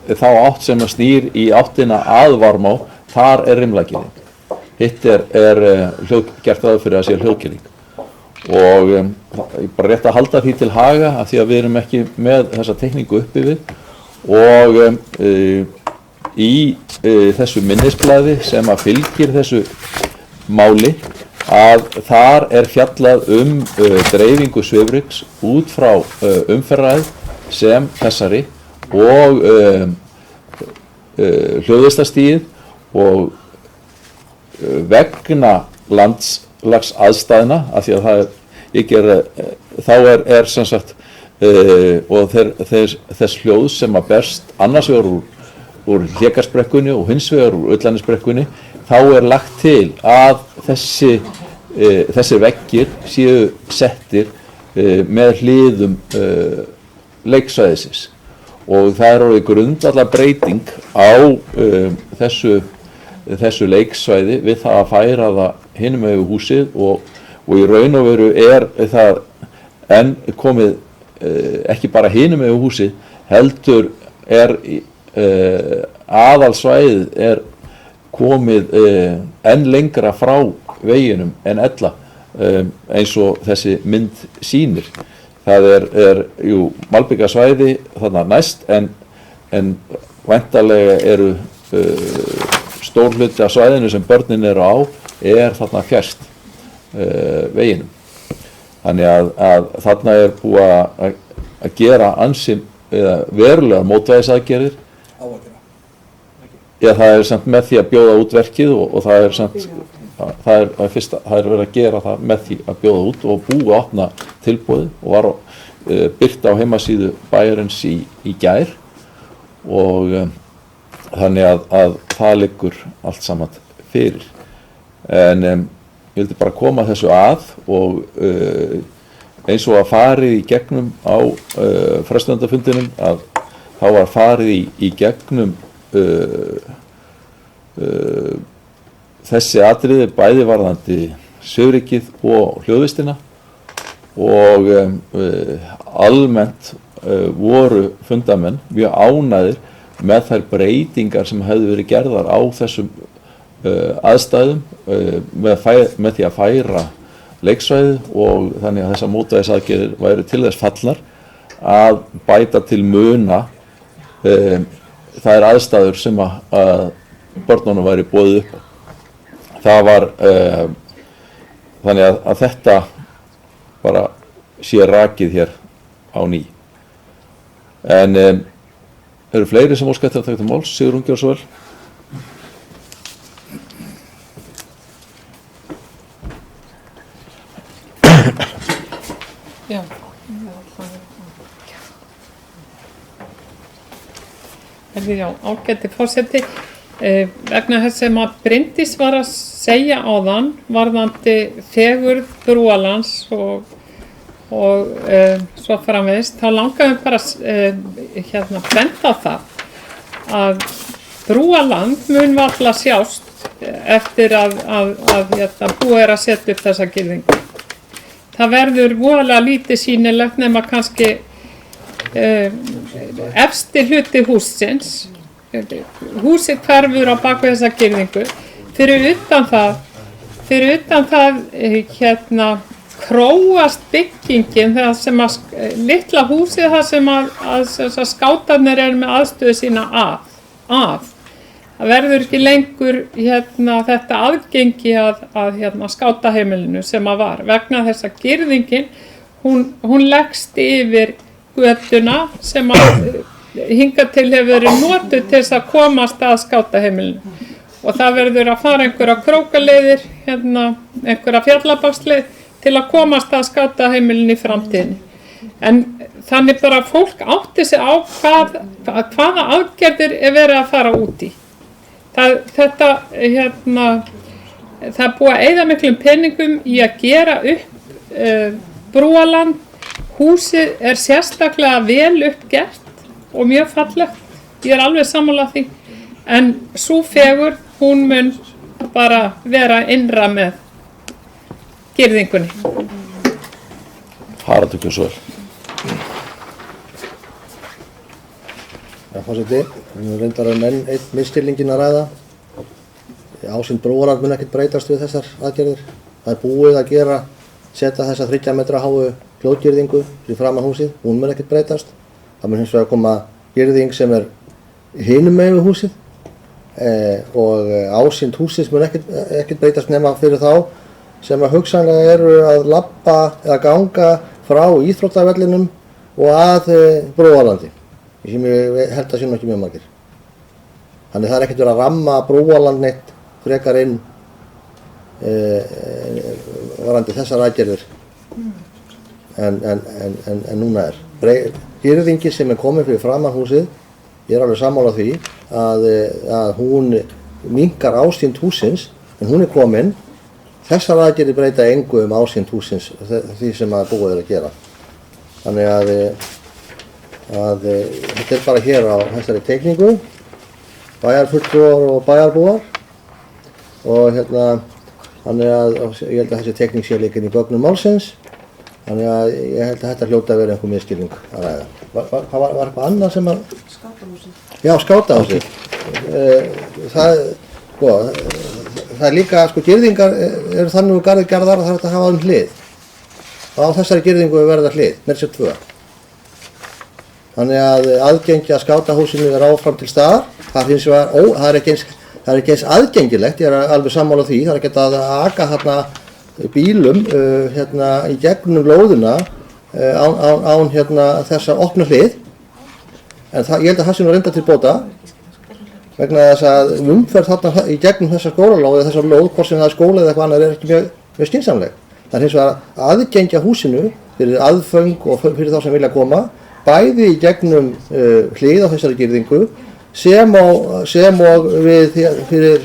þá átt sem að snýr í áttina að Varmá, þar er rimlagilinn. Hitt er gert ráð fyrir að sé hljóðgilling. Og ég bara rétt að halda því til haga af því að við erum ekki með þessa teikningu uppi við og í þessu minnisblaði sem að fylgir þessu máli að þar fjallað dreifingu svifryks út frá umferðaræð sem þessari og hljóðvistastigið og vegna landslagsaðstæðna af því að þá sem sagt og þess hljóð sem að berst annars vegar úr Hlégarðsbrekkunni og hins vegar úr Ullanisbrekkunni, þá lagt til að þessir veggir séu settir með hliðum leiksvæðisins og það orðið grundvallar breyting á þessu leiksvæði við það að færa það hinum megin við húsið og í raun og veru það enn komið ekki bara hinum megin við húsið heldur aðalsvæðið komið enn lengra frá veginum en ella eins og þessi mynd sýnir. Það malbikasvæði þarna næst en væntanlega eru stór hluti af svæðinu sem börnin eru á þarna fjærst veginum. Þannig að þarna búið að gera ansi verulegar mótvægisaðgerðir. Já, það samt með því að bjóða út verkið og það samt það verið að gera það með því að bjóða út og búið að opna tilboðið og var birt á heimasíðu bæjarins í gær og þannig að það liggur allt saman fyrir. En ég vildi bara koma þessu að og eins og að farið í gegnum á frestuðendafundinum að þá var farið í gegnum þessi atriði bæði varðandi svifrykið og hljóðvistina og almennt voru fundamenn mjög ánægðir með þær breytingar sem hefðu verið gerðar á þessum aðstæðum með því að færa leiksvæðið og þannig að þessar mótvægisaðgerðir væru til þess fallnar að bæta til muna þær aðstæður sem að börnunum væri boðið upp á. Það var þannig að þetta bara sé rakið hér á ný. En eru fleiri sem óska eftir að taka til máls? Sigrún, gjörðu svo vel. Já. Já, ágæti forseti. Vegna þess sem að Bryndís var að segja áðan varðandi fegurð Brúalands og svo framvegis, þá langaðum bara benda á það að Brúaland mun varla sjást eftir að búið að setja upp þessa girðingu. Það verður voðalega lítið sýnilegt nema kannski efsti hluti hússins. Húsið hverfur á baku þessa girðingu. Fyrir utan það króast byggingin það sem að litla húsið það sem að skátarnir eru með aðstöðu sína að. Það verður ekki lengur þetta aðgengi að skátaheimilinu sem að var vegna þess að girðingin hún leggst yfir götuna sem að hingað til hefur verið notuð til þess að komast að skátaheimilinu og það verður að fara einhverja krókaleiðir, einhverja fjallabaksleið til að komast að skátaheimilinu í framtíðinni. En þannig bara fólk átti sig á hvaða aðgerðir verið að fara út í. Það er búið að eyða miklum peningum í að gera upp Brúaland. Húsið sérstaklega vel uppgert og mjög fallegt. Ég alveg sammála því. En sú fegurð, hún mun bara vera innra með girðingunni. Haraldur, gjörðu svo vel. Já, forseti, við reyndar að menn einn misskilningin að ræða. Ásýnd Brúaland mun ekkert breytast við þessar aðgerðir. Það búið að setja þessa 30 metra háu hljóðgirðingu fyrir framan húsið, hún mun ekkert breytast. Það mun hins vegar koma girðing sem hinum megin við húsið og ásýnd húsins mun ekkert breytast nema fyrir þá sem að hugsanlega eru að labba eða ganga frá íþróttavellinum og að Brúarlandi, sem ég held að sé nú ekki mjög margir. Þannig það er ekkert verið að ramma Brúarland neitt frekar inn varandi þessar aðgerðir en núna er. Girðingi sem er komin fyrir framan húsið, ég er alveg sammála því að hún minnkar ásýnd húsins, en hún er komin. Þessar aðgerðir breyta engu ásýnd húsins, því sem að búið er að gera. Þannig að þetta er bara hér á þessari teikningu, bæjarfulltrúar og bæjarbúar, og þannig að ég held að þessi teikning sé líka inn í gögnum málsins, þannig að ég held að þetta hljóta að vera einhver misskilning að ræða. Var eitthvað annað sem að... Skátahúsið. Já, skátahúsið. Það er líka, girðingar eru þannig garðir gerðar að það er hægt að hafa hlið. Og á þessari girðingu verða hlið, meira sér 2. Þannig að aðgengi að skátahúsinu er áfram til staðar. Það er ekki eins aðgengilegt, ég er alveg sammála því, það er ekki að aka þarna bílum í gegnum lóðina án þessa opnu hlið. En ég held að það sé nú reynda til bóta, vegna þess að umferð þarna í gegnum þessa skólalóð eða þessa lóð, hvort sem það er skóla eða eitthvað annað, er ekki mjög skynsamleg. Það er hins vegar að aðgengja húsinu fyrir aðföng og fyrir þá sem vilja koma, bæði í gegnum hlið á þessari girðingu, sem og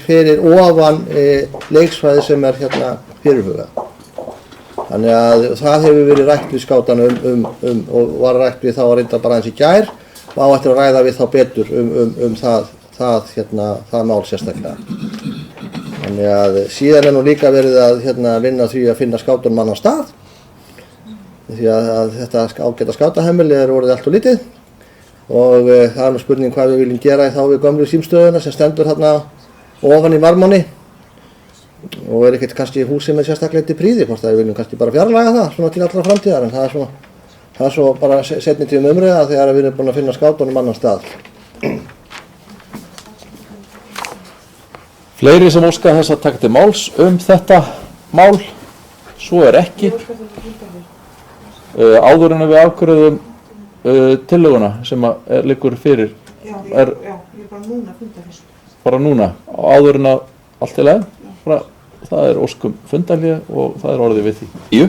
fyrir ofan leiksvæði sem er fyrirhugað. Þannig að það hefur verið rætt við skátanum og var rætt við þá að reynda bara eins í gær, og á eftir að ræða við þá betur það mál sérstaklega. Þannig að síðan er nú líka verið að vinna því að finna skátunum annan stað, því að þetta ágæta skátaheimili er orðið allt og lítið, og það er nú spurning hvað við viljum gera þá við gömlu símstöðuna sem stendur þarna ofan í Varmánni, og er ekkert kannski húsið með sérstaklega til prýði, hvort það við viljum kannski bara fjarlæga það svona til allra framtíðar, en það er svo bara seinni tíðum umræða þegar við erum búin að finna skátunum annan stað. Fleiri sem óska þess að taka til máls þetta mál, svo er ekki. Áður en við afgreiðum tillöguna sem liggur fyrir. Já, ég er bara núna að funda þessu. Bara núna, áður en að allt í lagi, það er óskum fundarhlé og það er orðið við því.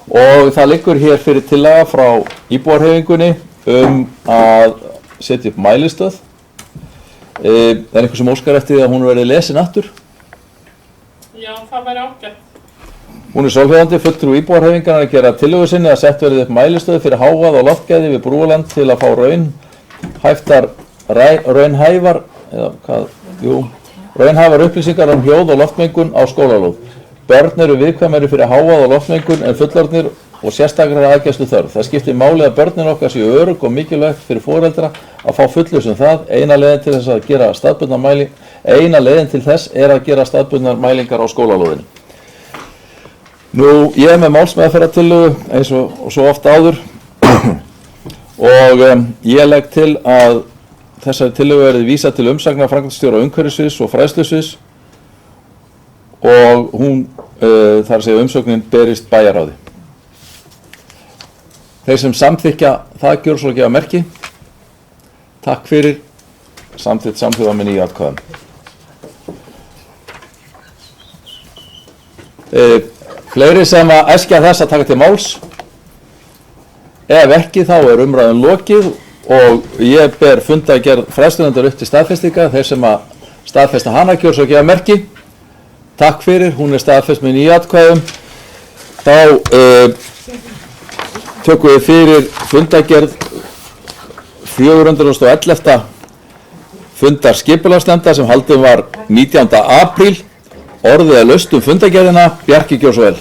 Og það liggur hér fyrir tillaga frá íbúarhreyfingunni að setja upp mælistöð. Er einhver sem óskar eftir því að hún verði lesin aftur? Já, það væri ágætt. Hún er svolítið fulltrúi íbúarhreyfingarinnar að gera tillögu sinni að sett verði upp mælistöð fyrir hávaða og loftgæði við Brúarland til að fá raunhæfar upplýsingar hljóð og loftmengun á skólalóð. Börn eru viðkvæmari fyrir hávaða og loftmengun en fullorðnir og sérstaklega aðgæslu þörf. Það skiptir máli að börnin okkar séu örugg og mikilvægt fyrir foreldra að fá fullvissu það. Eina leiðin til þess er að gera staðbundnar mælingar á skólalóðinu. Nú, ég er með málsmeðferðartillögu eins og svo oft áður og ég legg til að þessari tillögu verði vísað til umsagnar framkvæmdastjóra umhverfissviðs og fræðslusviðs og hún, þar að segja umsögnin, berist bæjarráði. Þeir sem samþykkja það gjörðu svo að gefa merki. Takk fyrir. Samþykkt samhljóða með 9 atkvæðum. Fleiri sem að æskja þess að taka til máls. Ef ekki þá er umræðan lokið og ég ber fundargerð fræðslunefndar upp til staðfestinga. Þeir sem að staðfesta hana gjörðu svo að gefa merki. Takk fyrir, hún er staðfest með 9 atkvæðum. Þá tökum við fyrir fundargerð 411. Fundar skipulagsnefndar sem haldin var 19. apríl. Orðið er laust fundargerðina. Bjarki, gjörðu svo vel.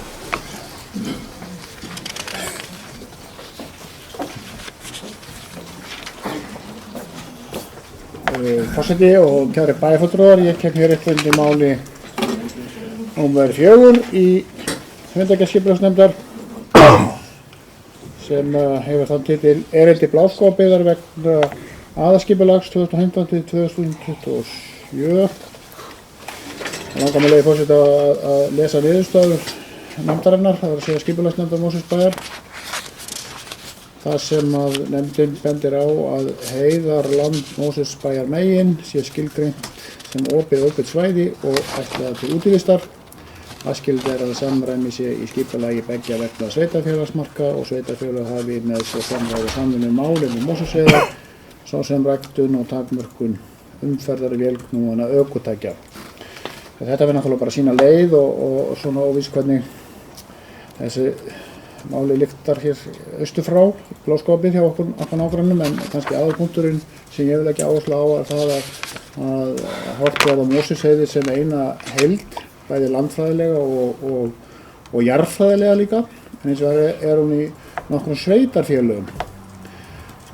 Forseti og kæri bæjarfulltrúar, ég kem hér upp undir máli númer 4 í fundargerð skipulagsnefndar sem hefur þann titil erindi Bláskógabyggðar vegna aðalskipulags 2015 til 2020. 7. Það langar með leyfi forseta að lesa niðurstöður nefndarinnar, það er að segja skipulagsnefndar Mosfellsbæjar. Það sem að nefndin bendir á að heiðarland Mosfellsbæjar megin sé skilgreint sem opið svæði og ætlað til útivistar. Æskilegt að samræmi sé í skipulagi beggja vegna sveitarfélagsmarka og sveitarfélag hafi með svo samráð og samvinnu málum Mosfellsveiðar, svo sem ræktun og takmörkun umferðar vélknúinna ökutækja. Þetta verður náttúrulega bara sína leið og svona óvíst hvernig þessi máli lyktar hér austur frá, Bláskógabíð hjá okkur nágrannum, en kannski aðalpunkturinn sem ég vil ekki áherslu á er það að horft verða Mosfellsheiði sem eina heild, bæði landfræðilega og jarðfræðilega líka, en eins og er hún í nokkrum sveitarfélögum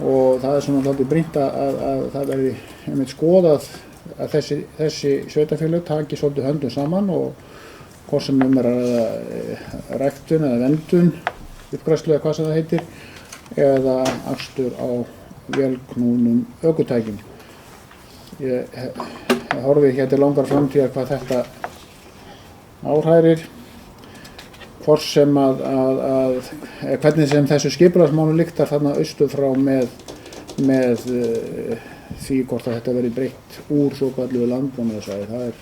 og það er svona svolítið brýnt að það verði einmitt skoðað að þessi sveitarfélög taki svolítið höndum saman og hvort sem er að ræktun eða verndun, uppgræðslu eða hvað sem það heitir, eða akstur á vélknúnum ökutækjum. Ég horfi hér til langar framtíðar hvað þetta áhrærir, hvort sem hvernig sem þessu skipulagsmáli lyktar þarna austur frá með því hvort að þetta verið breytt úr svokölluðu landbúnaðarsvæði.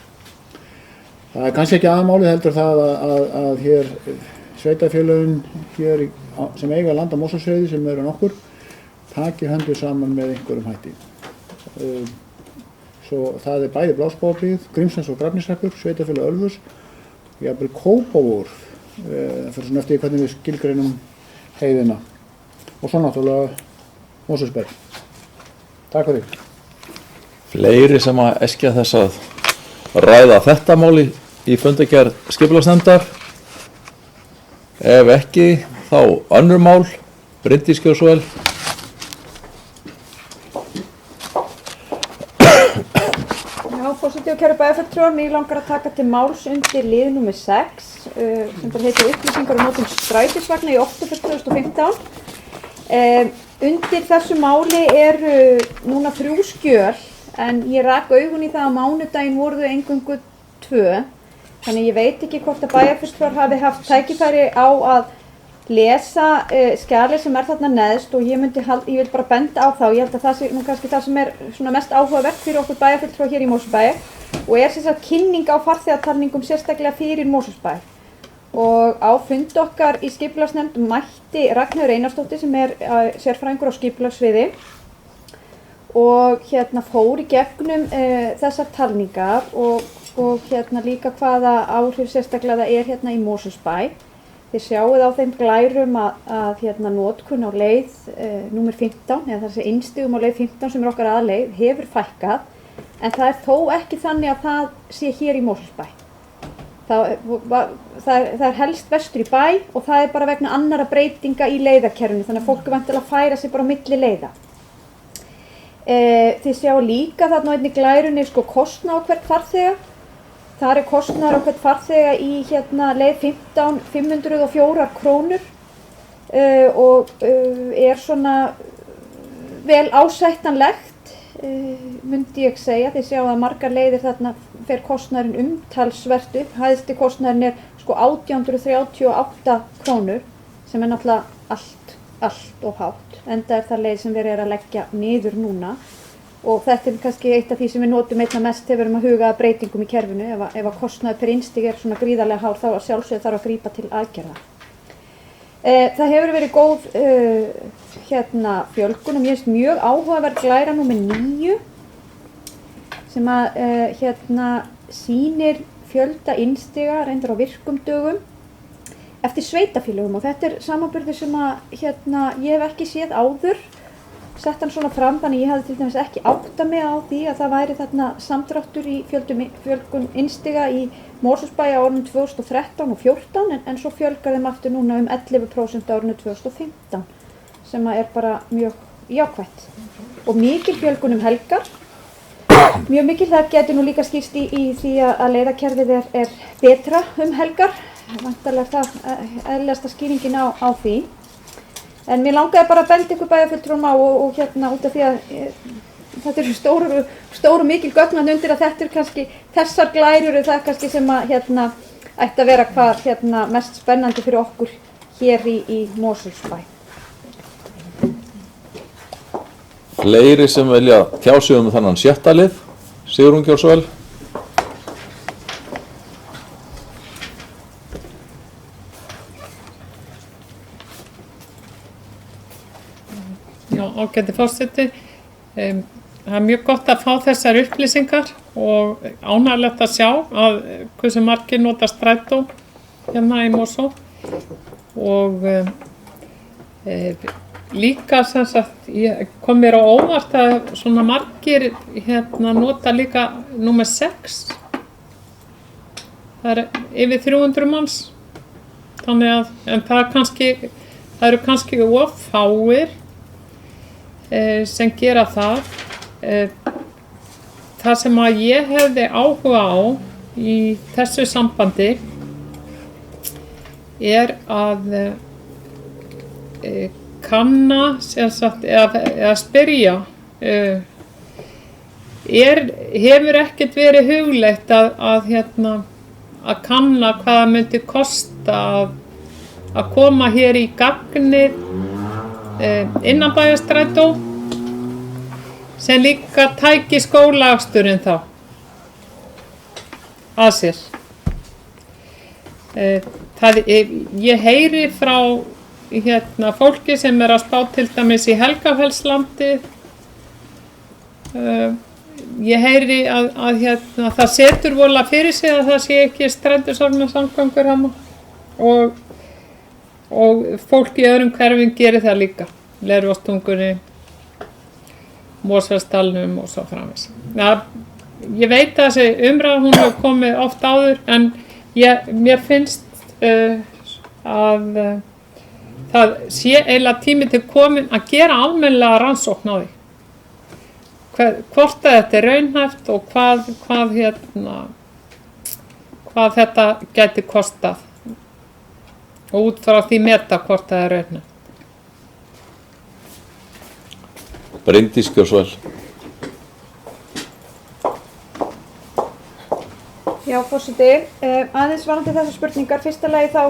Það er kannski ekki aðmálið heldur það að hér sveitarfélögin hér sem eiga land á Mosfellsheiði sem eru nokkur taki höndum saman með einhverjum hætti. Svo það er bæði Bláskógabíð, Grímsnes og Grafningshreppur, sveitarfélag Ölfus, jafnvel Kópavogur, fyrir svona eftir hvernig við skilgreinum heiðina og svo náttúrulega Mosfellsbær. Takk fyrir. Fleiri sem að eskja þess að ræða þetta máli í fundargerð skipulagsnefndar? Ef ekki, þá önnur mál. Bryndís Gjósvel. Já, forseti og kæru bæjarfulltrúar, mig langar að taka til máls undir lið nr. 6 sem það heitir upplýsingar um notkun strætisvagna í október 2015. Undir þessu máli eru núna 3 skjöl, en ég rak augun í það að mánudaginn voru þau eingöngu 2, þannig ég veit ekki hvort að bæjarfulltrúar hafi haft tækifæri á að lesa skjalið sem er þarna neðst og ég vil bara benda á þá. Ég held að það sé nú kannski það sem er svona mest áhugavert fyrir okkur bæjarfulltrúa hér í Mosfellsbæ og er sem sagt kynning á farþegatalningum sérstaklega fyrir Mosfellsbæ. Og á fund okkar í skipulagsnefnd mætti Ragnheiður Einarsdóttir sem er sérfræðingur á skipulagssviði og fór í gegnum þessar talningar og líka hvaða áhrif sérstaklega það er í Mosfellsbæ. Þið sjáuð á þeim glærum að notkun á leið númer 15, eða þessi innstigum á leið 15 sem er okkar aðleið, hefur fækkað, en það er þó ekki þannig að það sé hér í Mosfellsbæ. Það er helst vestur í bæ og það er bara vegna annara breytinga í leiðakerfinu, þannig að fólk er vantilega að færa sig bara á milli leiða. Þið sjáu líka þarna á einni glærunni kostnað á hvert farþega. Það er kostnaður á hvern farþega í leið 15 504 krónur og er svona vel ásættanlegt, myndi ég segja. Þið sjáu að margar leiðir þarna fer kostnaðurinn umtalsvert upp. Hæsti kostnaðurinn er 1838 krónur sem er náttúrulega allt of hátt. Enda er það leið sem verið er að leggja niður núna. Og þetta er kannski eitt af því sem við notum einna mest þegar við erum að huga að breytingum í kerfinu. Ef að kostnaður per innstig er svona gríðarlega hár þá að sjálfsögðu þarf að grípa til aðgerða. Það hefur verið góð fjölgun og mér finnst mjög áhugaverð glæra númer 9 sem að sýnir fjölda innstiga reyndar á virkum dögum eftir sveitarfélögum og þetta er samanburður sem að ég hef ekki séð áður. Sett hann svona fram, þannig ég hafði til dæmis ekki áttað mig á því að það væri þarna samdráttur í fjölgun innstiga í Mosfellsbæ á árunum 2013 og 2014 en svo fjölgar þeim aftur núna 11% á árunum 2015 sem er bara mjög jákvætt. Og mikil fjölgun helgar, mjög mikil, það getur nú líka skýrst í því að leiðakerfið er betra helgar, væntanlega er það eðlilegasta skýringin á því. En mér langaði bara að benda ykkur bæjarfulltrúum á og út af því að þetta eru stóru mikil gögnan undir að þetta eru kannski, þessar glærur eru það kannski sem að ætti að vera hvað mest spennandi fyrir okkur hér í Mosfellsbæ. Fleiri sem vilja tjá sig þannan 6. lið, Sigrún Gjórsvel. Já, ágæti forseti. Það mjög gott að fá þessar upplýsingar og ánægilegt að sjá að hversu margir nota strætó hérna í Mosó og líka sem sagt kom mér á óvart að svona margir nota líka númer 6. Það yfir 300 manns. Þannig að það eru kannski of fáir sem gera það. Það sem að ég hefði áhuga á í þessu sambandi að kanna eða spyrja hefur ekkert verið hugleitt að kanna hvað það myndi kosta að koma hér í gagnið innanbæjarstrætó sem líka tæki skólaaksturinn þá að sér. Ég heyri frá fólki sem að spá til dæmis í Helgafellslandi. Ég heyri að það setur voðalega fyrir sig að það sé ekki strætisvagnasamgöngur hana og fólk í öðrum hverfum gerir það líka. Leirvogstungunni, Mosfellsdalnum og svo framvegis. Ég veit að þessi umræða hún hefur komið oft áður en mér finnst að það sé eiginlega tími til komin að gera almennilega rannsókn á því. Hvort að þetta raunhæft og hvað þetta gæti kostað og út frá því meta hvort það raunhæft. Bryndís Gjórsvel. Já, forseti, aðeins varðandi þessar spurningar. Fyrsta lagi þá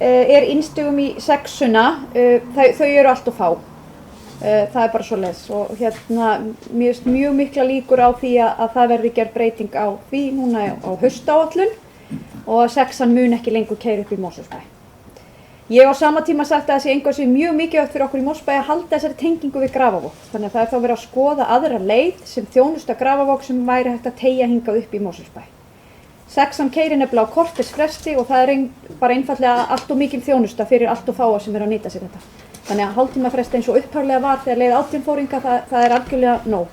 er innstugum í 6-una, þau eru allt of fá. Það er bara svoleiðis og mér finnst mjög mikla líkur á því að það verði gerð breyting á því núna á haustaáætlun og að 6-an mun ekki lengur keyra upp í Mosfellsbæ. Ég á sama tíma sagt að það sé einhvers við mjög mikilvægt fyrir okkur í Mosfellsbæ að halda þessari tengingu við Grafarvog. Þannig að það er þá verið að skoða aðra leið sem þjónusta Grafarvog sem væri hægt að teygja hingað upp í Mosfellsbæ. 6-an keyrir nefnilega á kortersfresti og það er bara einfaldlega allt of mikil þjónusta fyrir allt of fáa sem eru að nýta sér þetta. Þannig að hálftímafresti eins og upphaflega var þegar leið 18 fóringa það er algjörlega nóg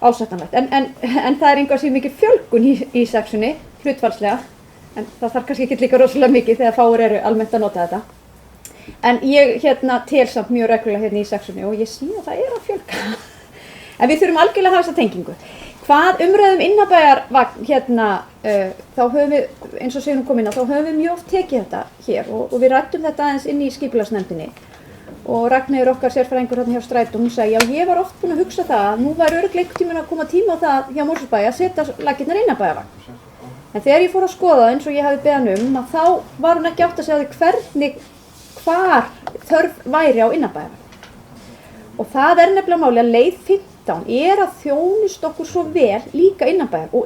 ásættanlegt. En það er einhvers við mikil fjölgun í 6-unni hlutfallslega. En það þarf kannski ekki líka rosalega mikið þegar fáir eru almennt að nota þetta. En ég tel samt mjög reglulega í 6-unni og ég sé að það er að fjölga. En við þurfum algjörlega að hafa þessa tengingu. Hvað umræðum innabæjarvagn þá höfum við, eins og Sigrún kom inn á, þá höfum við mjög oft tekið þetta hér og við ræddum þetta aðeins inn í skipulagsnefndinni. Og Ragnheiður okkar sérfræðingur hjá Strætó, hún sagði, já ég var oft búin að hugsa það að nú væri örugglega einhvern tímann að koma tíma á það hjá Mosfellsbæ að setja laggirnar innabæjarvagn. En þegar ég fór að skoða eins og ég hafi beðan að þá var hún ekki átt að segja hvar þörf væri á innabæjarvagn. Og það er nefnilega máli að leið 15 er að þjónust okkur svo vel líka innanbæjar og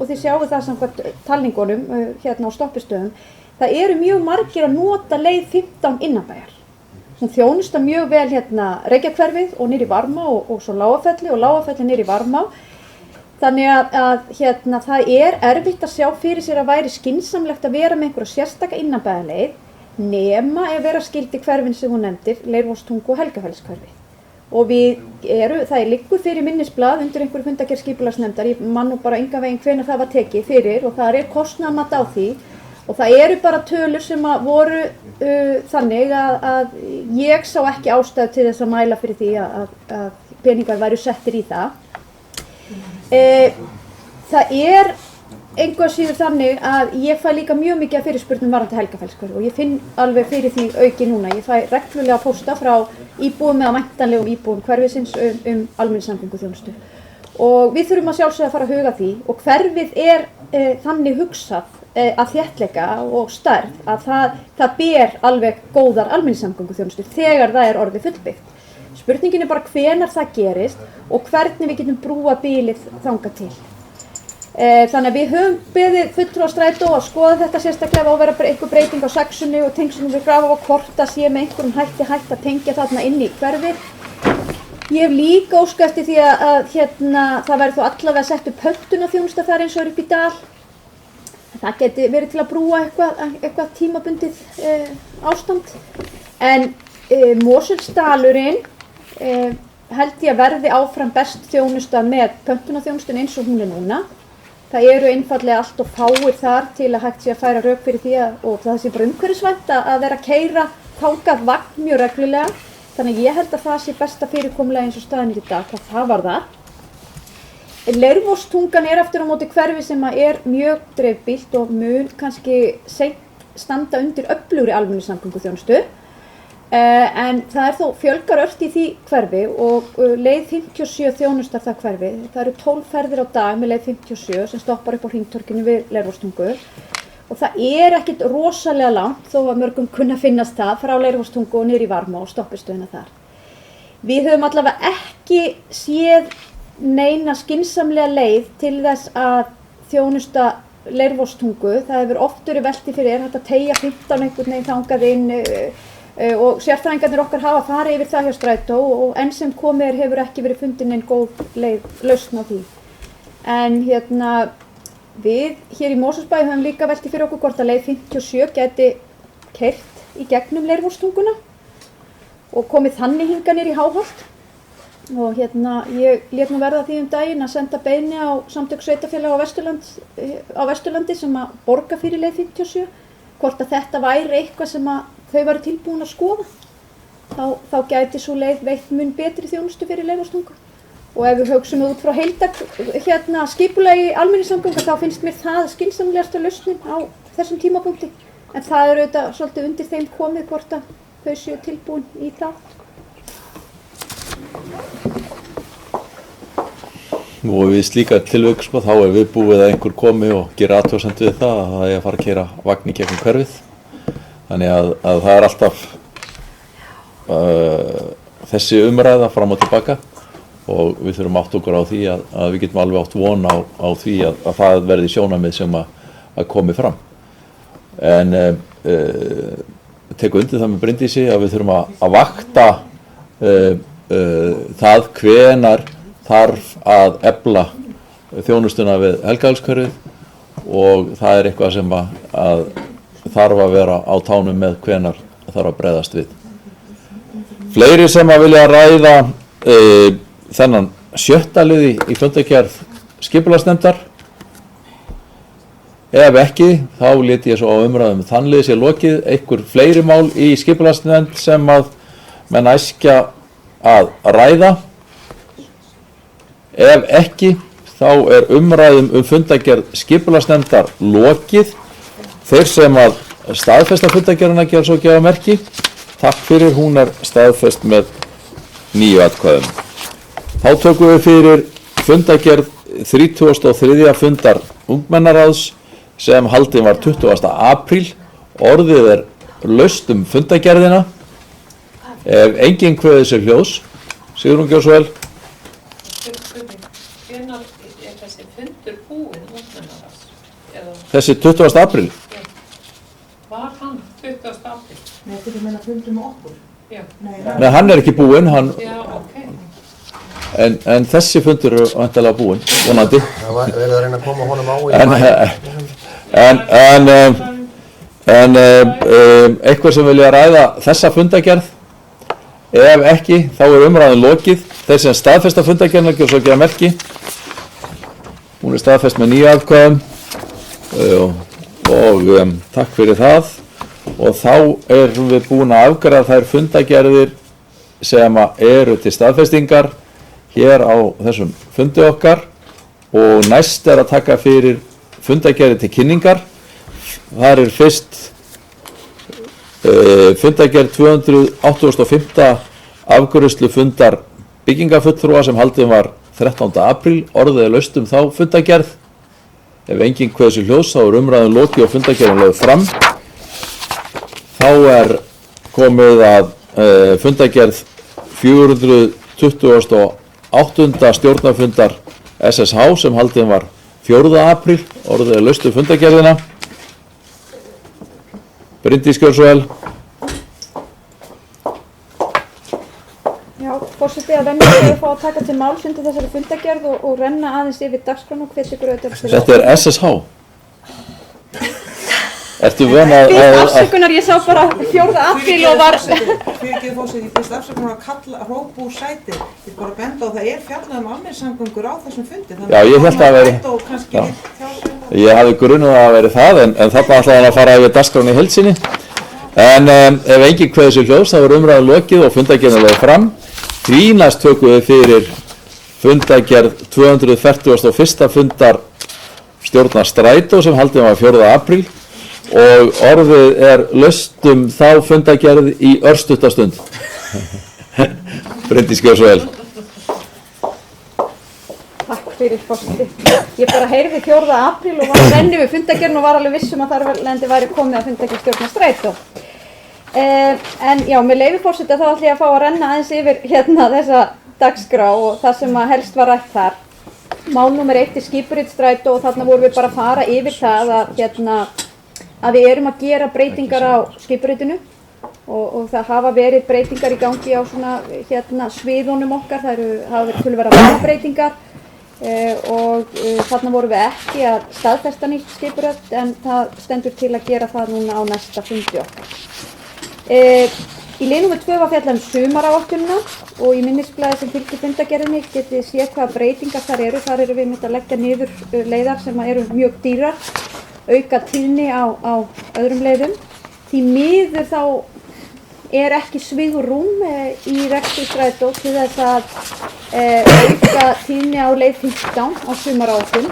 þið sjáu það samkvæmt talningunum á stoppistöðum, það eru mjög margir að nota leið 15 innanbæjar. Hún þjónusta mjög vel Reykjahverfið og niður í Varmá og svo Lágafelli og Lágafelli niður í Varmá. Þannig að það er erfitt að sjá fyrir sér að væri skynsamlegt að vera með einhverja sérstaka innanbæjarleið nema ef vera skildi hverfin sem hún nefndir, Leirvogstungu og Helgafellskverfi. Og það liggur fyrir minnisblað undir einhverju fundargerð skipulagsnefndar, ég man nú bara engan veginn hvenær það var tekið fyrir og það er kostnaðarmat á því og það eru bara tölur sem voru þannig að ég sá ekki ástæðu til þess að mæla fyrir því að peningar væru settir í það. Það er engu að síður þannig að ég fæ líka mjög mikið af fyrirspurnum varðandi Helgafellshverfi og ég finn alveg fyrir því auki núna. Ég fæ reglulega pósta frá íbúum eða væntanlegum íbúum hverfisins almenningssamgönguþjónustu. Og við þurfum að sjálfsögða að fara að huga því og hverfið þannig hugsað að þéttleika og stærð að það ber alveg góðar almenningssamgönguþjónustu þegar það er orðið fullbyggt. Spurningin er bara hvenær það gerist og hvernig við getum brúað bilið þangað til. Þannig að við höfum beðið fulltrúa Strætó að skoða þetta sérstaklega og vera bara einhver breyting á sexunni og tengslunum við Grafarvog og hvort að sé með einhverjum hætti að tengja þarna inn í hverfið. Ég hef líka óskað eftir því að það verður þó allavega sett upp pöntunarþjónusta þar eins og er upp í Dal. Það geti verið til að brúa eitthvað tímabundið ástand. En Mosfellsdalurinn held ég að verði áfram best þjónusta með pöntunarþjónustun eins og hún er núna. Það eru einfallega allt og fáir þar til að hægt sé að færa rök fyrir því og það sé bara umhverfisvænt að vera að keyra þangað vagn mjög reglulega. Þannig að ég held að það sé besta fyrirkomulega eins og staðan í dag hvað það varðar. Leirvogstungan er aftur á móti hverfi sem er mjög dreifbýlt og mun kannski seint standa undir öflugri almenningssamgönguþjónustu. En það er þó fjölgar ört í því hverfi og leið 57 þjónustar það hverfi. Það eru 12 ferðir á dag með leið 57 sem stoppar upp á hringtorginu við Leirvogstungu og það er ekkert rosalega langt þó að mörgum kunna finnast það frá Leirvogstungu og niður í Varmá og stoppistöðina þar. Við höfum allavega ekki séð neina skynsamlega leið til þess að þjónusta Leirvogstungu. Það hefur oft verið velti fyrir hægt að teygja 15 einhvern veginn þangað inn og sérfræðingarnir okkar hafa farið yfir það hjá Strætó og enn sem komið hefur ekki verið fundin einn góð lausn á því. En við hér í Mosfellsbæ höfum líka velti fyrir okkur hvort að leið 57 geti keyrt í gegnum Leirvogstunguna og komið þannig hingað niður í Háholt. Og ég lét nú verða því daginn að senda beiðni á samtök sveitarfélaga á Vesturlandi sem að borga fyrir leið 57, hvort að þetta væri eitthvað sem að þau væru tilbúin að skoða. Þá gæti svo leið veitt mun betri þjónustu fyrir Leirvogstungu. Og ef við hugsum út frá skipulagi almenningssamgöngu þá finnst mér það skynsamlegasta lausnin á þessum tímapunkti. En það er auðvitað svolítið undir þeim komið hvort að þau séu tilbúin í það. Og við slíka tilvik þá er viðbúið að einhver komi og gera athugasemd við það að það er að fara að keyra vagn í gegnum hverfið. Þannig að það er alltaf þessi umræða fram og tilbaka og við þurfum átt okkur á því að við getum alveg átt von á því að það verði sjónarmið sem að komi fram. En tek undir það með Bryndísi að við þurfum að vakta það hvenær þarf að efla þjónustuna við Helgafellshverfið og það er eitthvað sem að þarf að vera á tánum með hvenær þarf að bregðast við. Fleiri sem að vilja ræða þennan 7. liði í fundargerð skipulagsnefndar. Ef ekki, þá lét ég svo á umræðum þann lið sé lokið. Einhver fleiri mál í skipulagsnefnd sem að menn æskja að ræða. Ef ekki, þá er umræðum fundargerð skipulagsnefndar lokið. Þeir sem að staðfesta fundargerðina gera svo gefa merki. Takk fyrir, hún er staðfest með 9 atkvæðum. Þá tökum við fyrir fundargerð 33. fundar ungmennaráðs sem haldin var 20. apríl. Orðið er laust fundargerðina. Ef enginn kveður sér hljós, Sigrún gjör svo vel. Hvenær er þessi fundur búinn ungmennaráðs? Þessi 20. apríl? Var hann 20. apríl? Nei, þetta er meina fundur með okkur. Já. Nei, hann er ekki búinn, Já, ok. En þessi fundur er væntanlega búinn, vonandi. Það verður að reyna að koma honum á í eitthvað sem vilja ræða þessa fundargerð? Ef ekki, þá er umræðin lokið. Þeir sem staðfesta fundargerðina gjör svo gefa merki. Hún er staðfest með 9 atkvæðum og takk fyrir það. Og þá erum við búin að afgreiða þær fundargerðir sem eru til staðfestingar hér á þessum fundi okkar og næst er að taka fyrir fundargerðir til kynningar. Þar fyrst fundargerð 285. afgreiðslu fundar byggingafulltrúa sem haldin var 13. apríl. Orðið laust þá fundargerð. Ef enginn kveður sér hljóðs þá umræðum lokið og fundargerðin lögð fram. Þá komið að fundargerð 428. stjórnarfundar SSH sem haldin var 4. apríl. Orðið laust fundargerðina. Bryndís Gjörsvæl. Já, forseti að venja að fá að taka til máls undir þessari fundargerð og renna aðeins yfir dagskrána og hvet ykkur auðvitað til Þetta SSH. Ertu vön að... Afsökunar, ég sá bara 4. apríl og var... Fyrirgeðu fórseti, ég fyrst afsökunar að hrópa úr sætið. Ég bara benda á það fjallað almenningssamgöngur á þessum fundi. Já, ég held að veri... Ég hafði grunað að veri það, en þarna ætlaði hann að fara yfir dagskrána í heild sinni. En ef enginn kveður sér hljóðs, þá umræðan lokið og fundargerðin lögð fram. Því næst tökum við fyrir fundargerð 241. fundar stjórnar Strætó sem haldin var 4. apríl og orðið laust þá fundargerð í örstutta stund. Bryndís Gjörsvæl. Takk fyrir forseti. Ég bara heyrði 4. apríl og var að renni við fundargerðin og var alveg vissum að þar væri komið að fundargerð stjórnar Strætó. En já, með leyfi forseta þá ætla ég að fá að renna aðeins yfir þessa dagskrá og það sem helst var rætt þar. Mál númer 1 skipurit Strætó og þarna vorum við bara að fara yfir það að við erum að gera breytingar á skipuritinu og það hafa verið breytingar í gangi á svona sviðunum okkar, það hafa verið töluverðar lagabreytingar og þarna vorum við ekki að staðfesta nýtt skipurit en það stendur til að gera það núna á næsta fundi okkar. Í lið númer 2 var fjallað sumaráætlunina og í minnisblaði sem fylgir fundargerðinni getið þið séð hvaða breytingar þar eru við myndum að leggja niður leiðar sem eru mjög dýrar, auka tíðni á öðrum leiðum. Því miður þá ekki svigrúm í rekstri Strætó til þess að auka tíðni á leið 15 á sumaráætlun.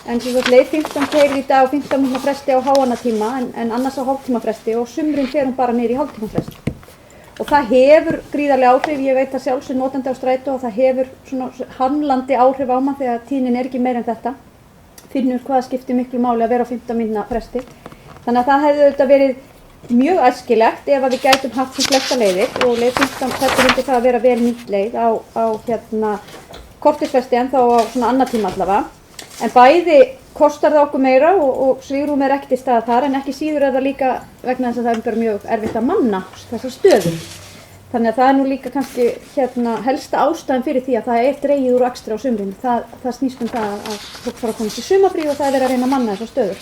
En sem sagt leið 15 keyrir í dag á 15 mínútna fresti á háannatíma en annars á hálftíma fresti og sumrin fer hún bara niður í hálftíma fresti. Og það hefur gríðarlega áhrif, ég veit að sjálfsög notandi á Strætó og það hefur svona hamlandi áhrif á mann þegar tíðnin ekki meira en þetta. Finnur hvaða skiptir miklu máli að vera á 15 mínútna fresti. Þannig að það hefði auðvitað verið mjög æskilegt ef að við gætum haft sem flesta leiðir og leið 15 þetta myndi það að vera vel nýtt leið á kortisfresti en þá á svona annar tíma allavega. En bæði kostar það okkur meira og svigrúm ekki til staðar þar en ekki síður það líka vegna þess að það bara mjög erfitt að manna þessar stöður. Þannig að það nú líka kannski helsta ástæðan fyrir því að það dregið úr akstri á sumrinu. Það snýst það að fólk fara að komast í sumarfrí og það verið að reyna að manna þessar stöður.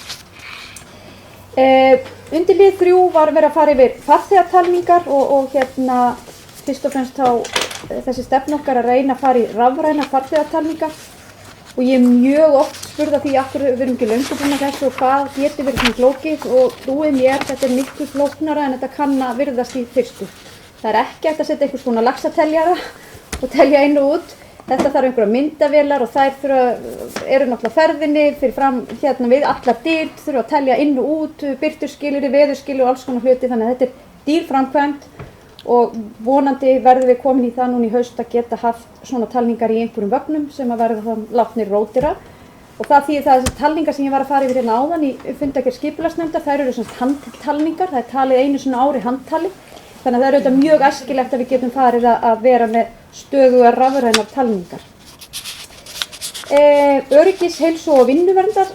Undir lið 3 var verið að fara yfir farþegatalningar og fyrst og fremst þá þessi stefna okkar að reyna að fara í rafrænar farþegatalningar. Og ég mjög oft spurði því af hverju við erum ekki löngu búin að þessu og hvað getur verið svona flókið og trúið mér þetta miklu flóknara en þetta kann að virðast í fyrstu. Það ekki hægt að setja einhvers konar laxateljara og telja inn og út. Þetta þarf einhverja myndavélar og þær eru náttúrulega ferðinni fyrir fram við allar dyr, þurfa að telja inn og út, birtuskilyrði, veðurskilyrði og alls konar hluti þannig að þetta dýr framkvæmd. Og vonandi verðum við komin í það núna í haust að geta haft svona talningar í einhverjum vögnum sem að verða þá látnir rótira. Og það þýðir það að þessar talningar sem ég var að fara yfir hérna áðan í fundargerð skipulagsnefndar, þær eru svona handtalningar, það talið einu svona ári handtali. Þannig að það auðvitað mjög æskilegt að við getum farið að vera með stöðugar rafrænar talningar. Öryggis, heilsu og vinnuverndar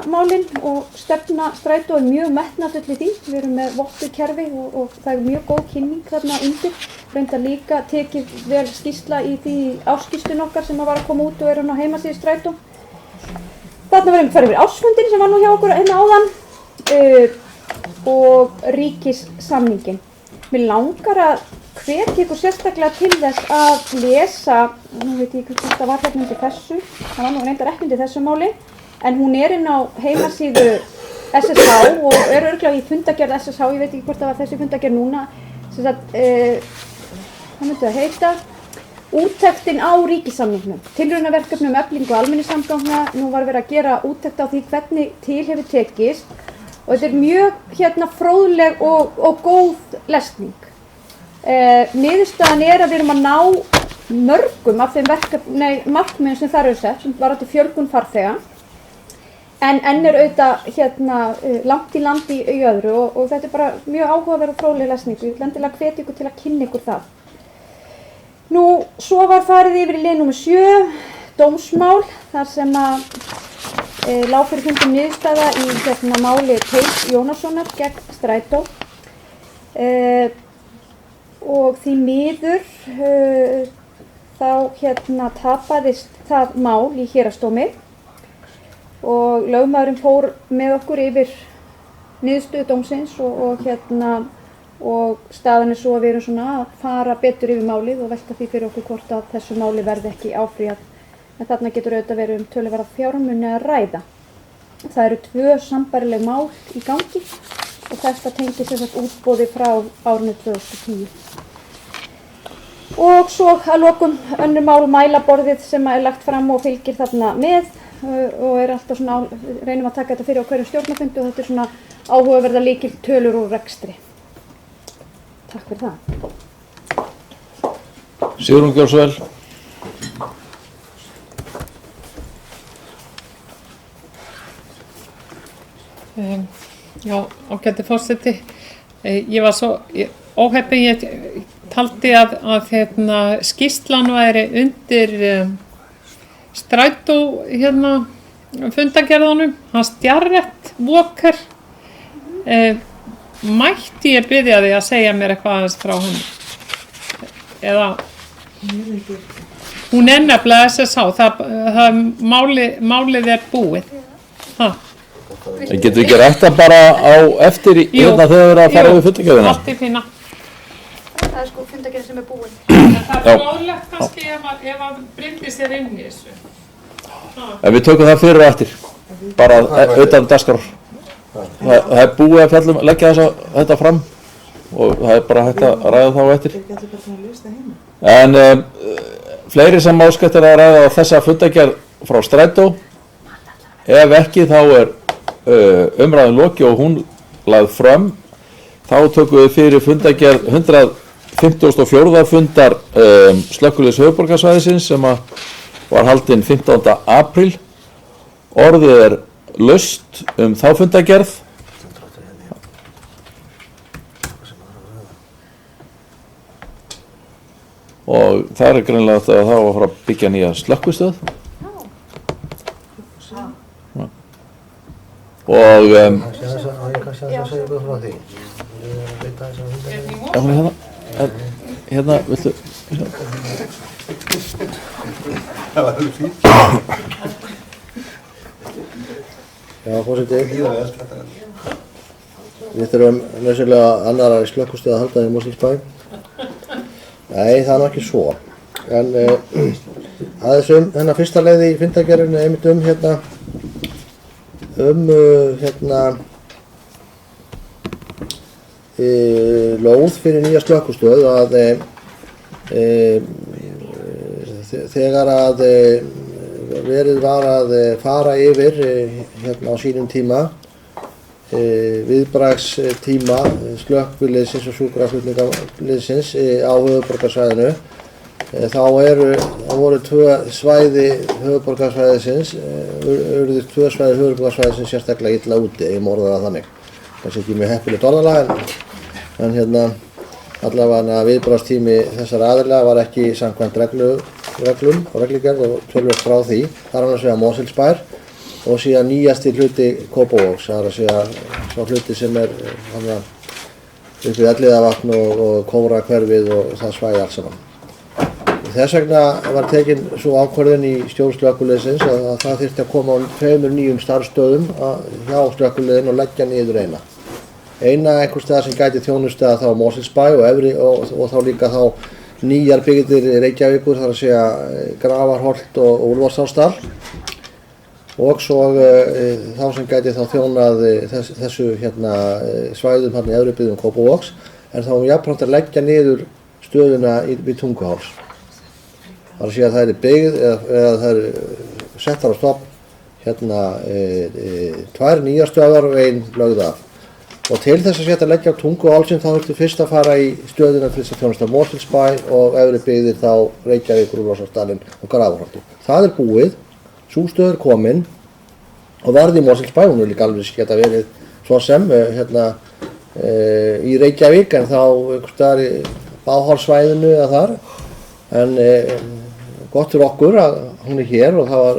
málin og stefna Strætó mjög metnaðfull í því. Við erum með vottukerfi og það mjög góð kynning þarna undir. Reyndar líka tekið vel skýrsla í því áskýrslun okkar sem var að koma út og eru á heimasíðu Strætó. Þarna verðum við farið yfir ársfundin sem var nú hjá okkur áðan og ríkissamningin. Mér langar að hvetja ykkur sérstaklega til þess að lesa, nú veit ég hvort það var hérna undir þessu, það var nú reyndar ekki undir þessu máli, en hún inn á heimasíðu SSH og örugglega í fundargerð SSH, ég veit ekki hvort það var þessi fundargerð núna, sem sagt, hvað myndi það heita, úttektin á ríkissamningnum, tilraunaverkefni eflingu almenningssamgangna. Nú var verið að gera úttekt á því hvernig til hefur tekist og þetta mjög fróðleg og góð lesning. Niðurstaðan að við erum að ná mörgum af þeim markmiðum sem þar eru sett, sem varðandi fjölgun farþega, en enn auðvitað langt í land í öðru og þetta bara mjög áhugaverð og fróðleg lesning. Ég vil endilega hvetja ykkur til að kynna ykkur það. Nú, svo var farið yfir í lið númer 7, dómsmál, þar sem lá fyrir fundum niðurstaða í máli Teits Jónassonar gegn Strætó. Og því miður þá tapaðist það mál í héraðsdómi og lögmaðurinn fór með okkur yfir niðurstöðu dómsins og staðan svo að við erum svona að fara betur yfir málið og velta því fyrir okkur hvort að þessu máli verði ekki áfrýjað, en þarna getur auðvitað verið töluverða fjármuni að ræða. Það eru 2 sambærileg mál í gangi og þetta tengist útboði frá árinu 2010. Og svo að lokum önnur mál, mælaborðið, sem lagt fram og fylgir þarna með og alltaf svona, reynum að taka þetta fyrir á hverjum stjórnarfundi og þetta svona áhugaverða lykiltölur úr rekstri. Takk fyrir það. Sigrún Gjörsvel. Já, ágæti forseti. Ég var svo óheppin, ég taldi að skýrslan væri undir Strætó fundagerðunum, hans Jarrett Walker. Mætti ég biðja því að segja mér eitthvað aðeins frá henni? Eða, hún nefnilega SSH, málið búið. En getur við ekki rætta bara á eftir þegar þau eru að fara yfir fundagerðina? Allt í fína. Það sko fundagerð sem búin. Það fróðlegt kannski ef að Bryndís inn í þessu. En við tökum það fyrir og eftir, bara utan dagskrár. Það búið að leggja þetta fram og það bara hægt að ræða þá eftir. En fleiri sem áskættir að ræða á þessa fundagerð frá Strætó. Ef ekki þá umræðin loki og hún lagð fram. Þá tökum við fyrir fundagerð 154. fundar Slökkviliðs höfuðborgarsvæðisins sem var haldinn 15. apríl. Orðið laust þá fundagerð. Og það greinilega að það var að fara að byggja nýja slökkvistöð. Og Ég kannski að segja ykkur frá því. hún er hérna, viltu Það var fínt. Já, forseti. Við þurfum nauðsynlega annarra í slökkvistöð að halda í Mosfellsbæ. Nei, það ekki svo. En aðeins þennan fyrsta leið í fundagerðinni einmitt lóð fyrir nýja slökkvistöð að þegar að verið var að fara yfir á sínum tíma viðbragðstíma slökkviliðsins og sjúkraflutningaliðsins á höfuðborgarsvæðinu. Þá voru 2 svæði höfuðborgarsvæðisins, urðu 2 svæði höfuðborgarsvæðisins sérstaklega illa úti, ég orða það þannig. Kannski ekki mjög heppilegt orðalag en allavega viðbragðstími þessara aðila var ekki samkvæmt reglum og reglugerð og töluvert frá því. Það annars vegar Mosfellsbær og síðan nýjasti hluti Kópavogs, það að segja sá hluti sem upp við Elliðavatn og Kófrahverfið og það svæði allt saman. Þess vegna var tekin svo ákvörðun í stjórn slökkviliðsins að það þyrfti að koma á 2 nýjum starfsstöðum hjá slökkviliðinu og leggja niður eina. Eina einhvers staðar sem gæti þjónusta þá Mosfellsbæ og þá líka þá nýjar byggðir Reykjavíkur, þar að segja Grafarholt og Úlfarsárdal. Og svo þá sem gæti þá þjónað þessu svæðum í efri byggðum Kópavogs, en þá jafnframt að leggja niður stöðuna við Tunguháls. Það er að segja að það er byggð eða það er settar á stofn hérna 2 nýjar stöðvar og 1 lögð af. Og til þess að setja að leggja á Tunguhálsinn þá þurfti fyrst að fara í stöðina til þess að þjónusta Mosfellsbæ og efri byggðir þá Reykjavík, Úlfarsárdalinn og Grafarholti. Það er búið, sú stöð er komin og varð í Mosfellsbæ, hún er líka alveg geta verið svo sem í Reykjavík en þá einhvers staðar í Báhálssvæðinu eða þar. En gott fyrir okkur að hún er hér og það var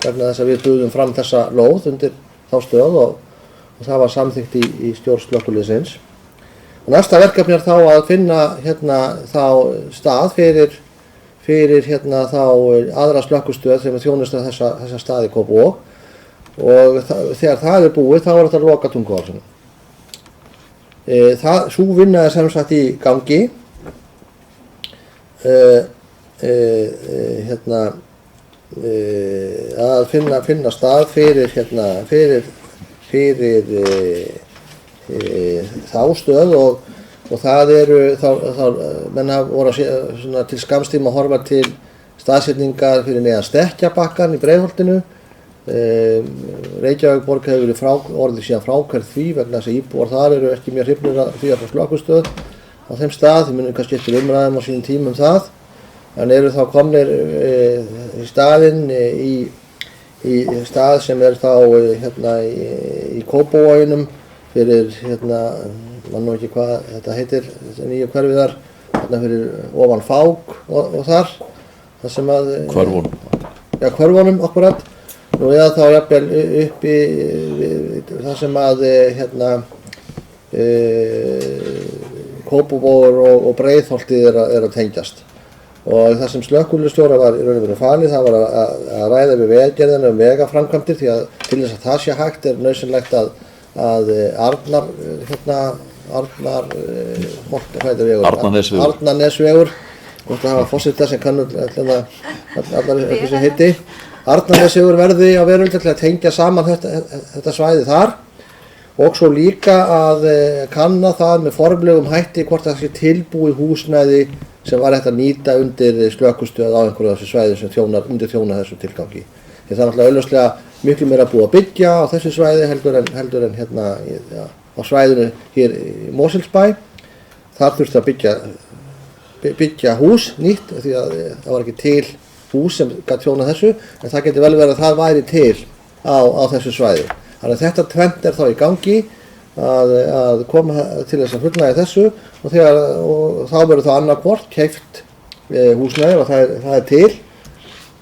vegna þess að við buðum fram þessa lóð undir þá stöð og það var samþykkt í stjórn slökkviliðsins. Og næsta verkefni er þá að finna hérna þá stað fyrir hérna þá aðra slökkvistöð sem þjónusta þessa staði Kópavog og þegar það er búið þá er þetta að loka Tunguhálsinu. Sú vinna er sem sagt í gangi. Að finna stað fyrir þá stöð og það eru þá menn hafa voru svona til skamstíma að horfa til staðsetningar fyrir neðan Stekkjabakkann í Breiðholtinu. Reykjavíkurborg hefur verið orðið síðan frákærð því vegna þess að íbúar þar eru ekki mjög hrifnir af því að fá slökkvistöð á þeim stað, þið munum kannski eftir umræðum á sínum tímum það, en eru þá komnir í staðinn í stað sem er þá hérna í Kópavoginum fyrir hérna, man nú ekki hvað þetta heitir, þetta nýju hverfið þar, hérna fyrir ofan Fák og þar sem að Hverfunum. Já, Hverfunum akkurat. Nú eða þá jafnvel upp í það sem að hérna Kópavogur og Breiðholtið er að tengjast. Og það sem slökkviliðsstjóra var í raun og veru falið, það var að ræða við Vegagerðina vegaframkvæmdir því að til þess að það sé hægt er nauðsynlegt að Arnarnesvegur, hvort að hafa forseta sem kannur allar eitthvað sem heiti, Arnarnesvegur verði á veröld til að tengja saman þetta svæði þar og svo líka að kanna það með formlegum hætti hvort það sé tilbúið húsnæði sem var hægt að nýta undir slökkvistöð á einhverju af þessu svæði sem þjóna þessu tilgangi. Því það er náttúrulega augljóslega miklu meira búið að byggja á þessu svæði heldur en hérna á svæðinu hér í Mosfellsbæ. Þar þurfti að byggja hús nýtt því að það var ekki til hús sem gat þjónað þessu, en það geti vel verið að það væri til á þessu svæði. Þannig að þetta tvennt er þá í gangi að koma til þess að fullnægja þessu og þá verður þá annarkvort keypt húsnæði og það er til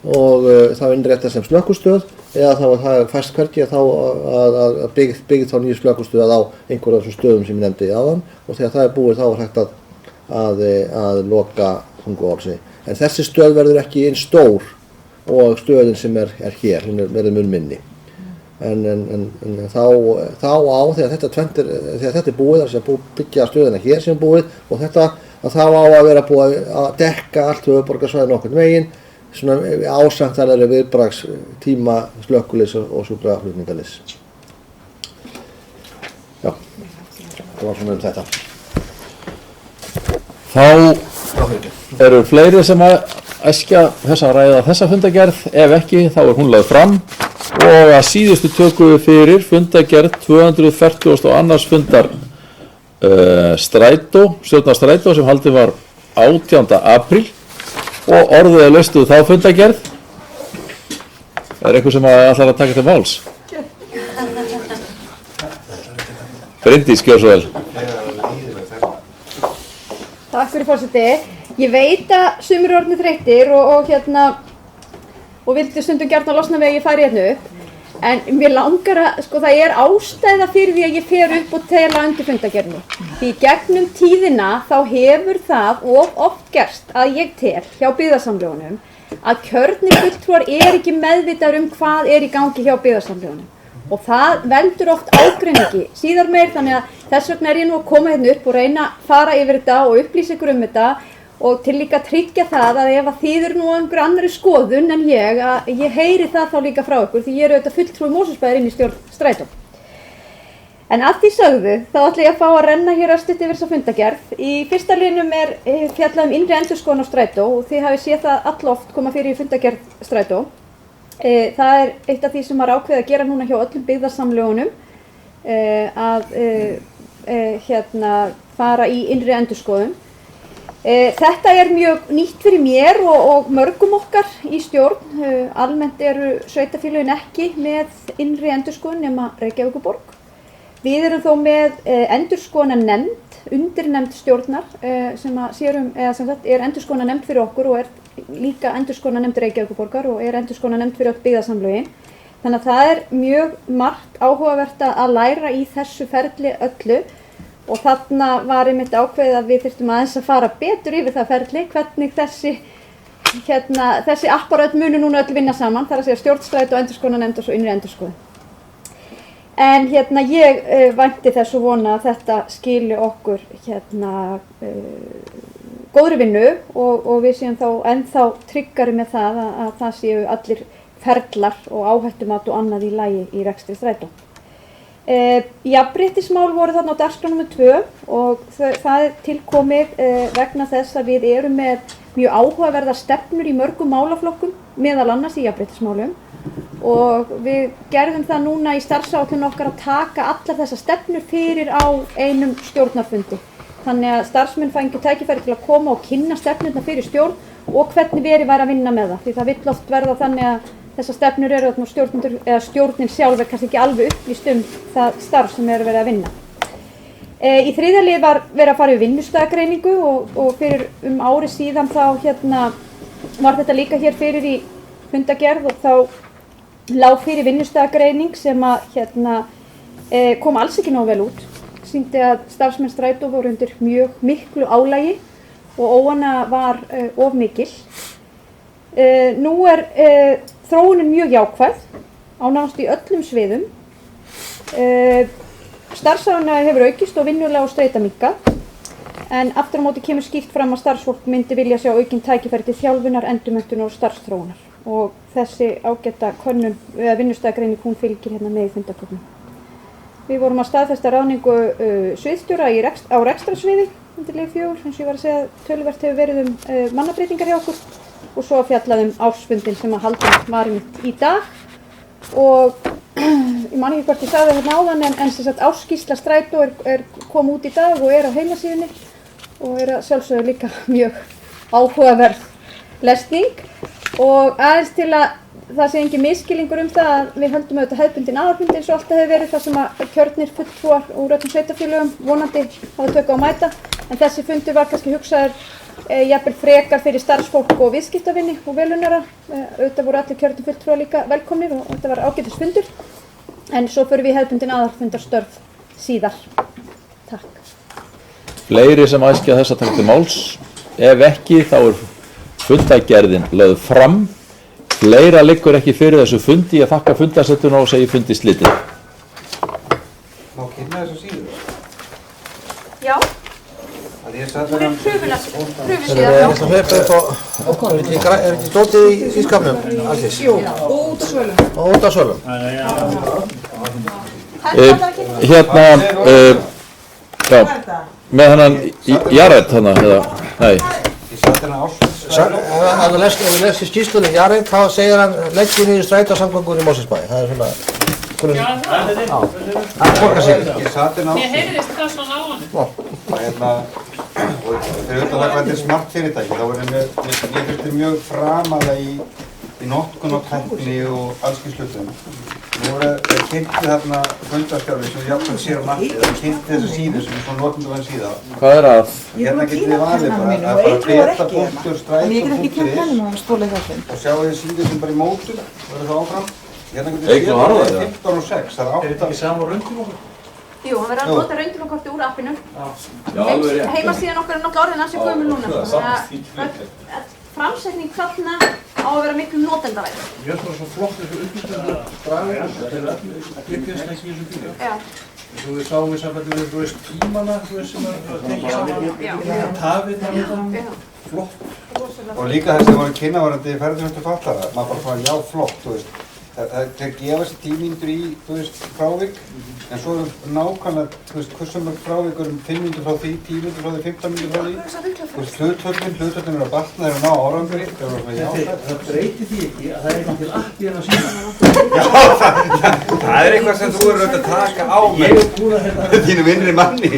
og þá innréttað sem slökkvistöð eða þá að það er fæst hvergi að byggja þá nýju slökkvistöð á einhverjum af þessum stöðum sem ég nefndi áðan og þegar það er búið þá er hægt að loka Tunguhálsi. En þessi stöð verður ekki eins stór og stöðin sem er hér, hún verður mun minni. En þá á þegar þetta er búið, þess að byggja stöðina hér sem er búið og þetta að þá á að vera búið að dekka allt höfuðborgarsvæðið nokkurn veginn svona ásamtæðari viðbragðstíma slökkviliðs og sjúkraflutningaliðs. Já, það var svona þetta. Þá eru fleiri sem að æskja þessa ræða þessa fundagerð, ef ekki þá er hún lögð fram og að síðustu tökum við fyrir fundagerð 242. fundar stjórnar Strætó sem haldið var 18. apríl og orðið er laustuð þá fundagerð. Er eitthvað sem ætlar að taka til máls? Bryndís, gjör svo vel. Takk fyrir forseti. Ég veit að sumir eru orðnir þreyttir og vildu stundum gjarnan losna við að ég fari hérna upp. En mér langar að, það er ástæða fyrir því að ég fer upp og tala undir fundagerðinni. Því gegnum tíðina þá hefur það oft gerst að ég tel hjá byggðasamlögunum að kjörnir fulltrúar ekki meðvitaður hvað er í gangi hjá byggðasamlögunum. Og það veldur oft ágreiningi síðar meir, þannig að þess vegna er ég nú að koma hérna upp og reyna að fara yfir þetta og upplýsa ykkur þetta og til líka að tryggja það að ef að þið eru nú einhver annari skoðun en ég heyri það þá líka frá ykkur því ég eru auðvitað fulltrúi Mosfellsbæjar inn í stjórn Strætó. En að því sögðu, þá ætla ég að fá að renna hér örstutt yfir þessa fundagerð. Í fyrsta liðnum fjallað innri endurskoðun á strætó og þið hafið séð það alloft koma fyrir í fundagerð strætó. Það eitt af því sem var ákveðið að gera núna hjá öllum byggðarsamlögunum, að fara í innri endurskoðun. Þetta mjög nýtt fyrir mér og mörgum okkar í stjórn. Almennt eru sveitarfélögin ekki með innri endurskoðun nema Reykjavíkurborg. Við erum þó með endurskoðunarnefnd, undirnefnd stjórnar sem endurskoðunarnefnd fyrir okkur og líka endurskoðunarnefnd Reykjavíkurborgar og endurskoðunarnefnd fyrir öll byggðarsamlögin. Þannig að það mjög margt áhugavert að læra í þessu ferli öllu og þarna var einmitt ákveðið að við þyrftum aðeins að fara betur yfir það ferli, hvernig þessi apparat munu núna öll vinna saman, þar að segja stjórnstræti og endurskoðunarnefnd og svo innri endurskoðun. En ég vænti þess og vona að þetta skili okkur góðri vinnu og við séum þá ennþá tryggari með það að það séu allir ferlar og áhættumat og annað í lagi í rekstri strætó. Jafnréttismál voru þarna á dagskrá nr. 2 og það tilkomið vegna þess að við erum með mjög áhugaverðar stefnur í mörgum málaflokkum, meðal annars í jafnréttismálum. Og við gerðum það núna í starfsáætlun okkar að taka allar þessar stefnur fyrir á einum stjórnarfundi. Þannig að starfsmenn fengu tækifæri til að koma og kynna stefnurnar fyrir stjórn og hvernig verið væri að vinna með það. Því það vill oft verða þannig að þessar stefnur eru að stjórnin sjálf kannski ekki alveg upplýst það starf sem verið að vinna. Í þriðja lið var verið að fara í vinnustæðagreiningu og fyrir ári síðan þá var þetta líka hér fyrir í fundagerð og þá lá fyrir vinnustæðagreining sem kom alls ekki nógu vel út. Sýndi að starfsmenn strætó voru undir mjög miklu álagi og óánægja var of mikil. Nú þróunin mjög jákvæð á nánast í öllum sviðum. Starfsánægja hefur aukist og vinnulag og streita minnkað. En aftur á móti kemur skýrt fram að starfsfólk myndi vilja sjá aukin tækifæri til þjálfunar, endurmenntunar og starfsþróunar. Og þessi ágæta vinnustæðagreining hún fylgir með í fundarköfnum. Við vorum að staðfesta ráðningu sviðstjóra á rekstrarsviði undir lið 4, eins og ég var að segja töluvert hefur verið mannabreytingar hjá okkur og svo fjallað ársfundin sem að haldin var í dag og ég man ekki hvort ég sagði þetta áðan en sem sagt ársskýrsla strætó kom út í dag og á heimasíðunni og að sjálfsögðu líka mjög áhugaverð lesning. Og aðeins til að það sé engin misskilningur það að við höldum auðvitað hefðbundin aðalfundi eins og alltaf hefur verið þar sem að kjörnir fulltrúar úr öllum sveitarfélögum vonandi hafa tök á að mæta. En þessi fundur var kannski hugsaður jafnvel frekar fyrir starfsfólk og viðskiptavinni og velunara. Auðvitað voru allir kjörnir fulltrúar líka velkomnir og þetta var ágætis fundur. En svo förum við hefðbundin aðalfundarstörf síðar. Takk. Fleiri sem æskja þess að taka til máls? Ef ekki þá fundagerðin lögð fram. Fleira liggur ekki fyrir þessu fundi. Ég þakka fundarsettuna og segi fundi slitið. Má kynna þessu síður? Já. Hún prufusíða. Ég ætla að hlaupa upp á, er ekki dótið í skapnum? Alls? Jú, og út á svölum. Og út á svölum? Með hennan Jared eða, nei. Ef þú lest í skýrslunni Jared, þá segir hann leggja niður strætósamgöngur í Mosfellsbæ. Það svona, það borgar sig. Ég heyrðist það svona á hann. Og fyrir auðvitað það hvað þetta smart fyrirtæki, þá ég fyrst mjög framalega í notkun og tækni og alls kyns hlutum. Nú kynnti þarna fundarskjálfi sem jafnveg sér á nattið, það kynnti þessa síðu sem svona notendavæn síða. Hvað að? Hérna getið þið valið bara og sjáu þið síðu sem bara í mótum, verður það áfram. Hérna getið þið séð 15 og 6, það 8. Er þetta ekki saman rauntíma? Jú, hann verður að nota rauntímakortið úr appinu. Heimasíðan okkar náttúrulega orðin ansi gömul núna. Framsetning þarna á að vera miklu notendavæg. Ég er svo flott þessu upplýstum að draga úr þetta að klippjast ekki í þessu bíli. Já. Svo við sáum við samfættum við tímana sem að tengja saman tafið flott. Og líka þess að það voru kynnavarandi ferðarþjónustu fatlara, maður bara svona já flott, þú veist. þeir gefa sér 10 mínútur í, þú veist, frávik, en svo nákvæmlega, þú veist, hversu mörg frávik eru 5 mínútur frá því, 10 mínútur frá því, 15 mínútur frá því. Þú veist, hlutvöldin eru að batna, þeir eru að ná árangri, þeir eru svona jákvæmt. Það breytir því ekki að það er ekki til appi en að sína. Já, það er eitthvað sem þú eru að taka á með þínu vinnri manni.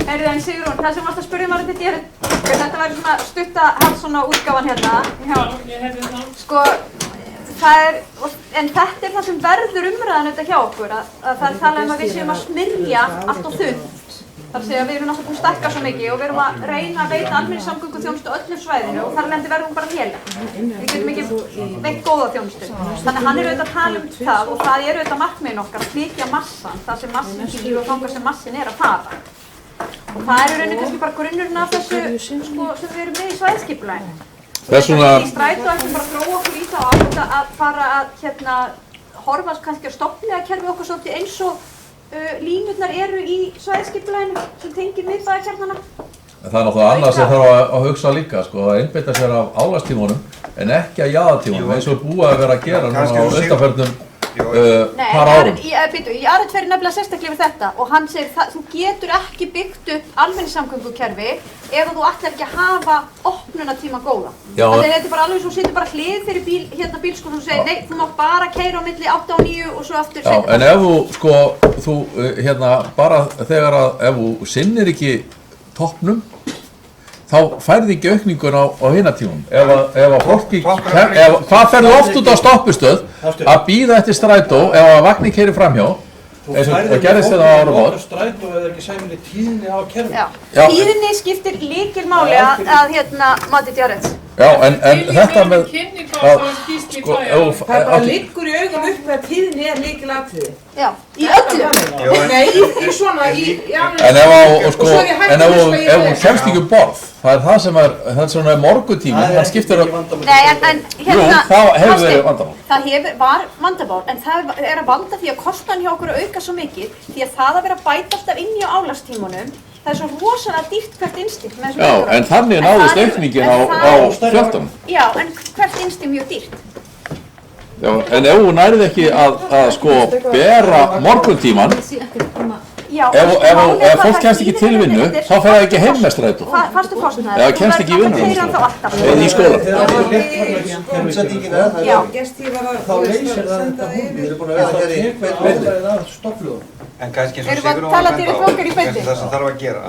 Heyrðu, en Sigrún, það sem varst að spyrja maður þetta væri svona stutta Hallsson útgáfan hérna. Ég heyrði það. Sko, en þetta er það sem verður umræðan auðvitað hjá okkur, að það er talað að við séum að smyrja allt og þunnt. Það er að segja að við erum náttúrulega búin að stækka svo mikið og við erum að reyna að veita almenningssamgönguþjónustu á öllu svæðinu og þar lendi verðum bara léleg. Við getum ekki veitt góða þjónustu. Þannig að hann er auðvitað að tala það og það er auðvitað markmiðin okkar að flytja massan, það sem massin býr og þangað sem massin er að fara. Og það er í rauninni kannski bara grunnurinn af þessu sko, sem við erum með í svæðisskipulaginu. Í strætó ættum bara að þróa okkur í það að fara að horfa kannski á stofnvegakerfi okkar svolítið eins og línurnar eru í svæðisskipulaginu sem tengir miðbæjarkjarnana. Það er náttúrulega annað sem þarf að hugsa líka, sko, að einbeita sér af álagstímunum en ekki að jaðartímunum eins og búið að vera að gera núna á undanförnum par árum. Í aðra tveir nefnilega sérstaklega við þetta og hann segir að þú getur ekki byggt upp almenningssamgöngukerfi ef þú ætlar ekki að hafa opnunartíma góða. Þannig að þetta er bara alveg svo situr bara hlið fyrir bílskúr og segir nei, þú mátt bara keyra á milli 8 og 9 og svo aftur seinna. Já, en ef þú, bara þegar að ef þú sinnir ekki toppnum þá færði ekki aukningun á hinatímum. Ef að fólki, hvað ferðu oft út á stoppustöð að bíða eftir strætó ef að vagnir keyrir framhjá eins og gerðist þetta á áramót. Strætó eða ekki sæmileg tíðni á kerfinu. Já, tíðni skiptir lykilmáli að mati Jareds. Já, en þetta með það bara liggur í augum upp með tíðni er lykilatriði. Já, í öllu. Nei, í svona, en ef hún kemst ekki borð, það er það sem er morguntíminn, það skiptir Nei, en jú, þá hefur verið vandamál. Það var vandamál, en það er að valda því að kostnaðan hjá okkur að auka svo mikið því að það að vera að bæta alltaf inn í álagstímunum það er svo rosalega dýrt hvert innstig með Já, en þannig náðist aukningin á fjöldanum. Já, en hvert innstig mjög dýrt. Já, en ef hún nærði ekki að sko bera morguntíman ef fólk kemst ekki til vinnu þá fer það ekki heim með strætó fastu kostnaður eða kemst ekki í vinnu eða í skóla þá leysir það þetta hún við erum búin að vera hér í en kannski erum við að tala til í flokkar í beinni það sem þarf að gera